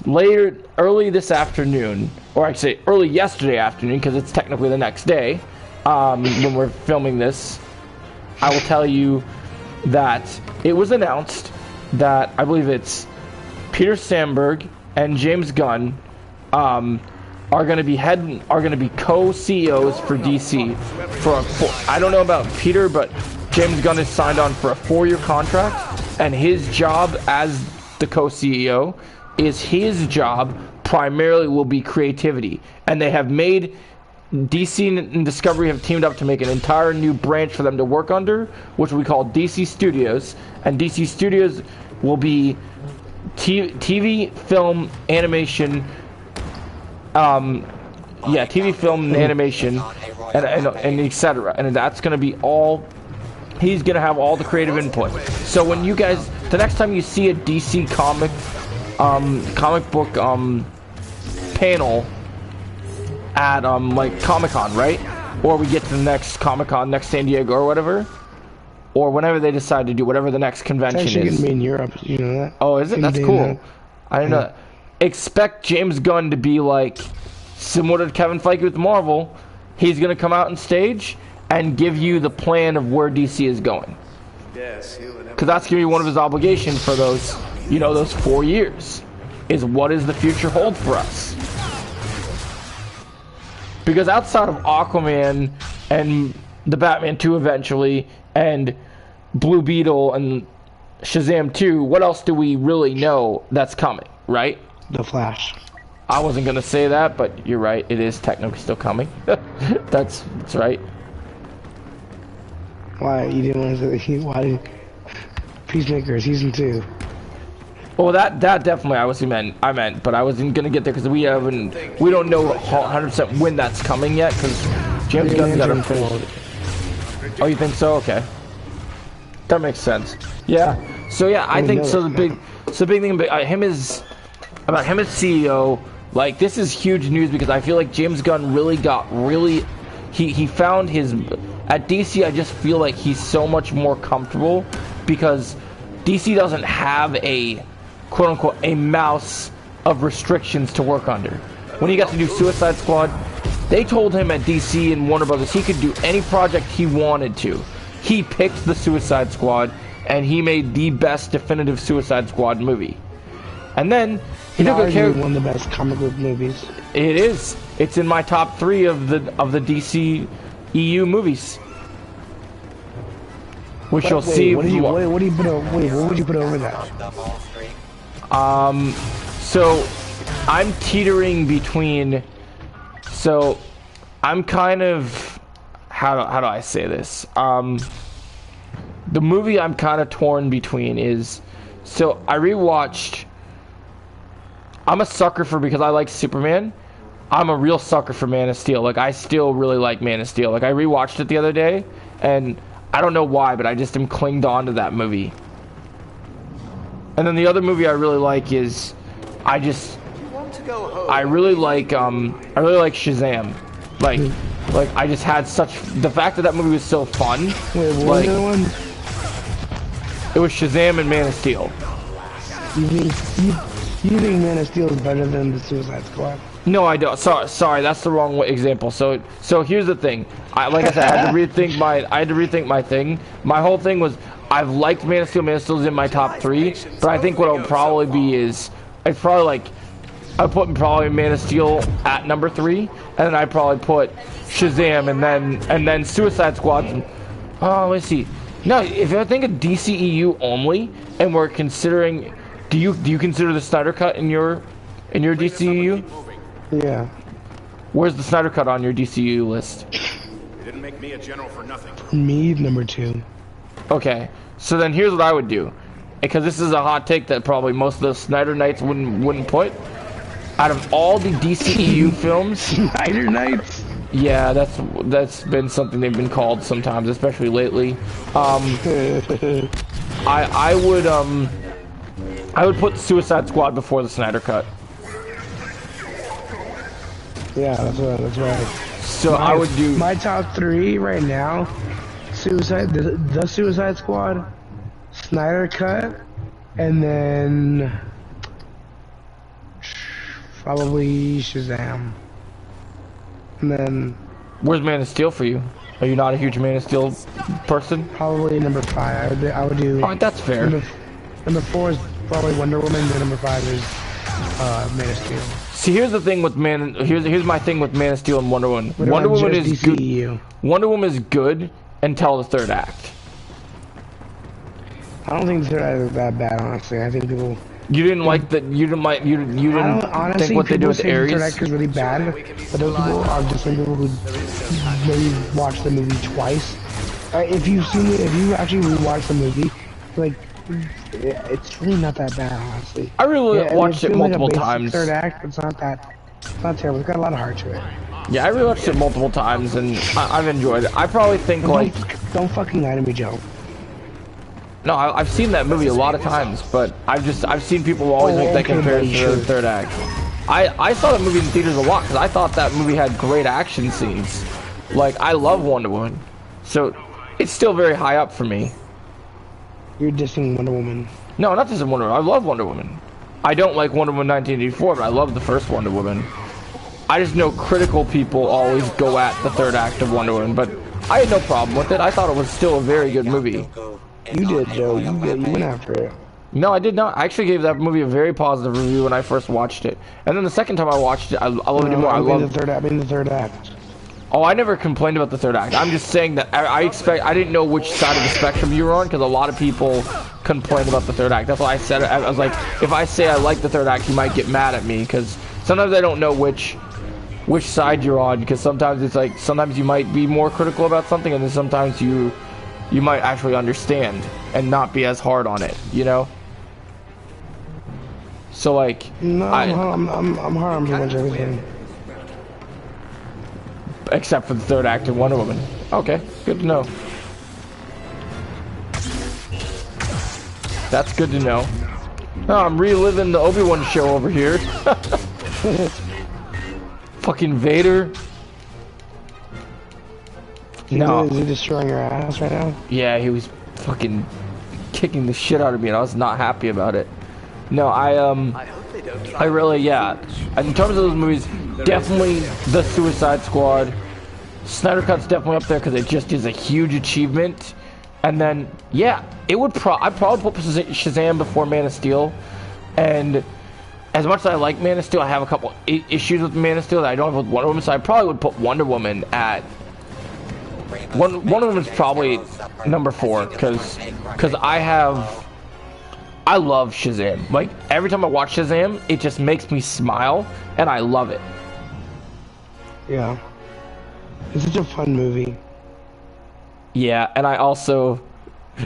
early this afternoon, or actually early yesterday afternoon, because it's technically the next day, when we're filming this, I will tell you that it was announced that I believe it's Peter Sandberg and James Gunn are going to be co-CEOs for DC I don't know about Peter, but James Gunn is signed on for a 4-year contract, and his job as the co-CEO is his job primarily will be creativity, and they have made DC and Discovery have teamed up to make an entire new branch for them to work under, which we call DC Studios. And DC Studios will be TV, film, animation, TV, film, and animation, and etc. And that's going to be all. He's going to have all the creative input. So when you guys, the next time you see a DC comic book panel at like Comic-Con, right? Or we get to the next Comic-Con, next San Diego or whatever, or whenever they decide to do whatever the next convention it's actually is. Gonna be in Europe, you know that? Oh, is it? That's cool. I didn't know that. Expect James Gunn to be like similar to Kevin Feige with Marvel. He's gonna come out on stage and give you the plan of where DC is going. Yes, because that's gonna be one of his obligations for those, those 4 years, is what does the future hold for us? Because outside of Aquaman and the Batman 2 eventually, and Blue Beetle and Shazam 2, what else do we really know that's coming, right? The Flash. I wasn't gonna say that, but you're right. It is technically still coming. That's right. Why you didn't want to say? Why did Peacemaker season 2? Well, that definitely I meant, but I wasn't gonna get there because we don't know 100% when that's coming yet because James Gunn's got to finish. Oh, you think so? Okay, that makes sense. Yeah. So yeah, I think so. The big thing about him as CEO. Like, this is huge news because I feel like James Gunn he found his, at DC, I just feel like he's so much more comfortable because DC doesn't have a, quote unquote, a mouse of restrictions to work under. When he got to do Suicide Squad, they told him at DC and Warner Brothers he could do any project he wanted to. He picked the Suicide Squad and he made the best definitive Suicide Squad movie. And then he took a character. One of the best comic book movies. It is. It's in my top 3 of the DC EU movies. Which you'll see. What would you put over that? So I'm teetering between. So I'm kind of, how do I say this? The movie I'm kind of torn between is, so I rewatched. I'm a sucker because I like Superman. I'm a real sucker for Man of Steel. Like, I still really like Man of Steel. Like, I rewatched it the other day, and I don't know why, but I just am clinged on to that movie. And then the other movie I really like is, I really like Shazam. Like I just had such, the fact that movie was so fun. Wait, what was the one? It was Shazam and Man of Steel. You think Man of Steel is better than the Suicide Squad? No, I don't. Sorry, that's the wrong example. So here's the thing. Like I said, I had to rethink my thing. My whole thing was, I've liked Man of Steel. Man of Steel is in my top 3, but I think what it'll probably be is, it's probably like, I'd put probably Man of Steel at number 3, and then I'd probably put Shazam, and then Suicide Squad. Oh, let's see. No, if I think of DCEU only, and we're considering, do you consider the Snyder Cut in your DCEU? Yeah. Where's the Snyder Cut on your DCEU list? You didn't make me a general for nothing. For me, number 2. Okay, so then here's what I would do, because this is a hot take that probably most of the Snyder Knights wouldn't put. Out of all the DCEU films, Snyder Knights. Yeah, that's been something they've been called sometimes, especially lately. I would put Suicide Squad before the Snyder Cut. Yeah, that's right. So I would do my top 3 right now: the Suicide Squad, Snyder Cut, and then probably Shazam. And then, where's Man of Steel for you? Are you not a huge Man of Steel person? Probably number 5. I would do. Oh, that's fair. Number 4 is probably Wonder Woman. Then number 5 is Man of Steel. See, here's the thing with here's my thing with Man of Steel and Wonder Woman. Wonder Woman is good. Wonder Woman is good until the 3rd act. I don't think the 3rd act is that bad, honestly. I think people You didn't like the you didn't like you I don't didn't honestly. think what they do with The third Ares? act is really bad, but those people are just some people who maybe watch the movie twice. If you've seen it, if you actually rewatch the movie, like it's really not that bad, honestly. I really watched it multiple like a times. Third act, it's not terrible. It's got a lot of heart to it. Yeah, I rewatched it multiple times and I've enjoyed it. I probably think like Don't fucking lie to me, Joe. no, I've seen that movie a lot of times, but I've seen people always make that comparison to the third act. I saw that movie in theaters a lot because I thought that movie had great action scenes. Like I love Wonder Woman, so it's still very high up for me. You're dissing Wonder Woman. No, not just Wonder Woman. I love Wonder Woman. I don't like Wonder Woman 1984, but I love the first Wonder Woman. I just know critical people always go at the third act of Wonder Woman, but I had no problem with it. I thought it was still a very good movie. You did, Joe. You went after it. No, I did not. I actually gave that movie a very positive review when I first watched it. And then the second time I watched it, I loved it more. I mean the third act. Oh, I never complained about the third act. I'm just saying that I didn't know which side of the spectrum you were on because a lot of people complain about the third act. That's why I said it. I was like, if I say I like the third act, you might get mad at me because sometimes I don't know which side you're on because sometimes it's like sometimes you might be more critical about something and then sometimes you might actually understand and not be as hard on it, you know? So like no, I'm hard on pretty much everything. Except for the third act of Wonder Woman. Okay, good to know. That's good to know. Oh, I'm reliving the Obi-Wan show over here. Fucking Vader. No. Is he destroying your ass right now? Yeah, he was fucking kicking the shit out of me and I was not happy about it. No, I really, yeah. In terms of those movies, definitely the Suicide Squad. Snyder Cut's definitely up there because it just is a huge achievement. And then, yeah, I'd probably put Shazam before Man of Steel. And as much as I like Man of Steel, I have a couple issues with Man of Steel that I don't have with Wonder Woman. So I probably would put Wonder Woman at... Wonder Woman's probably number 4 because I love Shazam. Like, every time I watch Shazam, it just makes me smile, and I love it. Yeah. It's such a fun movie. Yeah, and I also,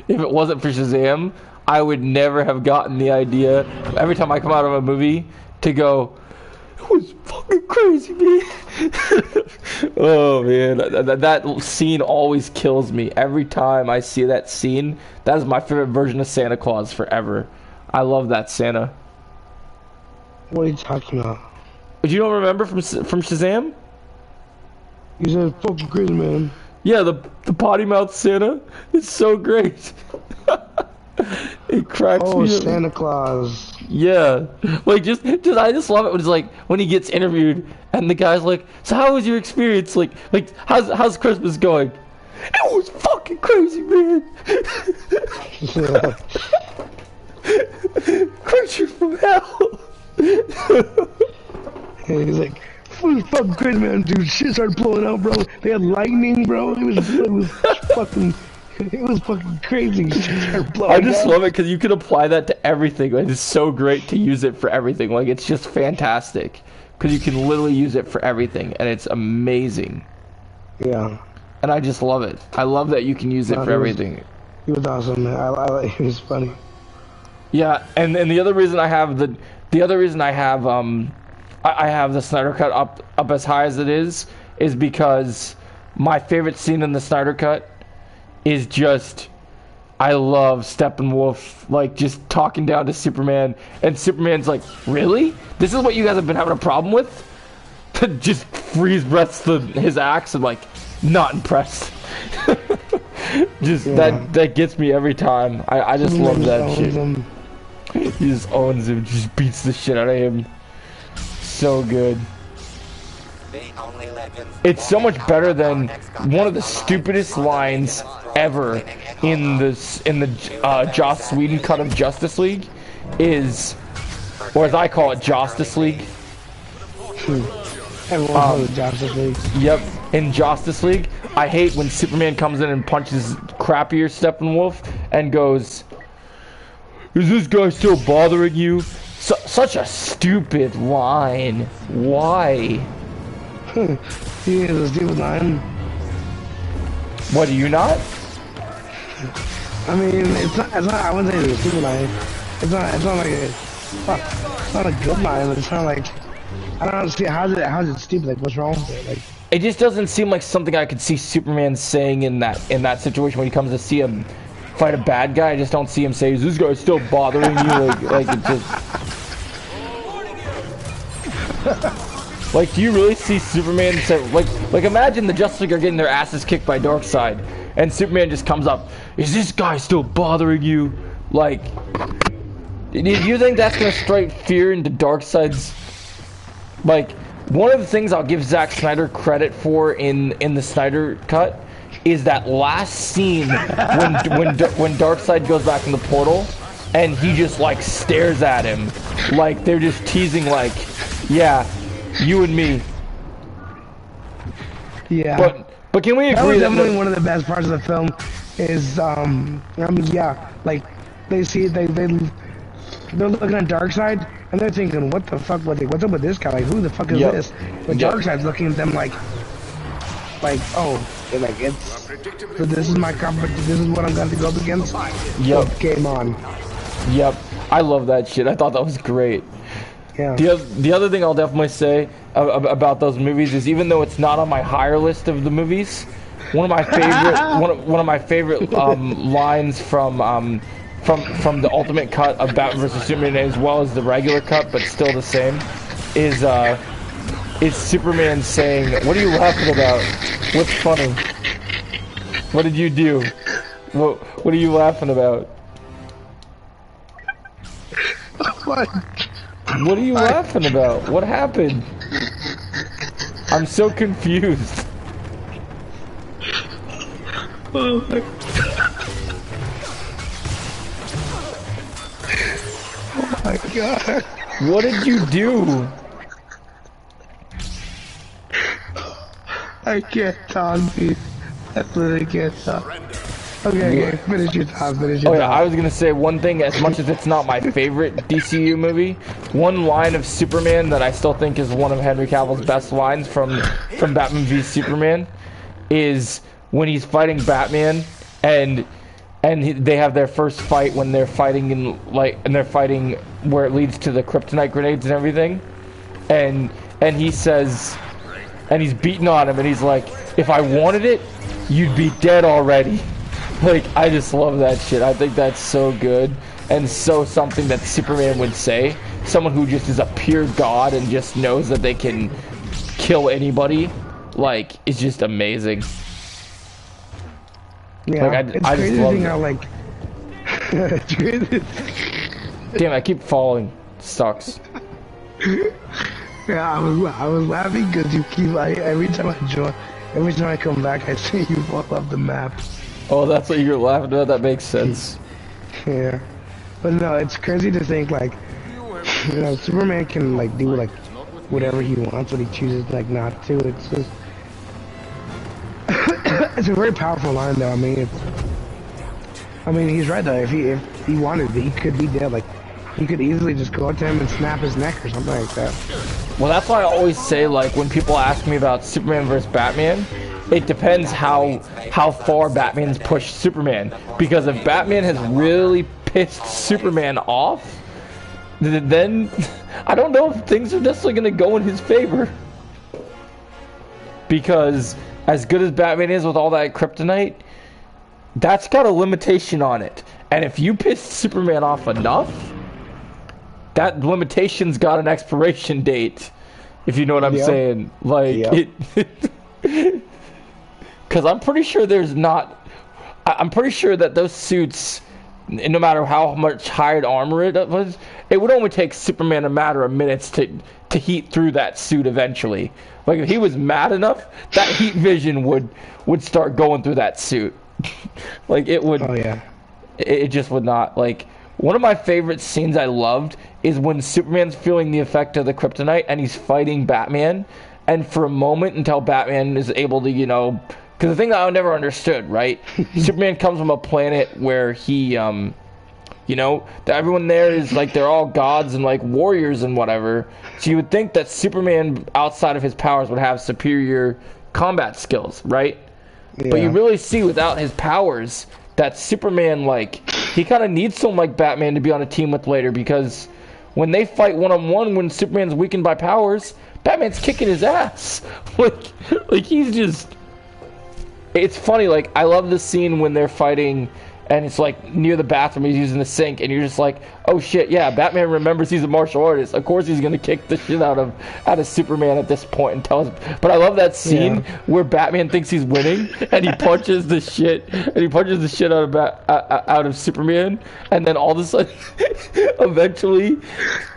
if it wasn't for Shazam, I would never have gotten the idea, every time I come out of a movie, to go, it was fucking crazy, man. Oh, man. That scene always kills me. Every time I see that scene, that is my favorite version of Santa Claus forever. I love that Santa. What are you talking about? But you don't remember from Shazam? You said fucking crazy, man. Yeah, the potty mouth Santa. It's so great. It cracks me up. Oh, Santa Claus. Yeah, like just I just love it when it's like when he gets interviewed and the guy's like, so how was your experience? Like how's Christmas going? It was fucking crazy, man. Creature from hell. And he's like, it was fucking crazy, man, dude. Shit started blowing out, bro. They had lightning, bro. It was fucking crazy. Shit started blowing I just out. love it because you can apply that to everything. Like, it's so great to use it for everything. Like, it's just fantastic because you can literally use it for everything, and it's amazing. Yeah. And I just love it. I love that you can use it for everything. He was awesome, man. He was funny. Yeah, and the other reason I have I have the Snyder Cut up as high as it is because my favorite scene in the Snyder Cut is just, I love Steppenwolf, like, just talking down to Superman, and Superman's like, really? This is what you guys have been having a problem with? Just freeze breaths his axe and, like, not impressed. Just, yeah. that gets me every time. I just love that shit. He just owns him, just beats the shit out of him. So good. It's so much better than one of the stupidest lines ever in the Joss Whedon cut of Justice League is, or as I call it, Justice League. Everyone calls it Justice League. Yep, in Justice League, I hate when Superman comes in and punches crappier Steppenwolf and goes, "Is this guy still bothering you?" Such a stupid line. Why? He is a stupid line. What, do you not? I mean, it's not, I wouldn't say it's a stupid line. It's not like it's not a good line, but it's not like, I don't understand, how's it stupid? Like, what's wrong with it? Like, It just doesn't seem like something I could see Superman saying in that situation when he comes to see him fight a bad guy. I just don't see him say, "Is this guy still bothering you?" Like it just. Like, do you really see Superman say, like imagine the Justice League are getting their asses kicked by Darkseid, and Superman just comes up, "Is this guy still bothering you?" Like, do you think that's gonna strike fear into Darkseid's? Like, one of the things I'll give Zack Snyder credit for in the Snyder cut is that last scene when Darkseid goes back in the portal, and he just like stares at him, like they're just teasing, like, yeah, you and me. yeah. But can we agree that was that definitely one of the best parts of the film is I mean, yeah, like they're looking at Darkseid and they're thinking, what the fuck, what's up with this guy? Like, who the fuck is this? But Darkseid's looking at them like oh, like it's, so this is my competition, this is what I'm going to go up against. Yep. So, game on. Yep. I love that shit. I thought that was great. Yeah. The other thing I'll definitely say about those movies is, even though it's not on my higher list of the movies, one of my favorite one of my favorite lines from the Ultimate cut of Batman vs Superman, as well as the regular cut, but still the same, is Superman saying, "What are you laughing about? What's funny? What did you do? What are you laughing about? What? What are you laughing about? What happened? I'm so confused." Oh my Oh my god. What did you do? I can't talk, dude. I literally can't talk. Okay, finish your thought, finish your Oh yeah, thought. I was gonna say one thing, as much as it's not my favorite DCU movie, one line of Superman that I still think is one of Henry Cavill's best lines from Batman v Superman is when he's fighting Batman, and they have their first fight when they're fighting they're fighting where it leads to the kryptonite grenades and everything, and he says, and he's beating on him, and he's like, "If I wanted it, you'd be dead already." Like, I just love that shit. I think that's so good, and so something that Superman would say. Someone who just is a pure god and just knows that they can kill anybody, like, it's just amazing. Yeah, Like, it's I crazy just love thing it. how, like, it's crazy. Damn, I keep falling. Sucks. Yeah, I was laughing because you keep, every time I come back, I see you fall off the map. Oh, that's what you're laughing about? That makes sense. Yeah. But no, it's crazy to think, like, you know, Superman can, like, do, like, whatever he wants, what he chooses, like, not to. It's just... it's a very powerful line, though. I mean, he's right, though. If he wanted to, he could be dead. Like, he could easily just go up to him and snap his neck or something like that. Well, that's why I always say, like, when people ask me about Superman versus Batman, it depends how far Batman's pushed Superman. Because if Batman has really pissed Superman off, then I don't know if things are necessarily going to go in his favor. Because as good as Batman is with all that kryptonite, that's got a limitation on it. And if you piss Superman off enough, that limitation's got an expiration date. If you know what I'm saying. Like, because I'm pretty sure I'm pretty sure that those suits, no matter how much hired armor it was, it would only take Superman a matter of minutes to heat through that suit eventually. Like, if he was mad enough, that heat vision would start going through that suit. Like, it would. Oh, yeah. It just would not. Like, one of my favorite scenes I loved is when Superman's feeling the effect of the kryptonite and he's fighting Batman, and for a moment, until Batman is able to, you know, because the thing that I never understood, right? Superman comes from a planet where he, you you know? That everyone there is like, they're all gods and like warriors and whatever. So you would think that Superman, outside of his powers, would have superior combat skills, right? Yeah. But you really see without his powers that Superman, like, he kind of needs someone like Batman to be on a team with later, because when they fight one-on-one, when Superman's weakened by powers, Batman's kicking his ass. Like he's just... It's funny, like, I love this scene when they're fighting and it's like near the bathroom, he's using the sink, and you're just like, oh shit, yeah, Batman remembers he's a martial artist. Of course he's gonna kick the shit out of Superman at this point and tell us. But I love that scene where Batman thinks he's winning and he punches the shit out of Superman, and then all of a sudden eventually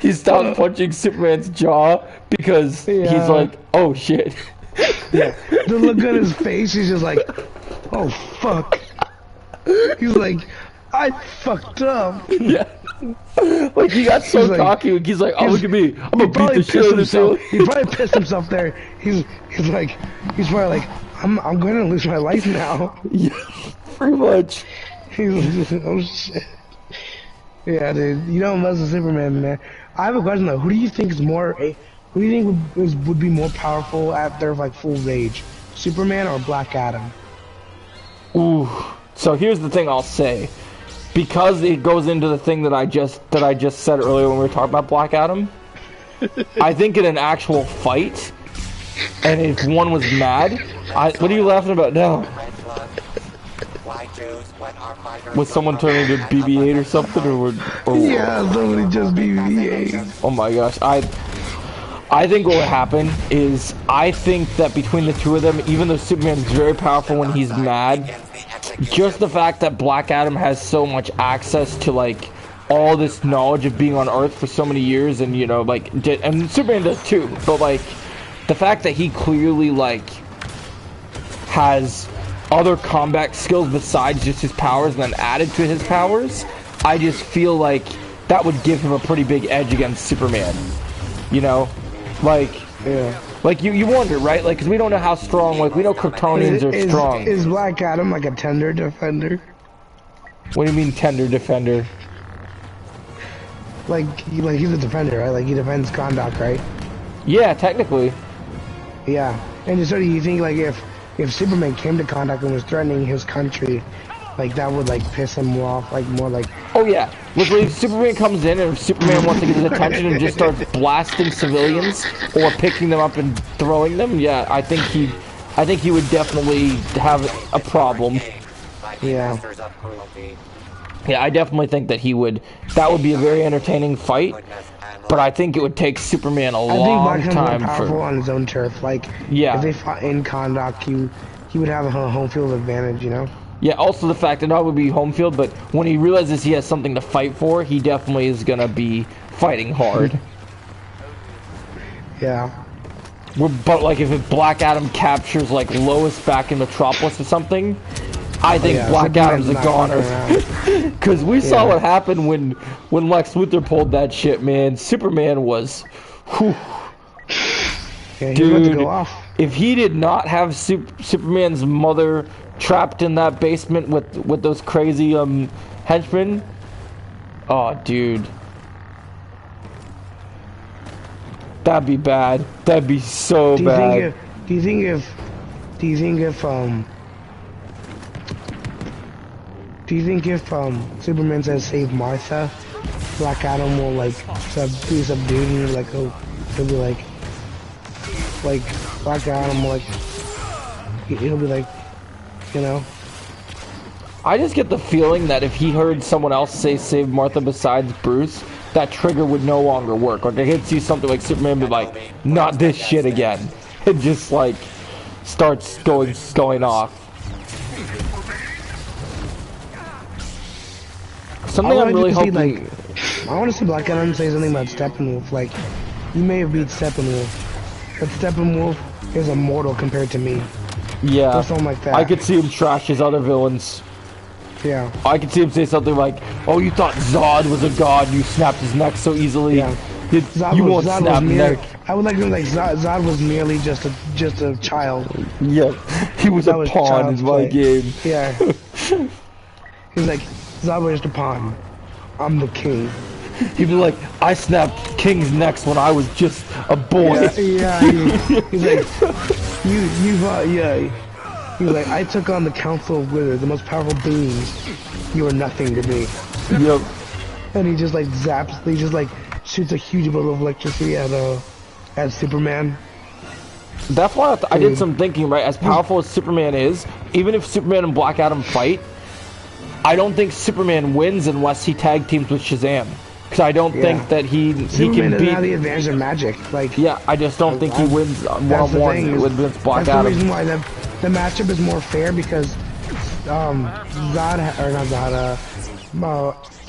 he stops punching Superman's jaw because he's like, oh shit. Yeah. The look on his face, he's just like, oh fuck. He's like, I fucked up. Yeah. Like, he got so cocky. He's like, oh, look at me. I'm gonna beat the shit out of this dude. He probably pissed himself there. He's probably like, I'm gonna lose my life now. Yeah, pretty much. He's like, oh shit. Yeah, dude. You don't mess with Superman, man. I have a question though. Who do you think is more? Who do you think would be more powerful at their like full rage? Superman or Black Adam? Ooh. So here's the thing I'll say, because it goes into the thing that I just said earlier when we were talking about Black Adam. I think in an actual fight, and if one was mad, what are you laughing about now? Was someone turning into BB-8 or something, or yeah, somebody just BB-8. Oh my gosh, I think what would happen is, I think that between the two of them, even though Superman's very powerful when he's mad, just the fact that Black Adam has so much access to like all this knowledge of being on Earth for so many years, and you know, like, and Superman does too, but like the fact that he clearly like has other combat skills besides just his powers and then added to his powers, I just feel like that would give him a pretty big edge against Superman, you know? Like, yeah. Like, you wonder, right? Like, because we don't know how strong, like, we know Kryptonians are strong. Is Black Adam like a tender defender? What do you mean, tender defender? Like he's a defender, right? Like, he defends Kahndaq, right? Yeah, technically. Yeah. And so do you think, like, if Superman came to Kahndaq and was threatening his country, like, that would, like, piss him off, like, more like... Oh, yeah. Literally, if Superman comes in and if Superman wants to get his attention and just starts blasting civilians or picking them up and throwing them, yeah, I think he would definitely have a problem. Yeah. Yeah, I definitely think that that would be a very entertaining fight, but I think it would take Superman a long time for... I think Black Adam's more powerful on his own turf. Like, if they fought in Kahndaq, he would have a home field advantage, you know? Yeah, also the fact that not would be home field, but when he realizes he has something to fight for, he definitely is gonna be fighting hard. Yeah. But like, if Black Adam captures like Lois back in Metropolis or something, I think Black Adam's a goner. Because we saw what happened when Lex Luthor pulled that shit, man. Superman was, whew. Yeah, he dude, to go off. If he did not have Superman's mother trapped in that basement with those crazy henchmen, oh dude, that'd be bad. That'd be so bad. Do you think if Superman says save Martha, Black Adam will like be subdued and like he'll be like Black Adam will like he'll be like, you know? I just get the feeling that if he heard someone else say save Martha besides Bruce, that trigger would no longer work. Like, I could see something like Superman be like, not this shit again. It just like starts going off. Something I'm really hoping... I want to see Black Adam say something about Steppenwolf. Like, you may have beat Steppenwolf, but Steppenwolf is immortal compared to me. Yeah, or something like that. I could see him trash his other villains. Yeah. I could see him say something like, oh, you thought Zod was a god, you snapped his neck so easily. Yeah. You won't snap neck. I would like to think Zod was merely just a child. Yeah, he was a pawn in my game. Yeah. He's like, Zod was just a pawn. I'm the king. He'd be like, I snapped king's necks when I was just a boy. He's like, yeah. He's like, I took on the Council of Wizards, the most powerful beings. You are nothing to me. Yep. And he just like zaps, he just like shoots a huge bolt of electricity at Superman. That's why I did some thinking, right? As powerful as Superman is, even if Superman and Black Adam fight, I don't think Superman wins unless he tag teams with Shazam. Because I don't think that he Superman can beat. have the advantage of magic. Like, yeah, I just don't think he wins one-on-one with Black Adam. That's the reason why the matchup is more fair because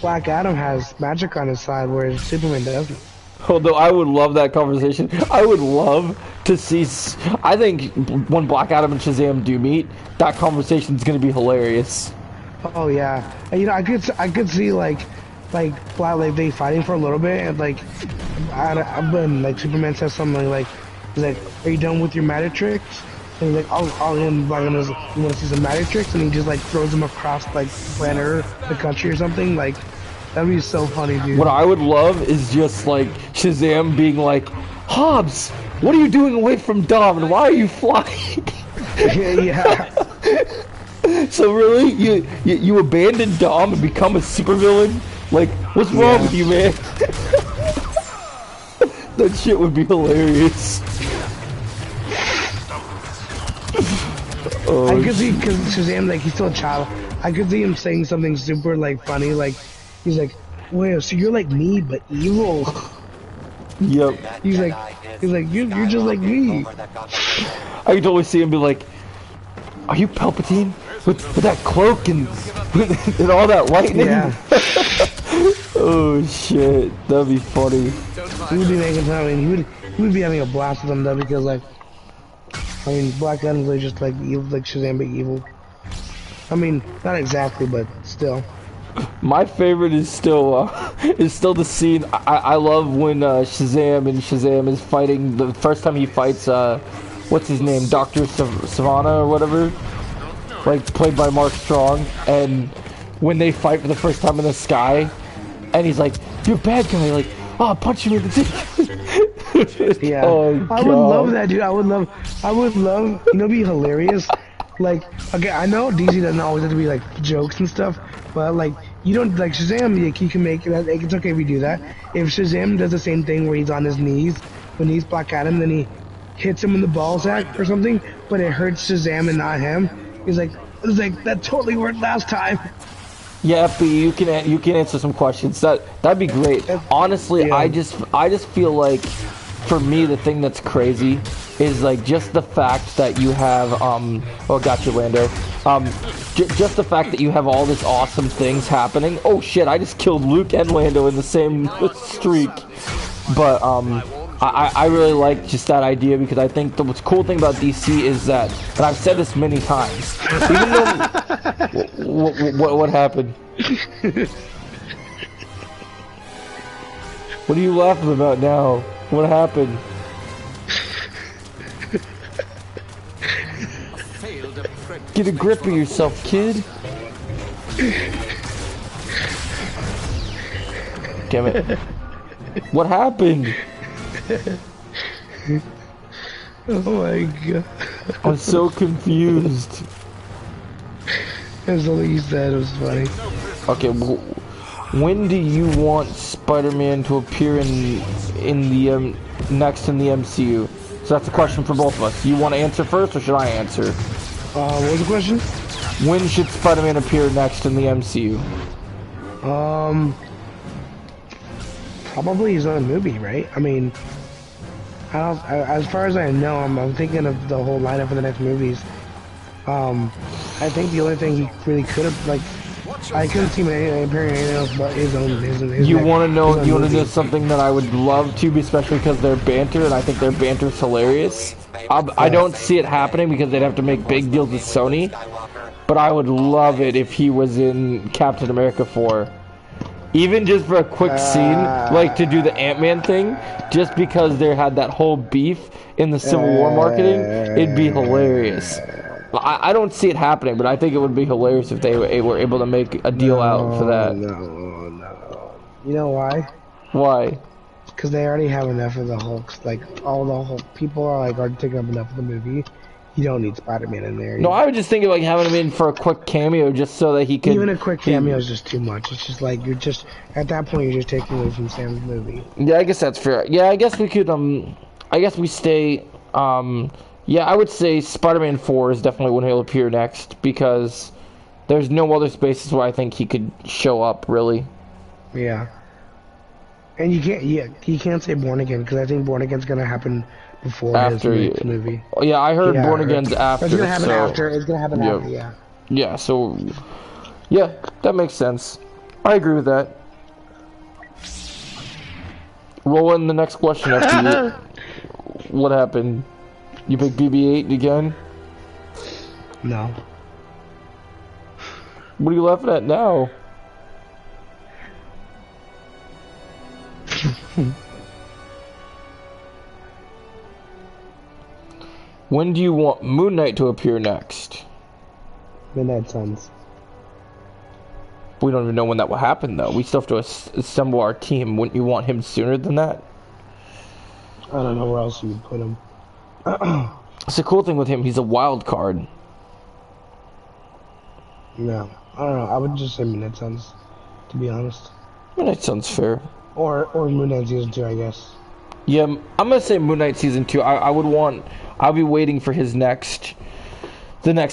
Black Adam has magic on his side, whereas Superman doesn't. Although I would love that conversation. I would love to see. I think when Black Adam and Shazam do meet, that conversation is going to be hilarious. Oh yeah, and, you know, I could see like they fighting for a little bit, and like when like Superman says something like, he's like, "Are you done with your magic tricks?" And he's like, "I'll him like, you want to see some magic tricks?" And he just like throws them across like planet Earth, the country or something. Like, that'd be so funny, dude. What I would love is just like Shazam being like, "Hobbs, what are you doing away from Dom, and why are you flying?" Yeah. So really, you abandon Dom and become a supervillain? Like, what's wrong with you, man? That shit would be hilarious. I could see, because Shazam, like, he's still a child. I could see him saying something super, like, funny, like, he's like, "Well, so you're like me, but evil." Yep. He's like, you're just like me. I could totally see him be like, "Are you Palpatine? With that cloak and and all that lightning?" Yeah. Oh shit, that'd be funny. He would be making fun. I mean, he would be having a blast with them though, because like, I mean, Black Adam's like just like evil, like Shazam, but evil. I mean, not exactly, but still. My favorite is still the scene. I love when Shazam is fighting. The first time he fights what's his name, Dr. Savannah or whatever, like played by Mark Strong, and when they fight for the first time in the sky, and he's like, "You're a bad guy," like, "Oh, I'll punch you in the dick." Yeah. Oh, I would love that, dude. I would love, you know, it'd be hilarious. Like, okay, I know DC doesn't always have to be like jokes and stuff, but like, you don't, like Shazam, like, you can make that, it's okay if we do that. If Shazam does the same thing where he's on his knees when he's Black Adam, then he hits him in the ball sack or something, but it hurts Shazam and not him, he's like, that totally worked last time. Yeah, but you can answer some questions. That'd be great. Honestly, yeah. I just feel like, for me, the thing that's crazy is like just the fact that you have oh, gotcha, Lando. Just the fact that you have all this awesome things happening. Oh shit, I just killed Luke and Lando in the same streak. But I really like just that idea, because I think the cool thing about DC is that, and I've said this many times, even though what happened? What are you laughing about now? What happened? Get a grip of yourself, kid. Damn it. What happened? Oh my god. I'm so confused. That's all you said, it was funny. Okay, when do you want Spider-Man to appear in the next in the MCU? So that's a question for both of us. You want to answer first, or should I answer? What was the question? When should Spider-Man appear next in the MCU? Probably his own movie, right? I mean, as far as I know, I'm thinking of the whole lineup for the next movies. I think the only thing he really could have, like, I couldn't see him appearing anything else but his own. You want to know? You want to know something that I would love to, especially because their banter, and I think their banter is hilarious. I don't see it happening because they'd have to make big deals with Sony, but I would love it if he was in Captain America 4. Even just for a quick scene, like to do the Ant-Man thing, just because they had that whole beef in the Civil War marketing, it'd be hilarious. I don't see it happening, but I think it would be hilarious if they were able to make a deal out for that. No. You know why? Why? Because they already have enough of the Hulks. Like, all the Hulk people are like already taking up enough of the movie. You don't need Spider-Man in there. No, I would just think of like having him in for a quick cameo just so that he could... Even a quick cameo is just too much. It's just like, you're just, at that point, you're just taking away from Sam's movie. Yeah, I guess that's fair. Yeah, I guess we could, I guess we stay, yeah, I would say Spider-Man 4 is definitely when he'll appear next, because there's no other spaces where I think he could show up, really. Yeah. And you can't say Born Again, because I think Born Again's gonna happen before After his next movie. Yeah, I heard Born Again's after. It's gonna happen so, after. It's gonna happen after. Yeah. Yeah. So, yeah, that makes sense. I agree with that. Roll in the next question after you. What happened? You picked BB-8 again? No. What are you laughing at now? When do you want Moon Knight to appear next? Midnight Suns. We don't even know when that will happen, though. We still have to assemble our team. Wouldn't you want him sooner than that? I don't know where else you would put him. It's the cool thing with him. He's a wild card. No, I don't know. I would just say Midnight Suns, to be honest. That sounds fair. Or Moon Knight Season 2, I guess. Yeah, I'm gonna say Moon Knight Season 2. I'll be waiting for the next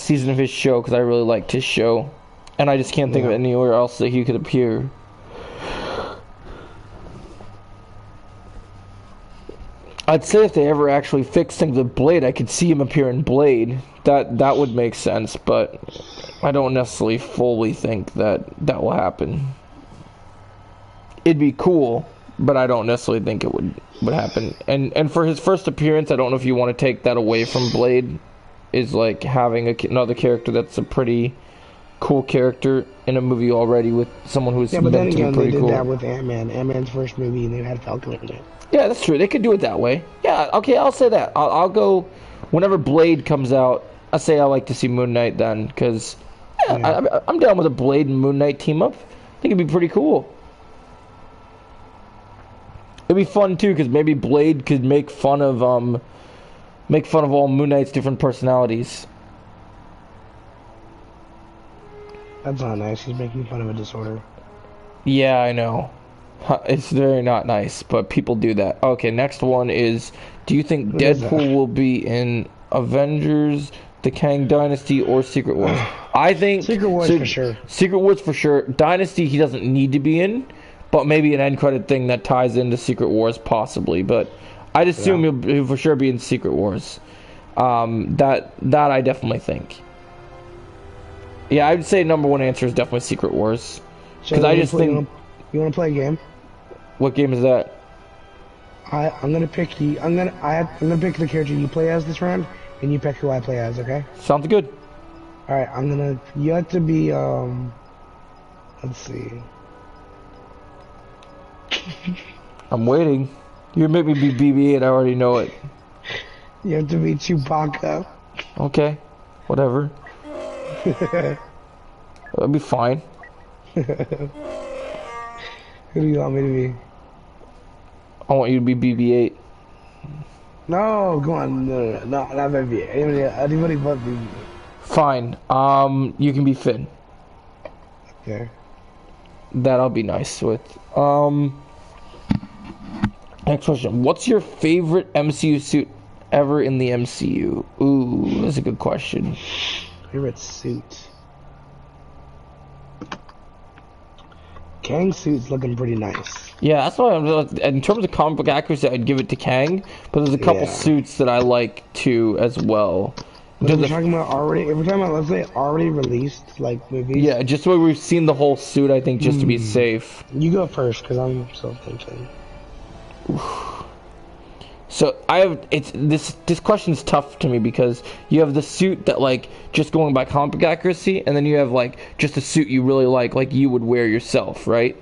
season of his show, because I really liked his show. And I just can't think of anywhere else that he could appear. I'd say if they ever actually fix things with Blade, I could see him appear in Blade. That would make sense, but I don't necessarily fully think that will happen. It'd be cool, but I don't necessarily think it would happen. And for his first appearance, I don't know if you want to take that away from Blade, is like having another character that's a pretty cool character in a movie already with someone who's but then again, they did cool. that with Ant-Man. Ant-Man's first movie, and they had Falcon in it. Yeah, that's true. They could do it that way. Yeah, okay, I'll say that. I'll go whenever Blade comes out. I say I like to see Moon Knight then, because I'm down with a Blade and Moon Knight team up. I think it'd be pretty cool. It'd be fun too, because maybe Blade could make fun of all Moon Knight's different personalities. That's not nice. He's making fun of a disorder. Yeah, I know. It's very not nice, but people do that. Okay, next one is, do you think Deadpool will be in Avengers, the Kang Dynasty, or Secret Wars? I think Secret Wars for sure. Secret Wars for sure. Dynasty he doesn't need to be in, but maybe an end credit thing that ties into Secret Wars possibly. But I'd assume he'll for sure be in Secret Wars. That I definitely think. Yeah, I'd say number one answer is definitely Secret Wars, because I just think. You want to play a game? What game is that? I'm gonna pick you. I'm gonna pick the character you play as this round, and you pick who I play as. Okay? Sounds good. All right. You have to be. Let's see. I'm waiting. You make me be BB-8. I already know it. You have to be Chewbacca. Okay. Whatever. That'll be fine. Who do you want me to be? I want you to be BB-8. No, go on. No, not BB-8. Anybody but BB-8. Fine. You can be Finn. Okay. That I'll be nice with. Next question. What's your favorite MCU suit ever in the MCU? Ooh, that's a good question. Favorite suit? Kang's suit's looking pretty nice. Yeah, that's why in terms of comic book accuracy, I'd give it to Kang. But there's a couple suits that I like too as well. If we're talking about let's say already released like movies. Yeah, just so we've seen the whole suit, I think, just to be safe. You go first, because I'm still thinking. So this question's tough to me, because you have the suit that, like, just going by comic book accuracy, and then you have like just a suit you really like you would wear yourself, right?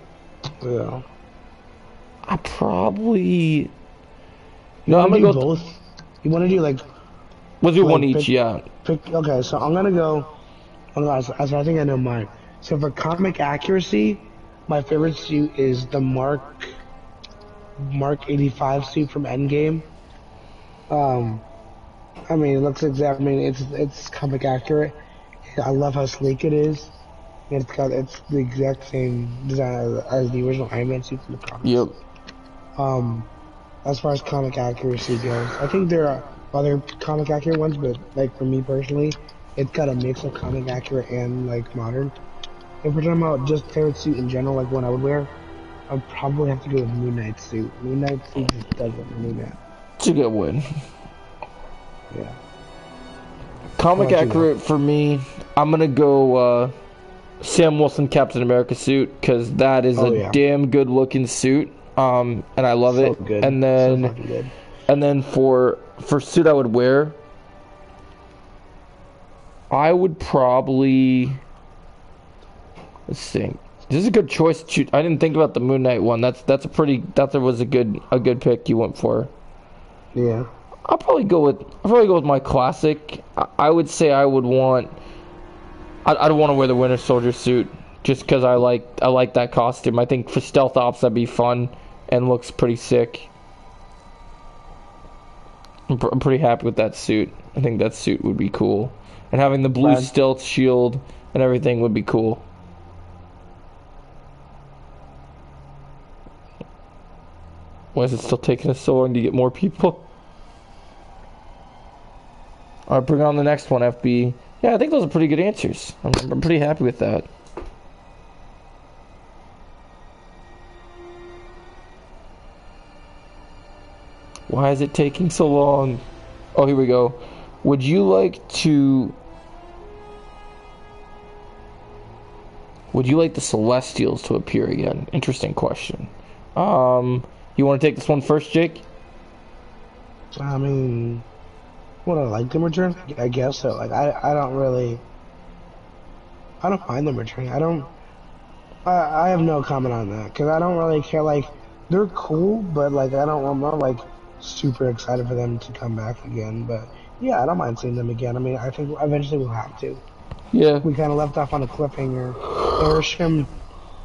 Yeah. I probably. I'm gonna go both. You want to do like? We'll do one each, yeah. Okay, so I'm gonna go. I think I know mine. So for comic accuracy, my favorite suit is the Mark 85 suit from Endgame. Um, I mean, it looks exact. I mean, it's comic accurate. I love how sleek it is. And it's the exact same design as the original Iron Man suits in the comics. Yep. Um, as far as comic accuracy goes, I think there are other comic accurate ones, but like for me personally, it's got a mix of comic accurate and like modern. If we're talking about just favorite suit in general, like one I would wear, I'd probably have to go with Moon Knight's suit. Moon Knight's suit just does it really bad. It's a good win. Yeah. Comic accurate for me, I'm gonna go Sam Wilson Captain America suit, because that is damn good looking suit. And I love So it. good. And So then fucking good. and then for suit I would wear, I would probably, let's think. This is a good choice. I didn't think about the Moon Knight one. That was a good pick you went for. Yeah. I'll probably go with my classic. I would say I'd want to wear the Winter Soldier suit just because I like that costume. I think for stealth ops that'd be fun and looks pretty sick. I'm pretty happy with that suit. I think that suit would be cool, and having the blue stealth shield and everything would be cool. Why is it still taking us so long to get more people? Alright, bring on the next one, FB. Yeah, I think those are pretty good answers. I'm pretty happy with that. Why is it taking so long? Oh, here we go. Would you like the Celestials to appear again? Interesting question. You want to take this one first, Jake? I mean, would I like them return? I guess so. Like, I don't mind them returning. I have no comment on that, because I don't really care. Like, they're cool, but like, I'm not like super excited for them to come back again. But yeah, I don't mind seeing them again. I mean, I think eventually we'll have to. Yeah. We kind of left off on a cliffhanger.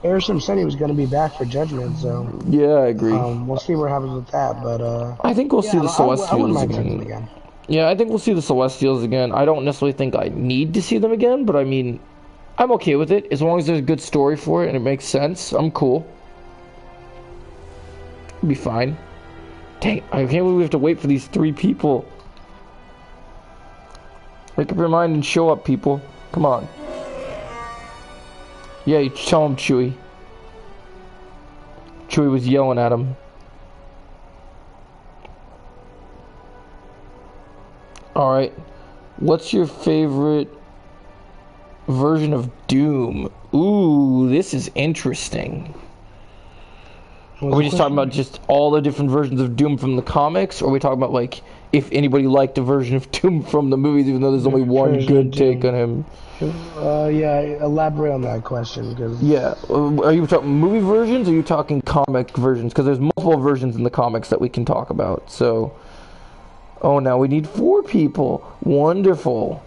Arishem said he was going to be back for Judgment, so yeah, I agree. We'll see what happens with that. But I think we'll see the Celestials I wouldn't mind seeing again. them again. Yeah, I think we'll see the Celestials again. I don't necessarily think I need to see them again, but I mean, I'm okay with it. As long as there's a good story for it and it makes sense, I'm cool. It'll be fine. Dang, I can't believe we have to wait for these 3 people. Make up your mind and show up, people. Come on. Yeah, you tell him, Chewie. Chewie was yelling at him. Alright. What's your favorite version of Doom? Ooh, this is interesting. Are we just talking about just all the different versions of Doom from the comics? Or are we talking about, like, if anybody liked a version of Doom from the movies, even though there's only one good take on him? Yeah, elaborate on that question, because... Yeah, are you talking movie versions, or are you talking comic versions? Because there's multiple versions in the comics that we can talk about, so... Oh, now we need 4 people. Wonderful.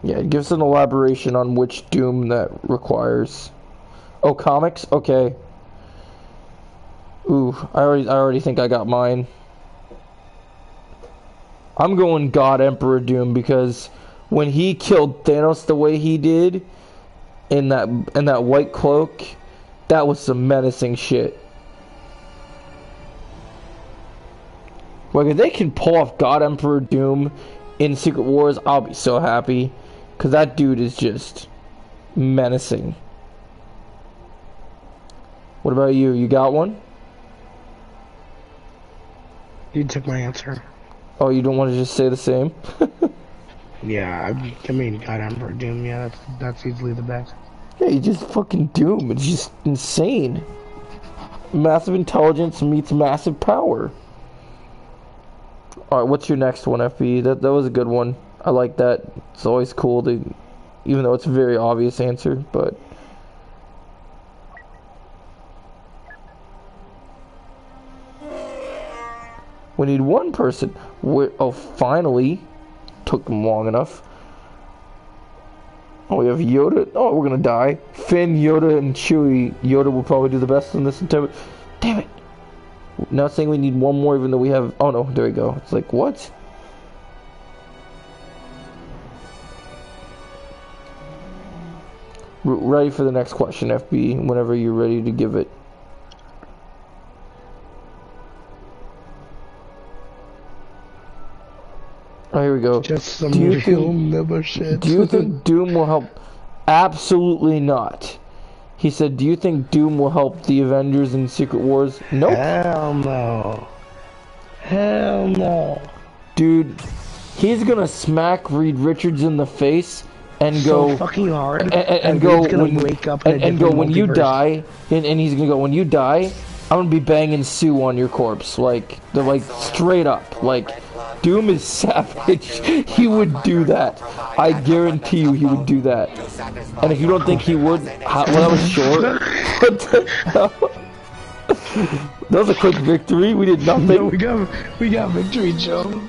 Yeah, give us an elaboration on which Doom that requires. Oh, comics? Okay. Ooh, I already think I got mine. I'm going God Emperor Doom, because when he killed Thanos the way he did in that white cloak, that was some menacing shit. Like, if they can pull off God Emperor Doom in Secret Wars, I'll be so happy. Because that dude is just menacing. What about you? You got one? You took my answer. Oh, you don't want to just say the same? Yeah, I mean, God Emperor Doom, yeah, that's easily the best. Yeah, you just fucking Doom. It's just insane. Massive intelligence meets massive power. Alright, what's your next one, FB? That was a good one. I like that. It's always cool to, even though it's a very obvious answer, but... We need one person. Oh, finally. Took them long enough. Oh, we have Yoda. Oh, we're gonna die. Finn, Yoda, and Chewie. Yoda will probably do the best in this entire... Damn it! Now it's saying we need one more even though we have... Oh no, there we go. It's like, what? Ready for the next question, FB, whenever you're ready to give it. Oh, here we go. Just some real never shit. Do you think Doom will help? Absolutely not. He said, do you think Doom will help the Avengers in Secret Wars? Nope. Hell no. Hell no. Dude, he's gonna smack Reed Richards in the face and So go fucking hard. and go he's gonna when, wake up in a and go different when you multiverse. die and he's gonna go when you die I'm gonna be banging Sue on your corpse, like they're like straight up. Like Doom is savage. He would do that. I guarantee you he would do that. And if you don't think he would, well, that was short. What the hell? That was a quick victory. We did nothing. No, we got victory, Joe.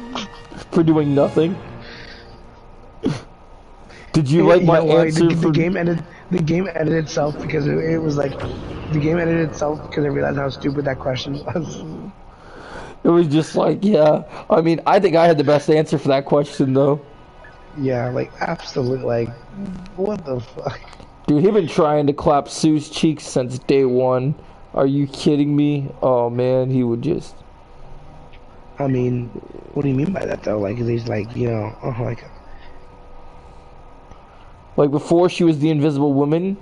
For doing nothing. Did you like my answer the for game ended? The game ended itself because it was like the game ended itself because I realized how stupid that question was. It was just like, yeah. I mean, I think I had the best answer for that question, though. Yeah, like absolutely, like what the fuck? Dude, he been trying to clap Sue's cheeks since day one. Are you kidding me? Oh man, he would just. I mean, what do you mean by that though? Like he's like, you know, like before she was the Invisible Woman,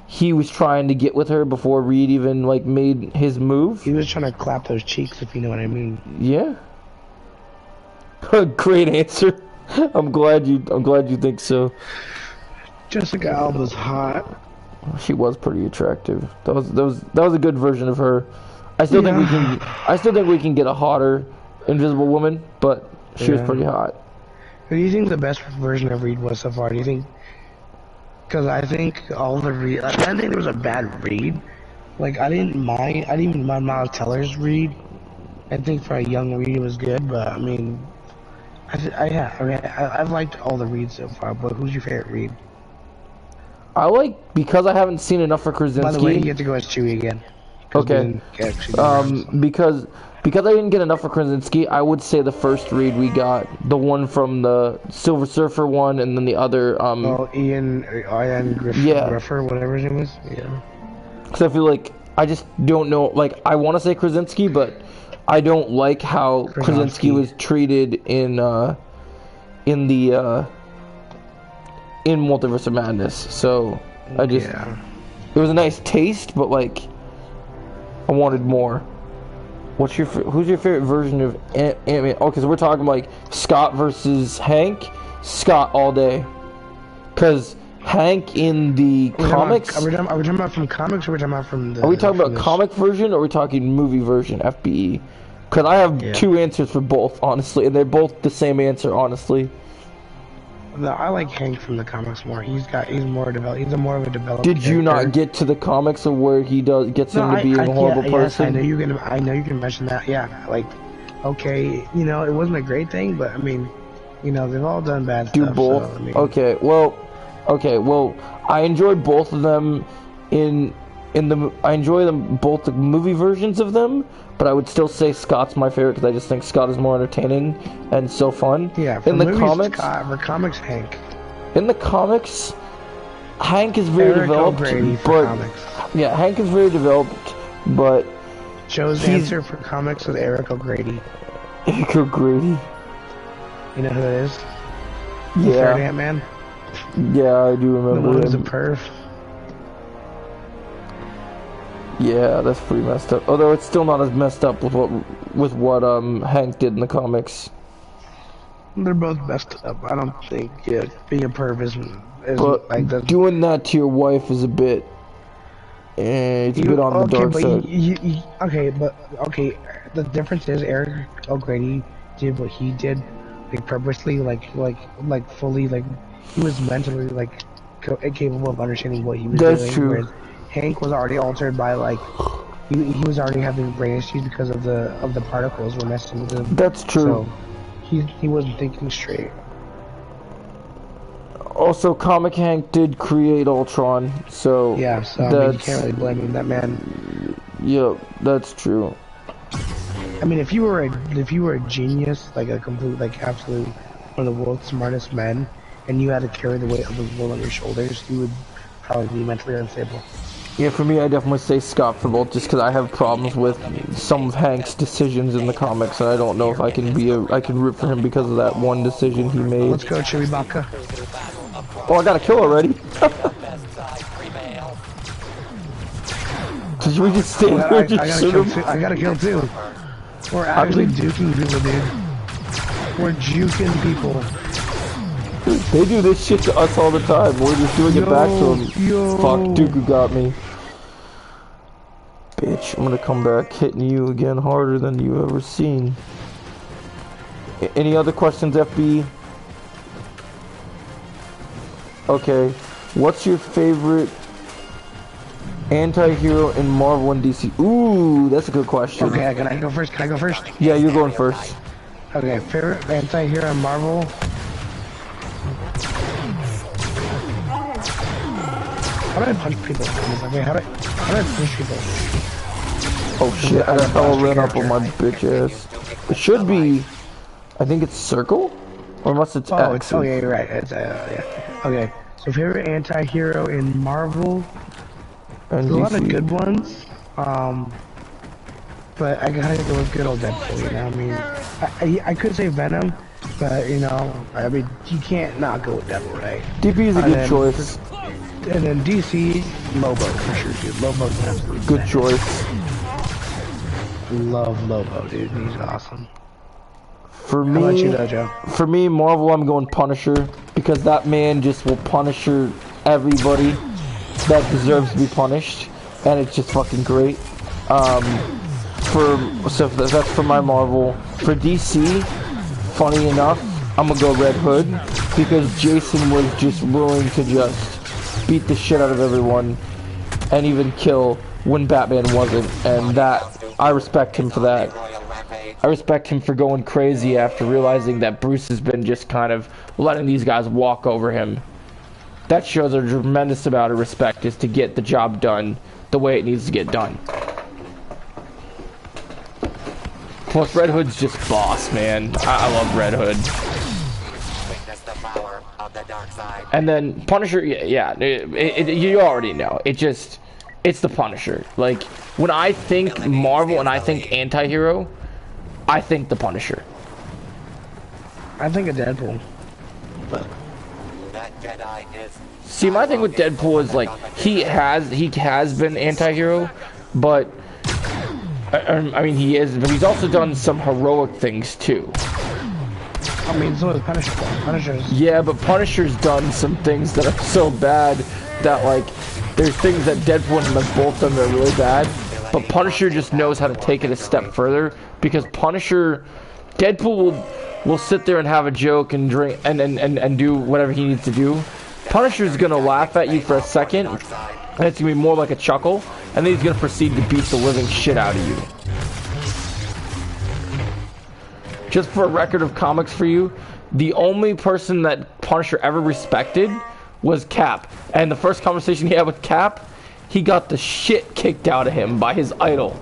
he was trying to get with her before Reed even like made his move. he was trying to clap those cheeks, if you know what I mean. Yeah. Great answer. I'm glad you think so. Jessica Alba's hot. She was pretty attractive. That was a good version of her. I still think we can get a hotter Invisible Woman, but she was pretty hot. Who do you think the best version of Reed was so far? Do you think? Because I think all the Reed. I didn't think there was a bad Reed. Like I didn't even mind Miles Teller's Reed. I think for a young Reed it was good, but I mean, I've liked all the Reeds so far. But who's your favorite Reed? I like, because I haven't seen enough for Krasinski. By the way, you get to go as Chewie again. Okay. Because I didn't get enough for Krasinski, I would say the first Reed we got, the one from the Silver Surfer one, and then the other Ian Griffer, whatever his name is. Yeah. Because I feel like I just don't know. Like I want to say Krasinski, but I don't like how Krasinski was treated in Multiverse of Madness. So I just it was a nice taste, but like I wanted more. Who's your favorite version of Ant-Man? Okay, so we're talking like Scott versus Hank. Scott all day. Cause Hank in the comics. Are we talking about from comics, or are we talking about from the? Are we talking about comic version, or are we talking movie version? FBE. Cause I have two answers for both, honestly, and they're both the same answer, honestly. No, I like Hank from the comics more. He's more developed. He's more of a developed. Did you not get to the comics of where he gets him to be a horrible person? Yes, I know you can mention that. Yeah, like, okay, you know, it wasn't a great thing, but I mean, you know, they've all done bad stuff. Do both. So, I mean, okay. Well, I enjoy both of them. I enjoy them both, the movie versions of them, but I would still say Scott's my favorite because I just think Scott is more entertaining and so fun. Yeah, in the comics, Scott, for comics, Hank. In the comics, Hank is very developed, but yeah, Hank is very developed, but Joe's answer for comics was Eric O'Grady. Eric O'Grady. You know who it is? Yeah. The third Ant-Man. Yeah, I do remember. The one who's a him. perv. Yeah, that's pretty messed up. Although it's still not as messed up with what Hank did in the comics. They're both messed up. I don't think being a perv is but like that. Doing that to your wife is a bit. It's a bit on the dark side. The difference is Eric O'Grady did what he did, like purposely, like fully, like he was mentally like capable of understanding what he was doing. That's true. Whereas Hank was already altered by like he was already having brain issues because of the particles were messing with him. That's true. So he wasn't thinking straight. Also, Comic Hank did create Ultron, so Yeah, so I mean, you can't really blame him. That man. Yep, that's true. I mean, if you were a genius, like a complete, like absolute one of the world's smartest men, and you had to carry the weight of the world on your shoulders, you would probably be mentally unstable. Yeah, for me, I definitely say Scott Fribble, just because I have problems with some of Hank's decisions in the comics, and I don't know if I can root for him because of that one decision he made. Let's go, Chewbacca. Oh, I got a kill already. Did we just stand there and just shoot him? I got a kill too. We're actually duking people, dude. We're juking people. They do this shit to us all the time. We're just doing it back to them. Fuck, Dooku got me. Bitch, I'm gonna come back hitting you again harder than you ever seen. Any other questions, FB? Okay. What's your favorite anti-hero in Marvel and DC? Ooh, that's a good question. Okay, can I go first? Can I go first? Yeah, you're going first. Okay, favorite anti-hero in Marvel? How do I punch people? Okay, how do I push people? Oh shit, I got hella ran up on my bitch ass. It should be, I think it's circle? Or unless it's X. Oh yeah, you're right. It's, yeah. Okay, so favorite anti-hero in Marvel? And There's a lot of good ones. But I gotta go with good old Deadpool, you know what I mean? I could say Venom, but you know, I mean, you can't not go with Deadpool, right? DP is a good choice. And then DC, Lobo, for sure, dude. Lobo's an absolute good choice. Love Lobo, dude. He's awesome. For me, how about you, Dojo? For me, Marvel, I'm going Punisher, because that man just will Punisher everybody that deserves to be punished, and it's just fucking great. So that's for my Marvel. For DC, funny enough, I'm gonna go Red Hood, because Jason was just willing to just beat the shit out of everyone, and even kill when Batman wasn't, and that, I respect him for that. I respect him for going crazy after realizing that Bruce has been just kind of letting these guys walk over him. That shows a tremendous amount of respect, is to get the job done the way it needs to get done. Plus, Red Hood's just boss, man. I love Red Hood. And then Punisher, yeah, you already know. It's the Punisher. Like, when I think Marvel and I think anti-hero, I think the Punisher. I think of Deadpool. But see, my thing with Deadpool is, like, he has been anti-hero, but I mean, he is, but he's also done some heroic things too. I mean, so is Punisher. Punisher's... Yeah, but Punisher's done some things that are so bad that, like, there's things that Deadpool and him have both done that are really bad, but Punisher just knows how to take it a step further, because Deadpool will sit there and have a joke and drink and do whatever he needs to do. Punisher's gonna laugh at you for a second, and it's gonna be more like a chuckle, and then he's gonna proceed to beat the living shit out of you. Just for a record of comics for you, the only person that Punisher ever respected was Cap. And the first conversation he had with Cap, he got the shit kicked out of him by his idol.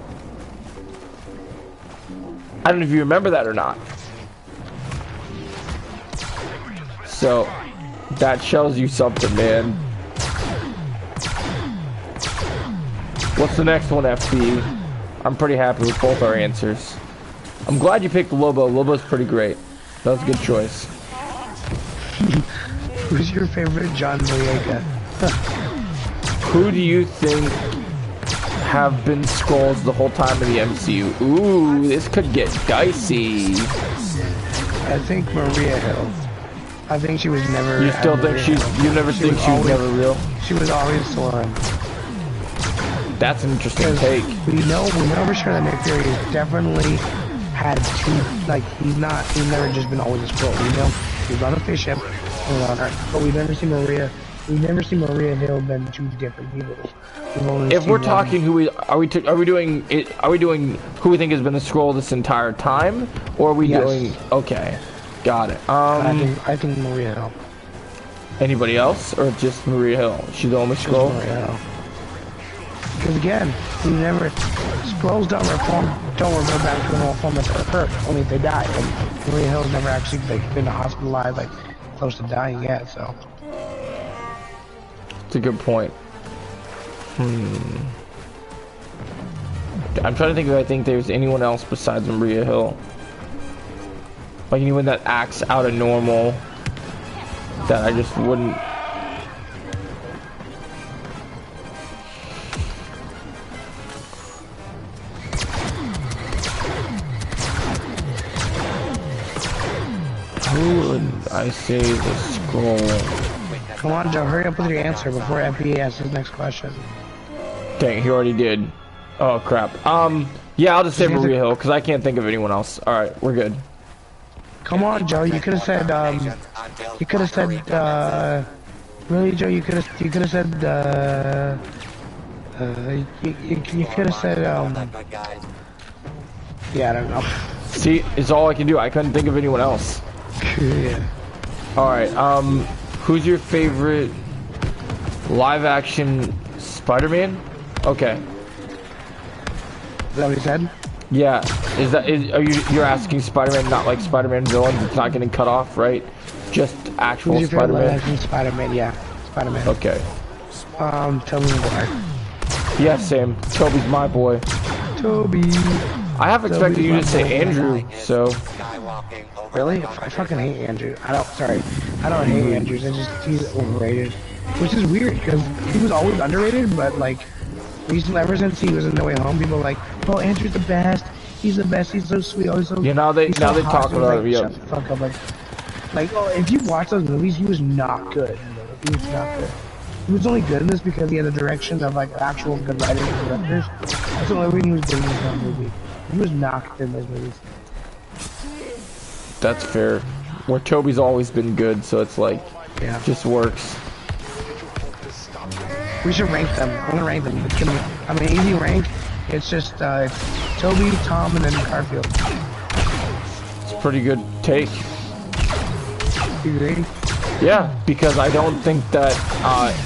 I don't know if you remember that or not. So, that shows you something, man. What's the next one, FB? I'm pretty happy with both our answers. I'm glad you picked Lobo. Lobo's pretty great. That was a good choice. Who's your favorite John Boyega? Who do you think have been Skrulls the whole time in the MCU? Ooh, this could get dicey. I think Maria Hill. I think she was never... You still think you never think she was never real? She was always Swan. That's an interesting take. We know for sure that Nick Fury has definitely had two, like, he's never just been always a Skrull. We know he's on a spaceship, but we've never seen Maria Hill been two different people. If we're talking are we doing who we think has been a Skrull this entire time, or are we doing, okay, got it. I think Maria Hill. Anybody else, or just Maria Hill? She's the only scroll. Because again, we never scrolls don't revert back to a normal form until hurt, only if they die. And Maria Hill's never actually like been hospitalized, like close to dying yet. So it's a good point. I'm trying to think if I think there's anyone else besides Maria Hill. Like anyone that acts out of normal that I just wouldn't. Who would I say the scroll? come on, Joe, hurry up with your answer before FBA asks his next question. Dang, he already did. Oh crap. Yeah, I'll just say Maria Hill because I can't think of anyone else. All right, we're good. Come on, Joe. You could have said. You could have said. Really, Joe? You could have said. You could have said. Yeah, I don't know. See, it's all I can do. I couldn't think of anyone else. Yeah. All right. Who's your favorite live-action Spider-Man? Okay. Is that what he said? Yeah. You're asking Spider-Man, not like Spider-Man villains? It's not getting cut off, right? Just actual Who's your Spider-Man. favorite Spider-Man? Yeah, Spider-Man. Okay. Tell me more. Yeah, same. Toby's my boy. Toby. I have expected you to say Andrew, so. Really? I fucking hate Andrew. I don't hate Andrew. He's overrated. Which is weird, because he was always underrated, but like, ever since he was in No Way Home, people are like, oh, Andrew's the best. He's the best. He's so sweet. Always so. Yeah, now they talk about him. Shut the fuck up. Like, oh, if you watch those movies, he was not good. He was not good. He was only good in this because he had the direction of like actual good writers and directors. That's the only reason he was good in that movie. He was not good in those movies. That's fair. Where Toby's always been good, so it's like, yeah, just works. We should rank them. I'm gonna rank them. I mean, easy rank. It's just it's Toby, Tom, and then Garfield. It's a pretty good take. You agree? Yeah, because I don't think that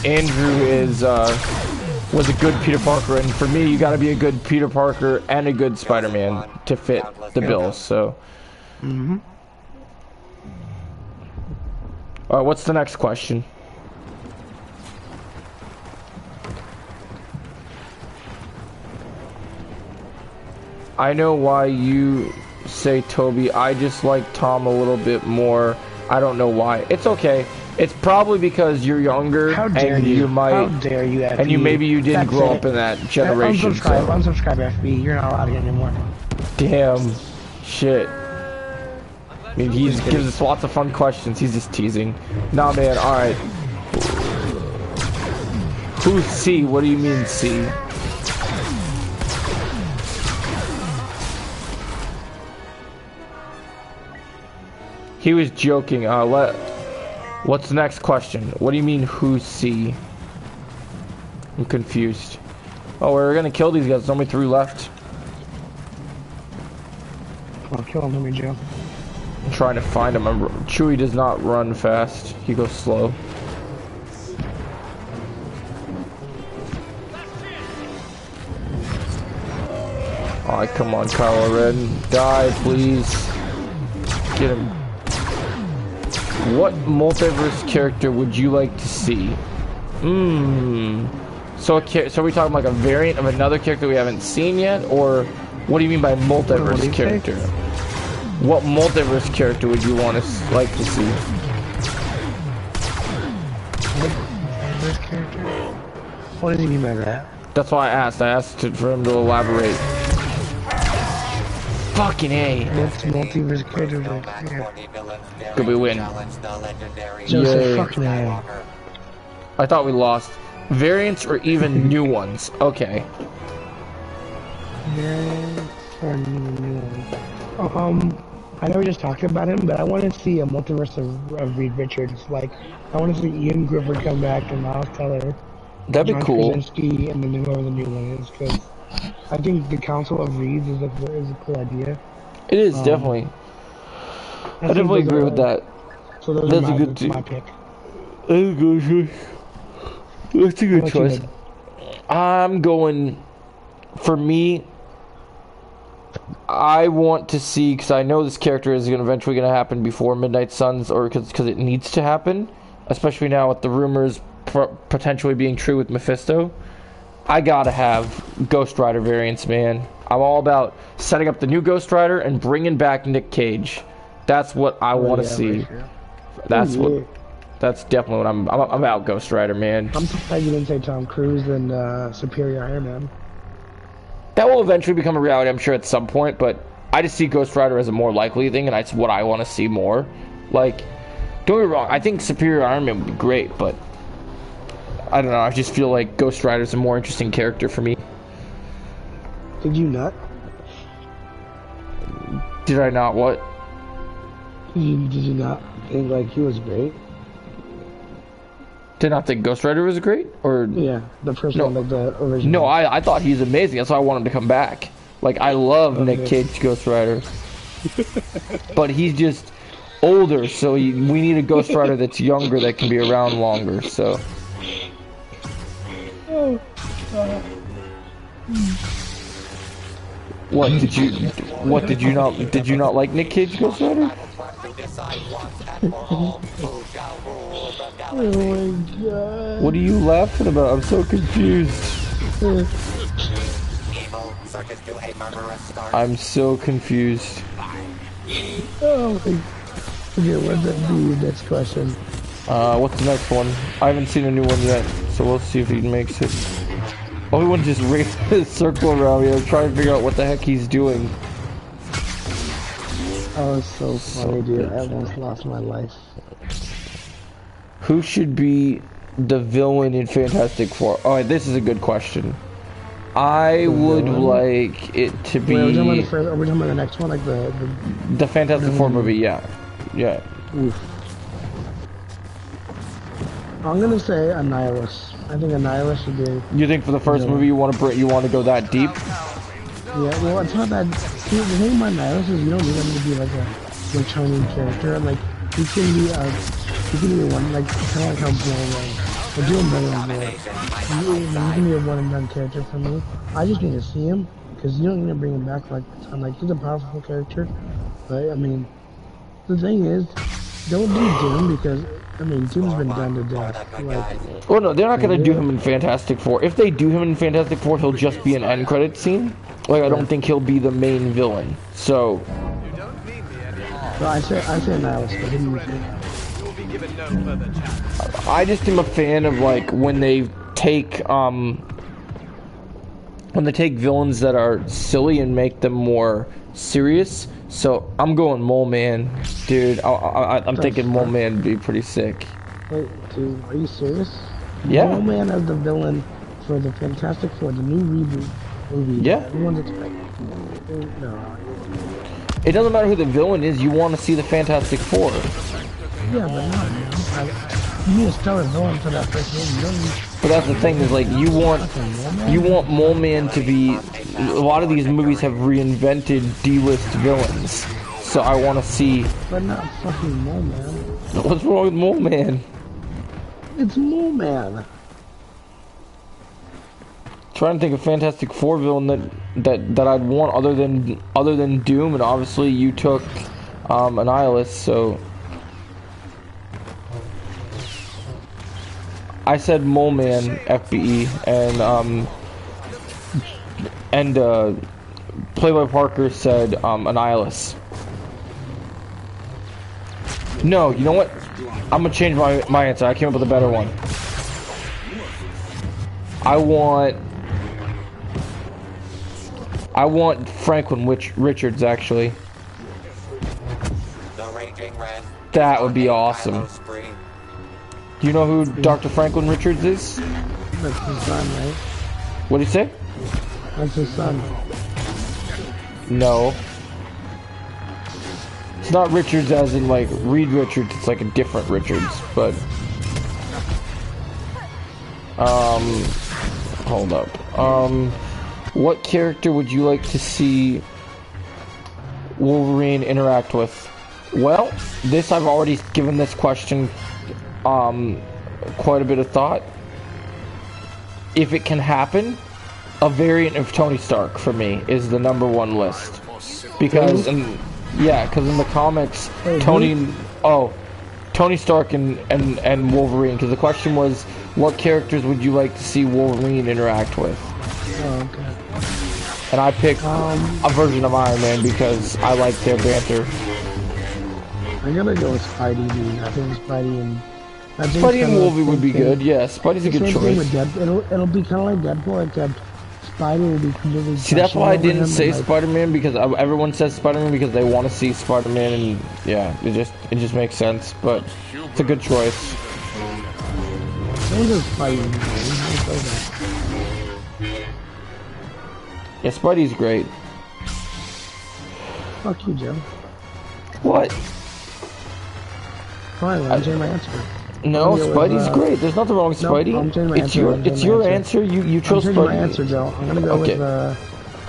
Andrew was a good Peter Parker, and for me, you got to be a good Peter Parker and a good Spider-Man to fit the bill. So. Mm-hmm. All right, what's the next question? I know why you say Toby. I just like Tom a little bit more. I don't know why. It's okay. It's probably because you're younger. How dare and you might. How dare you, FB? And maybe you didn't grow up in that generation. Unsubscribe, unsubscribe, FB. You're not allowed here anymore. Damn. Shit. I mean, he gives us lots of fun questions. He's just teasing. Nah, man. All right. Who's C? What do you mean C? He was joking. What's the next question? What do you mean, who's C? I'm confused. Oh, we're gonna kill these guys. There's only 3 left. I'll kill him. Let me, Joe. I'm trying to find him. Chewie does not run fast. He goes slow. Alright, come on, Kylo Ren. Die, please. Get him. What multiverse character would you like to see? So are we talking like a variant of another character we haven't seen yet? Or what do you mean by multiverse character? What multiverse character would you want us like to see? Multiverse character? What does he mean by that? That's why I asked. I asked for him to elaborate. Fucking A. What's multiverse character? Could we win? Joseph, fucking A. I thought we lost. Variants or even new ones? Okay. Variants or new ones? I know we just talked about him, but I want to see a multiverse of Reed Richards. Like, I want to see Ian Griffith come back and Miles Teller. That'd be cool. Krasinski, and then whoever the new one is, because I think the Council of Reeds is a cool idea. It is, definitely. I definitely agree with that. So those That's are a good my pick. That's a good What you choice. think? I'm going, for me, I want to see, because I know this character is eventually going to happen before Midnight Suns, or because it needs to happen, especially now with the rumors potentially being true with Mephisto. I gotta have Ghost Rider variants, man. I'm all about setting up the new Ghost Rider and bringing back Nick Cage. That's what I want to see. Sure. That's definitely what I'm about. Ghost Rider, man. I'm surprised you didn't say Tom Cruise and Superior Iron Man. That will eventually become a reality, I'm sure, at some point. But I just see Ghost Rider as a more likely thing, and that's what I want to see more. Like, don't get me wrong. I think Superior Iron Man would be great, but I don't know. I just feel like Ghost Rider's a more interesting character for me. Did you not? Did I not? What? Did you not think like he was great? Did not think Ghost Rider was great? Or Yeah, the first No. one, like the original. no, I thought he's amazing. That's why I want him to come back. Like, I love Nick Cage Ghost Rider. But he's just older, so we need a Ghost Rider that's younger that can be around longer, so. What did you not like Nick Cage Ghost Rider? Oh my god. What are you laughing about? I'm so confused. I'm so confused. Oh my. Okay, what's that be? Next question. What's the next one? I haven't seen a new one yet, so we'll see if he makes it. Oh, he wouldn't just race his circle around me. I was trying to figure out what the heck he's doing. Oh, it's so funny, dude. I almost lost my life. Who should be the villain in Fantastic Four? Oh, this is a good question. I would like it to be... Wait, are we talking about the first, are we talking about the next one? Like the Fantastic Four movie, yeah. Yeah. Oof. I'm gonna say Annihilus. I think Annihilus should be... You think for the first movie you want to go that deep? Yeah, well, it's not that... See, the thing about Annihilus is you don't need him to be like a returning character. Like, he can be one, like, kind of like how Bill was. We're doing better than Bill. He can be a one-and-done character for me. I just need to see him, because you don't need to bring him back like a ton. Like, he's a powerful character, but, I mean, the thing is, don't do Doom, because, I mean, Doom's been done to death. Like, Well, no, they're not gonna do him in Fantastic Four. If they do him in Fantastic Four, he'll just be an end credit scene. Like, I don't think he'll be the main villain. So, so I say Annihilus, but who do you think? I just am a fan of, like, when they take villains that are silly and make them more serious. So I'm going Mole Man, dude. I'm thinking Mole Man would be pretty sick. Wait, dude, are you serious? Yeah. Mole Man as the villain for the Fantastic Four, the new reboot movie. Yeah. Everyone's expecting. No. It doesn't matter who the villain is. You want to see the Fantastic Four. Yeah, but not, man. You need a stellar villain for that first movie. You don't need... But that's the thing is, like, you want Mole Man to be. A lot of these movies have reinvented D-list villains, so I want to see. But not fucking Mole Man. What's wrong with Mole Man? It's Mole Man. Trying to think of Fantastic Four villain that I'd want other than Doom, and obviously you took Annihilus, so I said Mole Man, FBE, and Playboy Parker said Annihilus. No, you know what? I'm gonna change my answer. I came up with a better one. I want Franklin Richards, actually. That would be awesome. Do you know who Dr. Franklin Richards is? That's his son, right? What did he say? That's his son. No. It's not Richards as in, like, Reed Richards. It's like a different Richards, but... Hold up. What character would you like to see Wolverine interact with? Well, I've already given this question, quite a bit of thought. If it can happen, a variant of Tony Stark for me is the #1 list. Because in the comics, Tony Stark and Wolverine. Because the question was, what characters would you like to see Wolverine interact with? Oh, okay. And I picked a version of Iron Man because I like their banter. I'm gonna go with Spidey, dude. I think Spidey and Wolverine would be good. Yeah, Spidey's a good choice. It'll be kind of like Deadpool, except Spidey will be completely. See, that's why I didn't say Spider-Man, because everyone says Spider-Man because they want to see Spider-Man, and yeah, it just makes sense. But it's a good choice. Yeah, Spidey's great. Fuck you, Joe. What? Fine, I'm changing my answer. No, Spidey's great. There's nothing wrong with Spidey. No, I'm changing my answer. It's your answer. You chose Spidey. I'm changing my answer, Joe. I'm gonna go with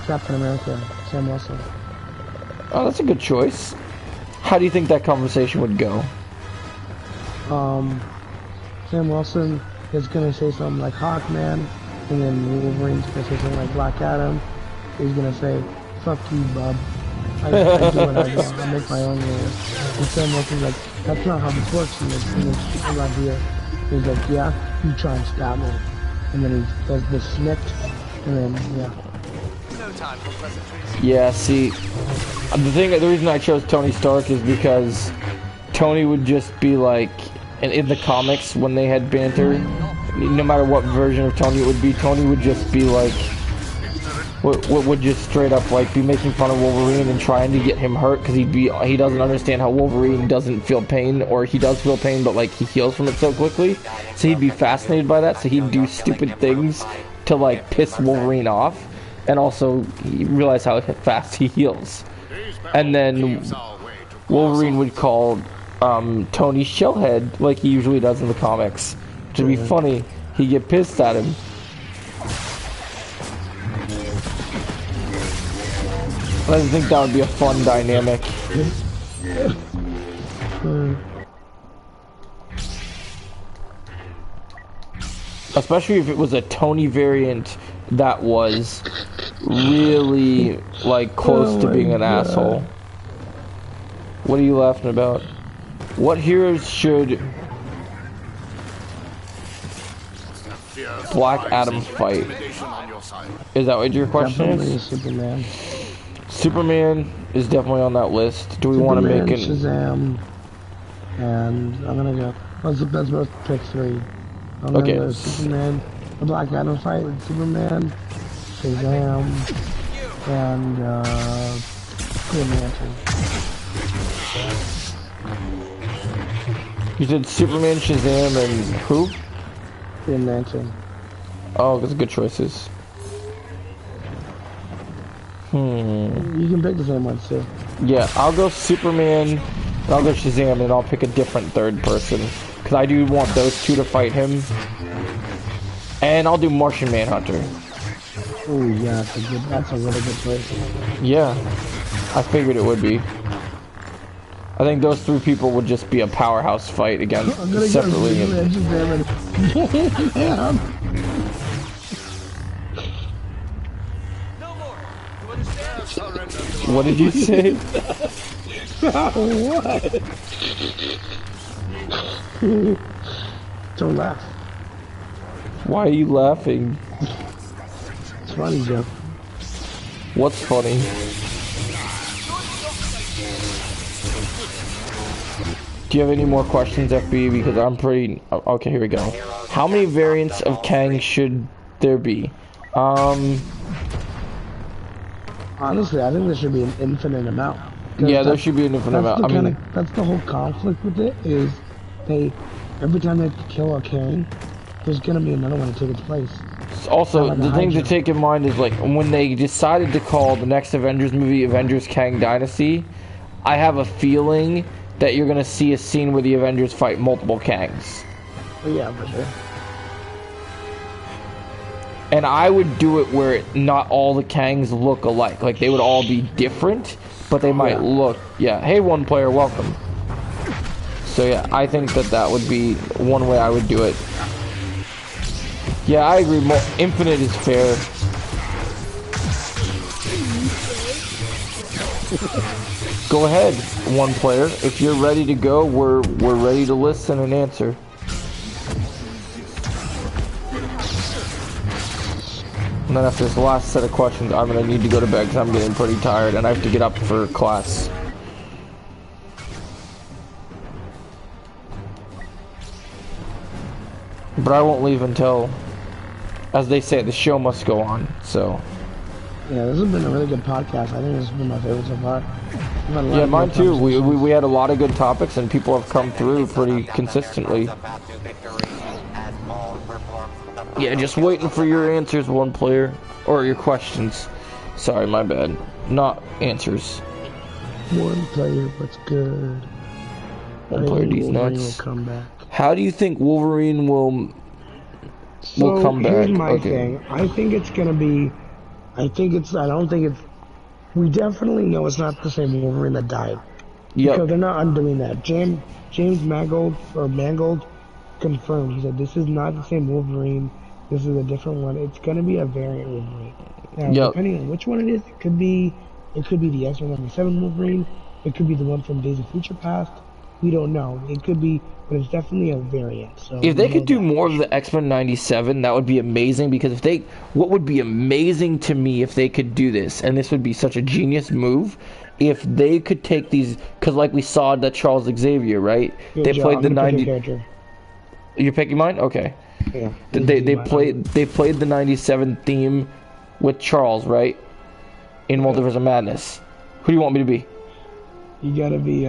Captain America, Sam Wilson. Oh, that's a good choice. How do you think that conversation would go? Sam Wilson is gonna say something like Hawkman, and then Wolverine's gonna say something like Black Adam. He's gonna say, "Fuck you, bub. I do what I want. I make my own rules." And Sam Wilson's like, "That's not how this works." And there's people out here. He's like, "Yeah, you try and stop me." And then he does the snick, and then yeah. No time for pleasantries. Yeah, see, the reason I chose Tony Stark is because Tony would just be like, in the comics when they had banter, no matter what version of Tony it would be, Tony would just be like, would just straight up like be making fun of Wolverine and trying to get him hurt because he doesn't understand how Wolverine doesn't feel pain, or he does feel pain but like he heals from it so quickly, so he'd be fascinated by that, so he'd do stupid things to like piss Wolverine off, and also he realize how fast he heals. And then Wolverine would call Tony Shellhead like he usually does in the comics, which would be funny. He'd get pissed at him. I think that would be a fun dynamic. Especially if it was a Tony variant that was really like close to being an asshole. What are you laughing about? What heroes should Black Adam fight? Is that what your question is? Superman. Superman is definitely on that list. Do we want to make it? Shazam. And I'm gonna go. What's the best most pick 3? I'm gonna go Superman. The Black Adam fight with Superman, Shazam, and Green Lantern. You said Superman, Shazam, and who? Green Lantern. Oh, those are good choices. You can pick the same ones too. Yeah, I'll go Superman, I'll go Shazam, and I'll pick a different third person. Because I do want those two to fight him. And I'll do Martian Manhunter. Oh yeah, that's a really good choice. Yeah, I figured it would be. I think those 3 people would just be a powerhouse fight against separately. What did you say? What? Don't laugh. Why are you laughing? It's funny, Joe. What's funny? Do you have any more questions, FB? Because I'm pretty... Okay, here we go. How many variants of Kang should there be? Honestly, I think there should be an infinite amount. Yeah, there should be an infinite amount. That's the whole conflict with it, is every time they kill a Kang, there's gonna be another one to take its place. Also, the thing to take in mind is, like, when they decided to call the next Avengers movie Avengers Kang Dynasty, I have a feeling that you're gonna see a scene where the Avengers fight multiple Kangs. Yeah, for sure. And I would do it where not all the Kangs look alike. Like, they would all be different, but they might look... Yeah. Hey, one player, welcome. So yeah, I think that would be one way I would do it. Yeah, I agree. Infinite is fair. Go ahead, one player. If you're ready to go, we're ready to listen and answer. And then after this last set of questions, I'm gonna need to go to bed because I'm getting pretty tired and I have to get up for class. But I won't leave until, as they say, the show must go on, so. Yeah, this has been a really good podcast. I think this has been my favorite so far. Yeah, mine too. We had a lot of good topics and people have come through pretty consistently. Yeah, just waiting for your answers, one player. Or your questions. Sorry, my bad. Not answers. One player, what's good? One player, these nuts. Will come back. How do you think Wolverine will come back? Here's my thing. I think it's gonna be. I don't think it's. We definitely know it's not the same Wolverine that died. Yep. Because they're not undoing that. James Mangold confirmed. He said this is not the same Wolverine. This is a different one. It's gonna be a variant Wolverine. Now, depending on which one it is, it could be the X-Men 97 Wolverine. It could be the one from Days of Future Past. We don't know. It could be, but it's definitely a variant. So if they could do more of the X-Men 97, that would be amazing. Because what would be amazing to me if they could do this, and this would be such a genius move, if they could take these, because like we saw that Charles Xavier, right? They played the 90. You're picking mine? Okay. Yeah. They played the 97 theme with Charles, right? In Multiverse of Madness. Who do you want me to be? You gotta be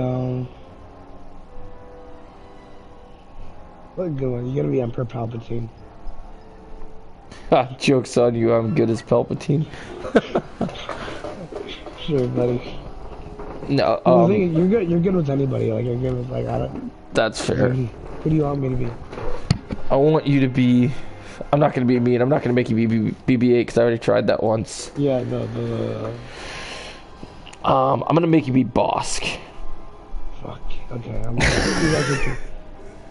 what a good one. You gotta be Emperor Palpatine. Joke's on you, I'm good as Palpatine. Sure, buddy. No, you're good with anybody. Like you're good with I don't. That's fair. Who do you want me to be? I want you to be. I'm not gonna be mean. I'm not gonna make you be BB-8 because I already tried that once. Yeah, no. I'm gonna make you be Bosk. Fuck. Okay.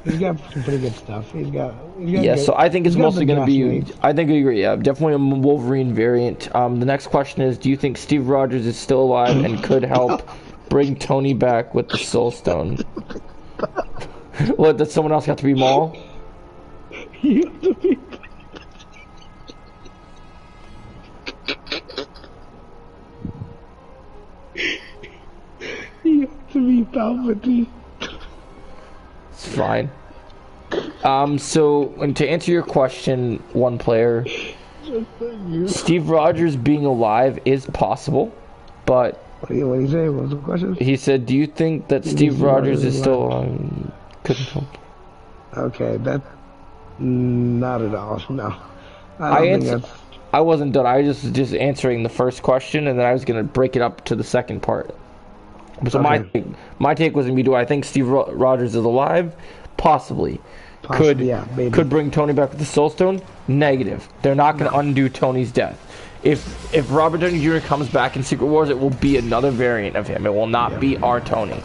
He's got some pretty good stuff. He's got yeah, so I think it's mostly going to be... I think I agree, yeah. Definitely a Wolverine variant. The next question is, do you think Steve Rogers is still alive and could help bring Tony back with the Soul Stone? What, does someone else have to be Maul? You have to be... You have to be Palpatine. It's fine. So, and to answer your question, one player, Steve Rogers being alive is possible, but... What did he say? What was the question? He said, do you think that Steve Rogers is still alive? Couldn't help. Okay, that... Not at all, no. I wasn't done. I was just answering the first question, and then I was going to break it up to the second part. So okay. my take was going to be, do I think Steve Rogers is alive? Possibly. Could bring Tony back with the Soul Stone? Negative. They're not going to undo Tony's death. If Robert Downey Jr. comes back in Secret Wars, it will be another variant of him. It will not be our Tony.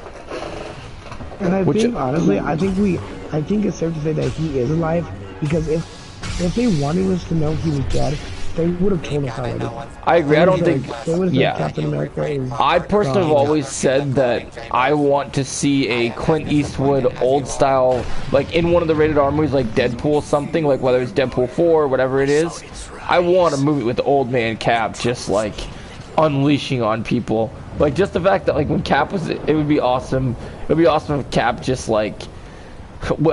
And I think, honestly, I think it's safe to say that he is alive, because if they wanted us to know he was dead, they would have told us already. I agree. I don't think... Yeah. Captain America I personally have always said that I want to see a Clint Eastwood old style, like in one of the rated R movies, like Deadpool something, like whether it's Deadpool 4 or whatever it is. I want a movie with the old man Cap just like unleashing on people. Like just the fact that like when Cap was... It would be awesome. It would be awesome if Cap just like...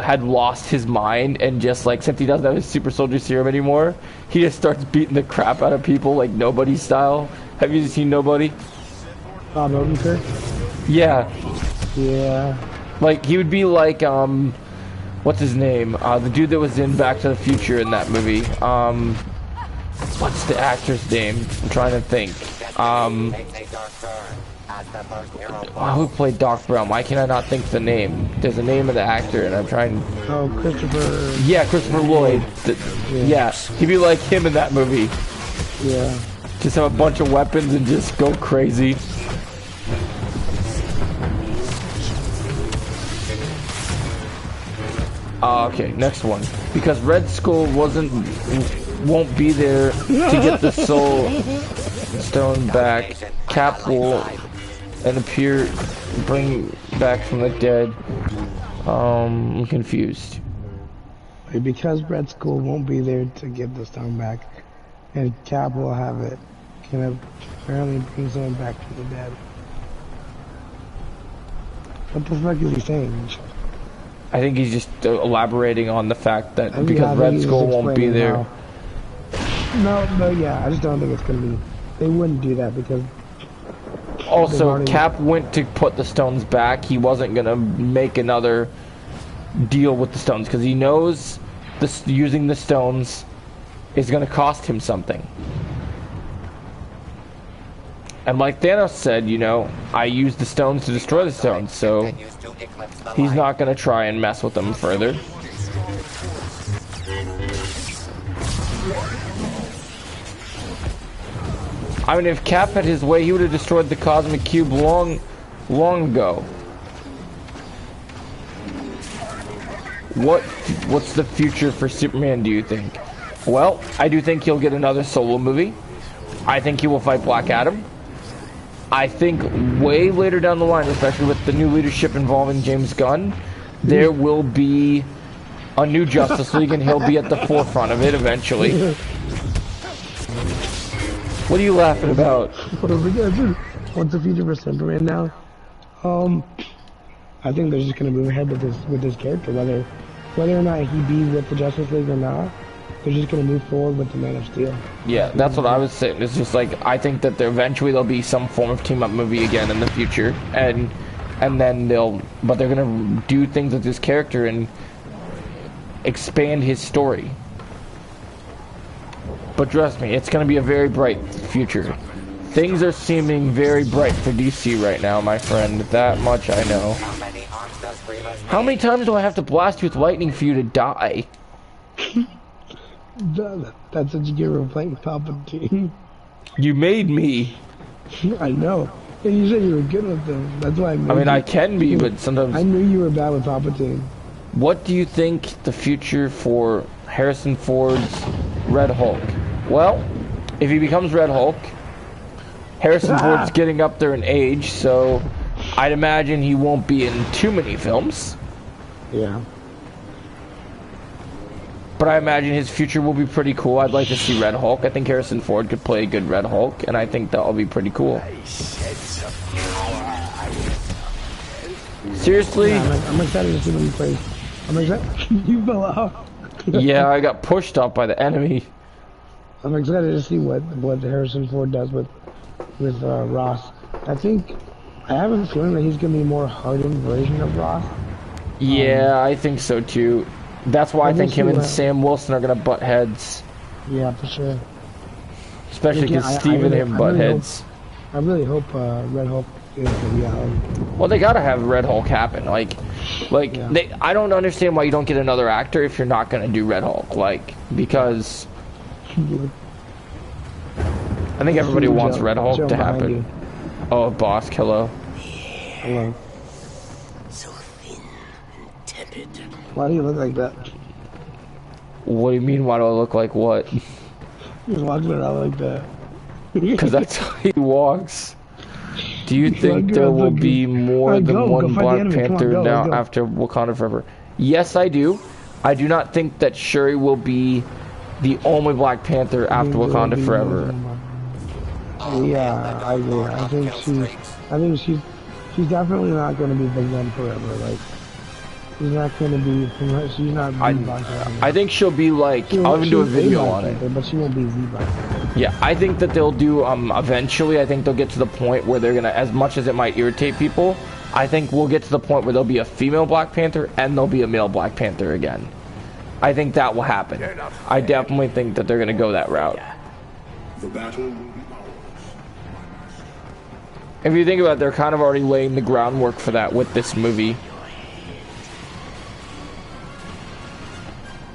had lost his mind and just like, since he doesn't have his super soldier serum anymore, he just starts beating the crap out of people like Nobody style. Have you seen Nobody? Bob Odenkirk? Yeah. Yeah. Like he would be like what's his name? The dude that was in Back to the Future in that movie. What's the actor's name? I'm trying to think. Who played Doc Brown? Why can I not think the name? There's a name of the actor, and I'm trying... Oh, Christopher... Yeah, Christopher Lloyd. Yeah, he'd be like him in that movie. Yeah. Just have a bunch of weapons and just go crazy. Okay, next one. Because Red Skull won't be there to get the soul stone back. Cap will appear, bring back from the dead. I'm confused. Because Red Skull won't be there to get the stone back, and Cap will have it, can apparently bring someone back from the dead. What the fuck is he saying? I think he's just elaborating on the fact that I mean, because Red Skull won't be there. No, yeah, I just don't think it's gonna be. They wouldn't do that because. Also, Cap went to put the stones back. He wasn't gonna make another deal with the stones because he knows using the stones is gonna cost him something. And like Thanos said, you know, I used the stones to destroy the stones, so he's not gonna try and mess with them further. I mean, if Cap had his way, he would have destroyed the Cosmic Cube long ago. What's the future for Superman, do you think? Well, I do think he'll get another solo movie. I think he will fight Black Adam. I think way later down the line, especially with the new leadership involving James Gunn, there will be a new Justice League and he'll be at the forefront of it eventually. What are you laughing about? What's the future for Superman now? I think they're just gonna move ahead with this character, whether or not he be with the Justice League or not. They're just gonna move forward with the Man of Steel. Yeah, that's what I was saying. It's just like I think that eventually there'll be some form of team up movie again in the future, and then they're gonna do things with this character and expand his story. But trust me, it's gonna be a very bright future. Things are seeming very bright for DC right now, my friend. That much I know. How many times do I have to blast you with lightning for you to die? That's what you get for playing Palpatine. You made me. I know. And you said you were good with them. That's why I mean, I can be, but sometimes... I knew you were bad with Palpatine. What do you think the future for Harrison Ford's Red Hulk? Well, if he becomes Red Hulk, Harrison Ford's getting up there in age, so I'd imagine he won't be in too many films. Yeah. But I imagine his future will be pretty cool. I'd like to see Red Hulk. I think Harrison Ford could play a good Red Hulk, and I think that'll be pretty cool. Seriously? Yeah, I'm excited to see what he plays. I'm excited. You fell off. Yeah, I got pushed off by the enemy. I'm excited to see what Harrison Ford does with Ross. I have a feeling that he's gonna be a more hardened version of Ross. Yeah, I think so too. That's why I think him and Sam Wilson are gonna butt heads. Yeah, for sure. Especially because Steve and him butt heads. I really hope Red Hulk is the reality. Well, they gotta have Red Hulk happen. Like yeah. I don't understand why you don't get another actor if you're not gonna do Red Hulk. Because I think everybody wants Red Hulk to happen. Oh, boss, hello. Hello. So thin and tepid. Why do you look like that? What do you mean, why do I look like what? You're walking around like that. Because that's how he walks. Do you think there will be more than one Black Panther now after Wakanda Forever? Yes, I do. I do not think that Shuri will be the only Black Panther after Wakanda Forever. Yeah, I agree. I think she's definitely not going to be the one forever. Like, she's not going to be. She's not. I think she'll be like. I'll even do a video on it. But she won't be the Black Panther. Yeah, I think that they'll do. Eventually, I think they'll get to the point where they're gonna, as much as it might irritate people, I think we'll get to the point where there'll be a female Black Panther and there'll be a male Black Panther again. I think that will happen. I definitely think that they're gonna go that route. The battle. If you think about it, they're kind of already laying the groundwork for that with this movie.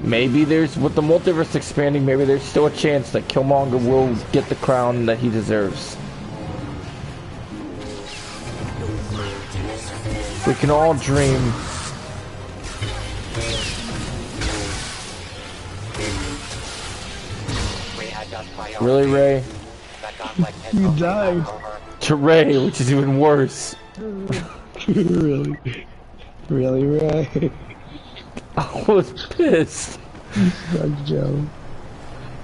Maybe with the multiverse expanding, maybe there's still a chance that Killmonger will get the crown that he deserves. We can all dream. Really, Ray? You died. To Ray, which is even worse. Really? Really, Ray? I was pissed. Fuck Joe.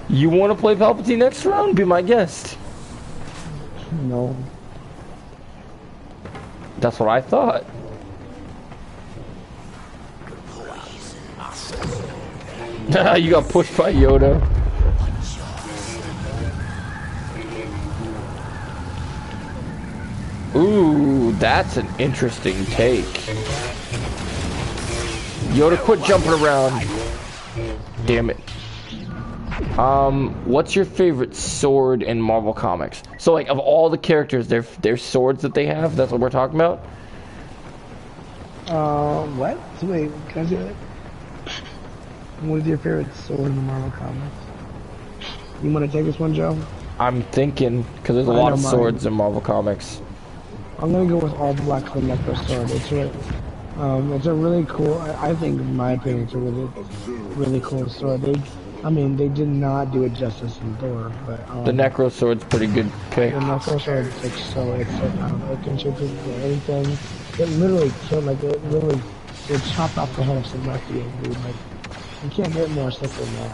You want to play Palpatine next round? Be my guest. No. That's what I thought. You got pushed by Yoda. Ooh, that's an interesting take. Yoda, quit jumping around. Damn it. What's your favorite sword in Marvel Comics? So, like, of all the characters, their swords that they have, that's what we're talking about? What? So wait, can I say that? What is your favorite sword in the Marvel Comics? You want to take this one, Joe? I'm thinking, because there's a lot of swords in Marvel Comics. I'm gonna go with All Black for the Necro Sword. It's a really cool, I think, in my opinion, it's a really cool sword. They did not do it justice in Thor, but The Necro Sword's pretty good pick. the Necro Sword is like it can shoot people anything. It literally killed, it chopped off the head of Celestial, dude. Like, you can't get more sick than that.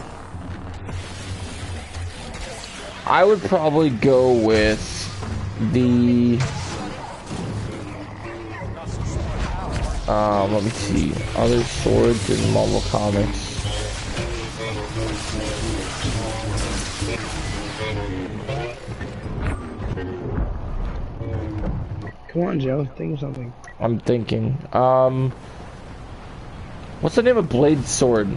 I would probably go with the... let me see. Other swords in Marvel Comics. Come on, Joe. Think of something. I'm thinking. What's the name of Blade's sword?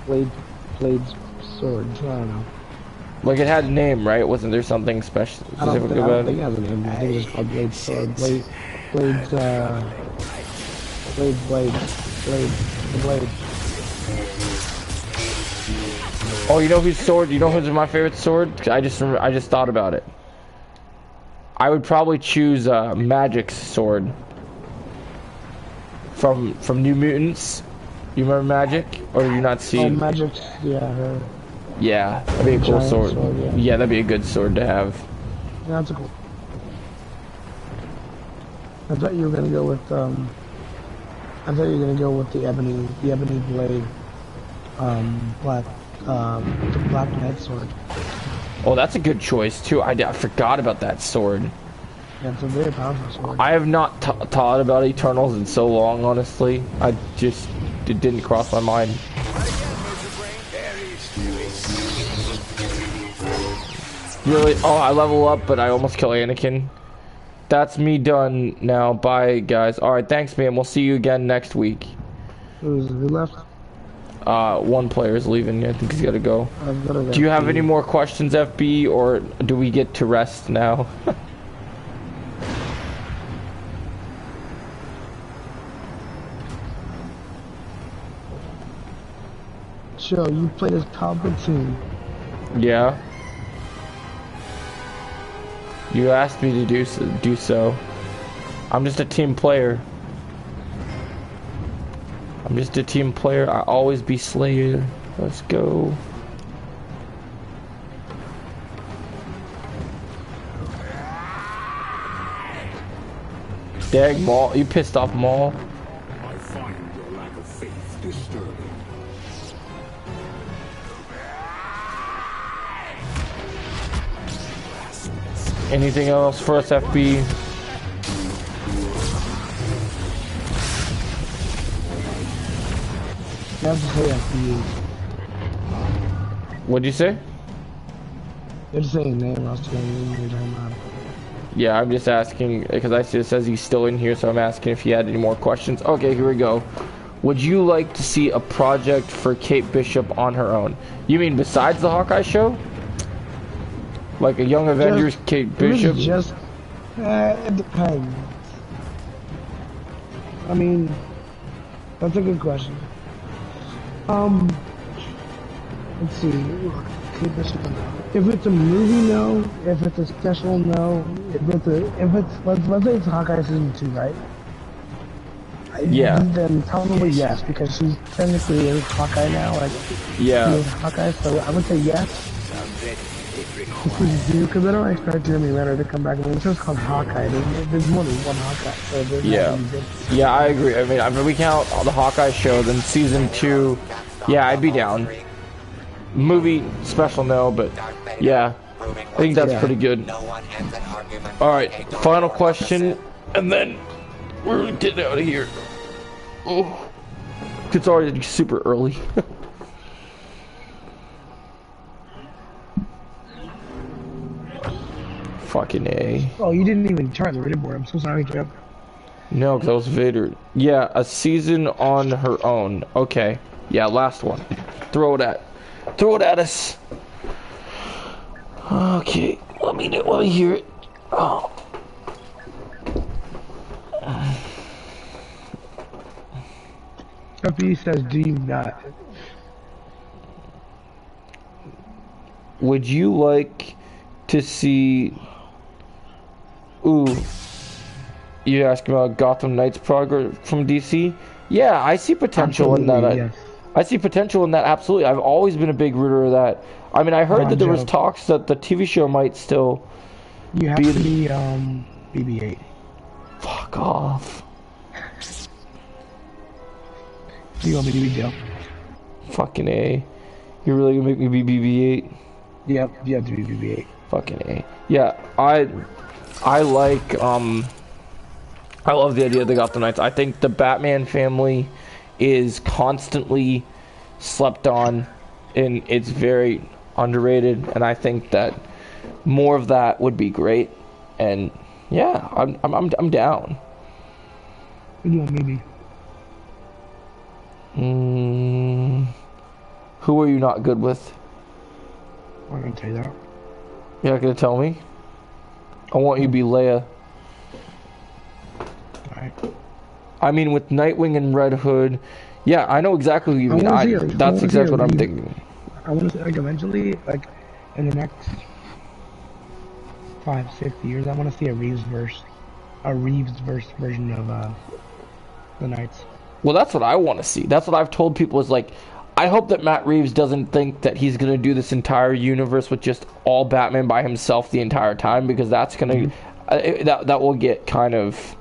Blade's sword. I don't know. Like, it had a name, right? Wasn't there something special specific I about don't think it? it has a name. I think it's just called Blade's sword. Blade. Oh, you know whose sword? You know who's my favorite sword? I just thought about it. I would probably choose Magic's sword from New Mutants. You remember Magic, or did you not see? Oh, Magic's, yeah, her. Yeah, that'd be a cool sword. Yeah, that'd be a good sword to have. Yeah, that's a cool. I thought you were gonna go with the ebony blade, the black knight sword. Oh, that's a good choice too. I forgot about that sword. Yeah, it's a very powerful sword. I have not thought about Eternals in so long, honestly. It didn't cross my mind. Really? Oh, I level up, but I almost kill Anakin. That's me done now. Bye, guys. Alright, thanks, man. We'll see you again next week. Who left? One player's leaving. I think he's gotta go. Do you have any more questions, FB, or do we get to rest now? Joe, you played as Palpatine. Yeah. You asked me to do so. I'm just a team player. I'm just a team player. I always be Slayer. Let's go. Dag Maul, you pissed off Maul. I find your lack of faith disturbing. Anything else for us, FB? That's the FB. What'd you say? You're just saying name, I was saying your time out. Yeah, I'm just asking because I see it says he's still in here, so I'm asking if he had any more questions. Okay, here we go. Would you like to see a project for Kate Bishop on her own? You mean besides the Hawkeye show? Like a Young Avengers Kate Bishop? It depends. I mean, that's a good question. Let's see. Kate Bishop. If it's a movie, no. If it's a special, no. Let's say it's Hawkeye season 2, right? Yeah. Then probably yes, because she technically is Hawkeye now. Like, she Yeah. is Hawkeye, so I would say yes. This is due, because I don't expect Jeremy Renner to come back. I mean, the show's called Hawkeye. There's more than one Hawkeye, so there's not Yeah. gonna be different. Yeah, I agree. I mean, we count the Hawkeye show, then season 2. Yeah, I'd be down. Movie special, no, but yeah, I think that's pretty good. All right, final question, and then we're getting out of here. Oh, it's already super early. Fucking A. Oh, you didn't even try the reading board. I'm so sorry, Jeff. No, because I was Vader. Yeah, a season on her own. Okay. Yeah, last one. Throw it at us. Okay, let me hear it. Oh. Jeffy says, do you not? Would you like to see... Ooh. You asking about Gotham Knights progress from DC? Yeah, I see potential in that. Yes. I see potential in that, absolutely. I've always been a big rooter of that. I mean, I heard that there was talks that the TV show might still... You have to be, BB-8. Fuck off. Do you want me to be Joe? Fucking A. You're really gonna make me be BB-8? Yep, you have to be BB-8. Fucking A. Yeah, I like, I love the idea of the Gotham Knights. I think the Batman family is constantly slept on, and it's very underrated, and I think that more of that would be great. And yeah, I'm down. Who do you want me to be? Who are you not good with? I'm not gonna tell you that. You're not gonna tell me? I want you to be Leia. Alright. I mean, with Nightwing and Red Hood, yeah, I know exactly who you mean. That's exactly what I'm thinking. I want to see, like, eventually, like, in the next 5-6 years, I want to see a Reeves verse version of the Knights. Well, that's what I want to see. That's what I've told people is like, I hope that Matt Reeves doesn't think that he's going to do this entire universe with just all Batman by himself the entire time, because that's going to, that will get kind of,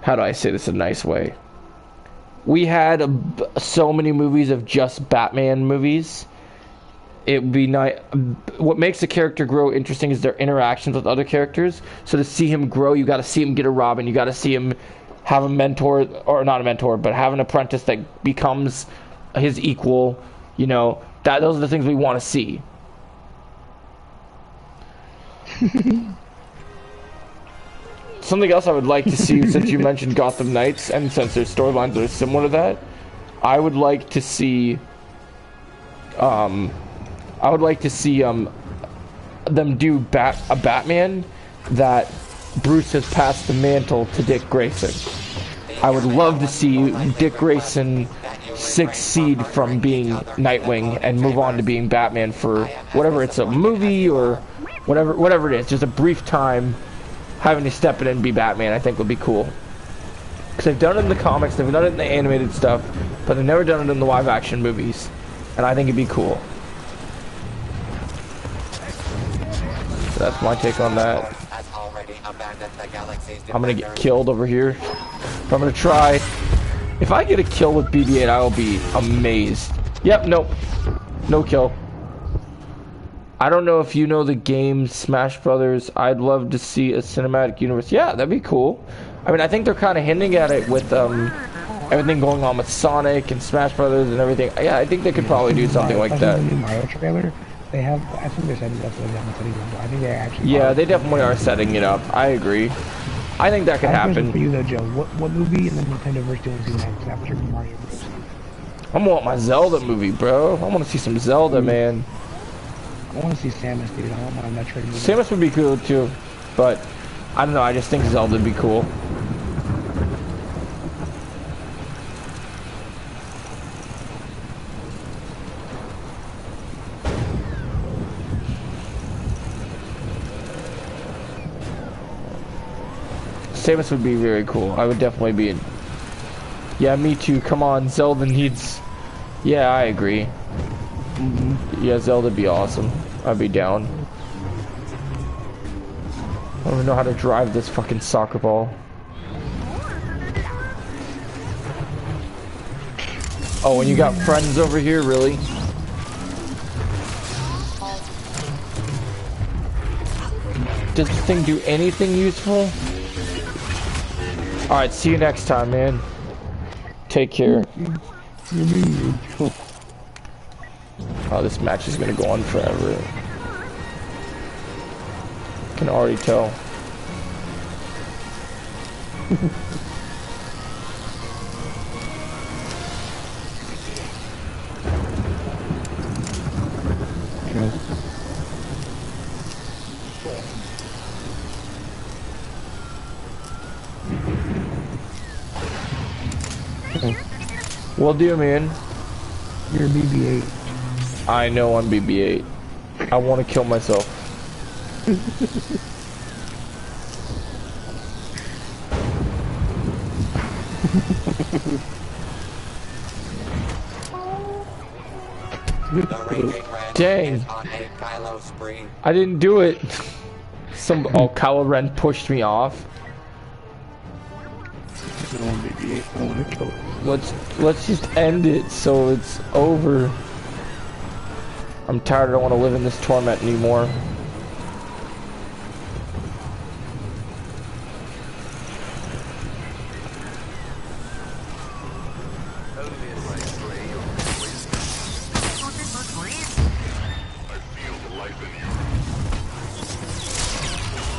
how do I say this in a nice way? We had so many movies of just Batman movies. It would be nice. What makes a character grow interesting is their interactions with other characters. So to see him grow, you got to see him get a Robin. You got to see him have a mentor, or not a mentor, but have an apprentice that becomes his equal. You know, those are the things we want to see. Something else I would like to see, since you mentioned Gotham Knights, and since there's storylines that are similar to that, I would like to see, them do a Batman that Bruce has passed the mantle to Dick Grayson. I would love to see Dick Grayson succeed from being Nightwing and move on to being Batman for whatever, it's a movie or whatever it is, just a brief time. Having to step in and be Batman, I think, would be cool. Because they've done it in the comics, they've done it in the animated stuff, but they've never done it in the live-action movies. And I think it'd be cool. So that's my take on that. I'm gonna get killed over here. But I'm gonna try. If I get a kill with BB-8, I will be amazed. Yep, nope. No kill. I don't know if you know the game Smash Brothers. I'd love to see a cinematic universe. Yeah, that'd be cool. I mean, I think they're kind of hinting at it with everything going on with Sonic and Smash Brothers and everything. Yeah, I think they could probably do something like that. The new Mario trailer, they have. I think they're setting it up for them. I think they actually. Yeah, they definitely are setting it up. I agree. I think that could happen. For you though, Joe, what movie in the Nintendoverse do you want to see next after Mario Bros? I want my Zelda movie, bro. I want to see some Zelda, man. I want to see Samus, dude. I want my Metroid movie. Samus would be cool too, but I don't know. I just think Zelda would be cool. Samus would be very cool. I would definitely be Yeah, me too. Come on, Zelda needs... Yeah, I agree. Yeah, Zelda'd be awesome. I'd be down. I don't even know how to drive this fucking soccer ball. Oh, and you got friends over here, really? Does this thing do anything useful? Alright, see you next time, man. Take care. Oh, this match is gonna go on forever. Can already tell. Will do, man. You're BB-8. I know I'm BB-8. I want to kill myself. Dang. I didn't do it. Kylo Ren pushed me off. Let's just end it so it's over. I'm tired. I don't want to live in this torment anymore.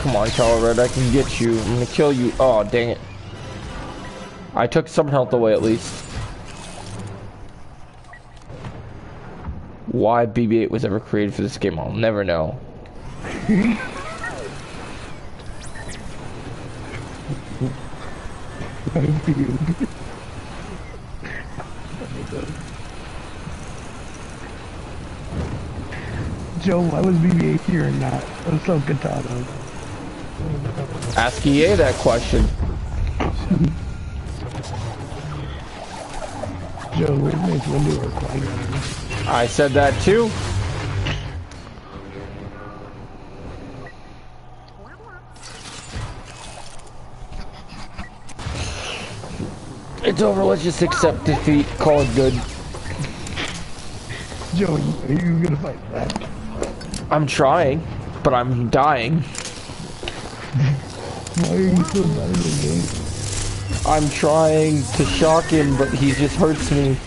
Come on, Kylo Ren, I can get you. I'm gonna kill you. Oh, dang it. I took some health away at least. Why BB-8 was ever created for this game, I'll never know. Joe, why was BB-8 here and not Ahsoka Tano? Ask EA that question. Joe, where's Mace Windu or Qui-Gon? I said that too. It's over, let's just accept defeat, call it good. Joe, are you gonna fight back? I'm trying, but I'm dying. Why are you so bad in the game? I'm trying to shock him, but he just hurts me.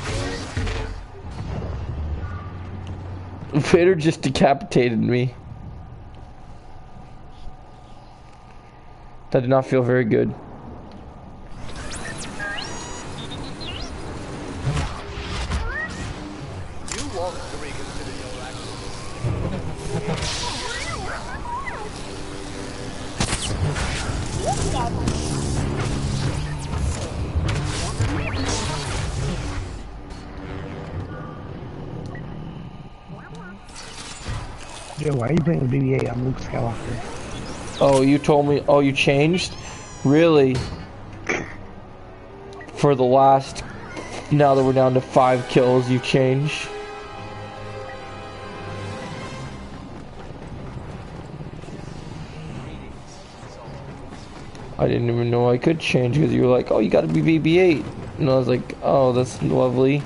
Vader just decapitated me. That did not feel very good. Joe, why are you playing with BB-8? I'm Luke Skywalker. Oh, you told me. Oh, you changed? Really? For the last... Now that we're down to 5 kills, you changed? I didn't even know I could change because you were like, oh, you gotta be BB-8. And I was like, oh, that's lovely.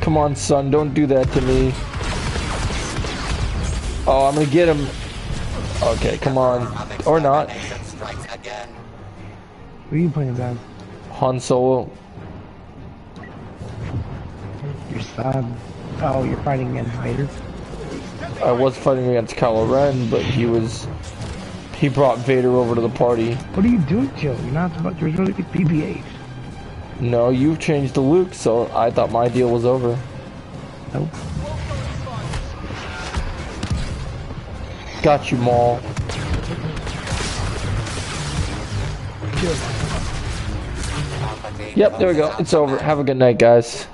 Come on, son, don't do that to me. Oh, I'm gonna get him. Okay, come on. Or not. Who are you playing, Dad? Han Solo. Your son. Oh, you're fighting against Vader? I was fighting against Kylo Ren, but he brought Vader over to the party. What are you doing, Joe? You're supposed to be BB-8. No, you've changed to Luke, so I thought my deal was over. Nope. Got you, Maul. Yep, there we go. It's over. Have a good night, guys.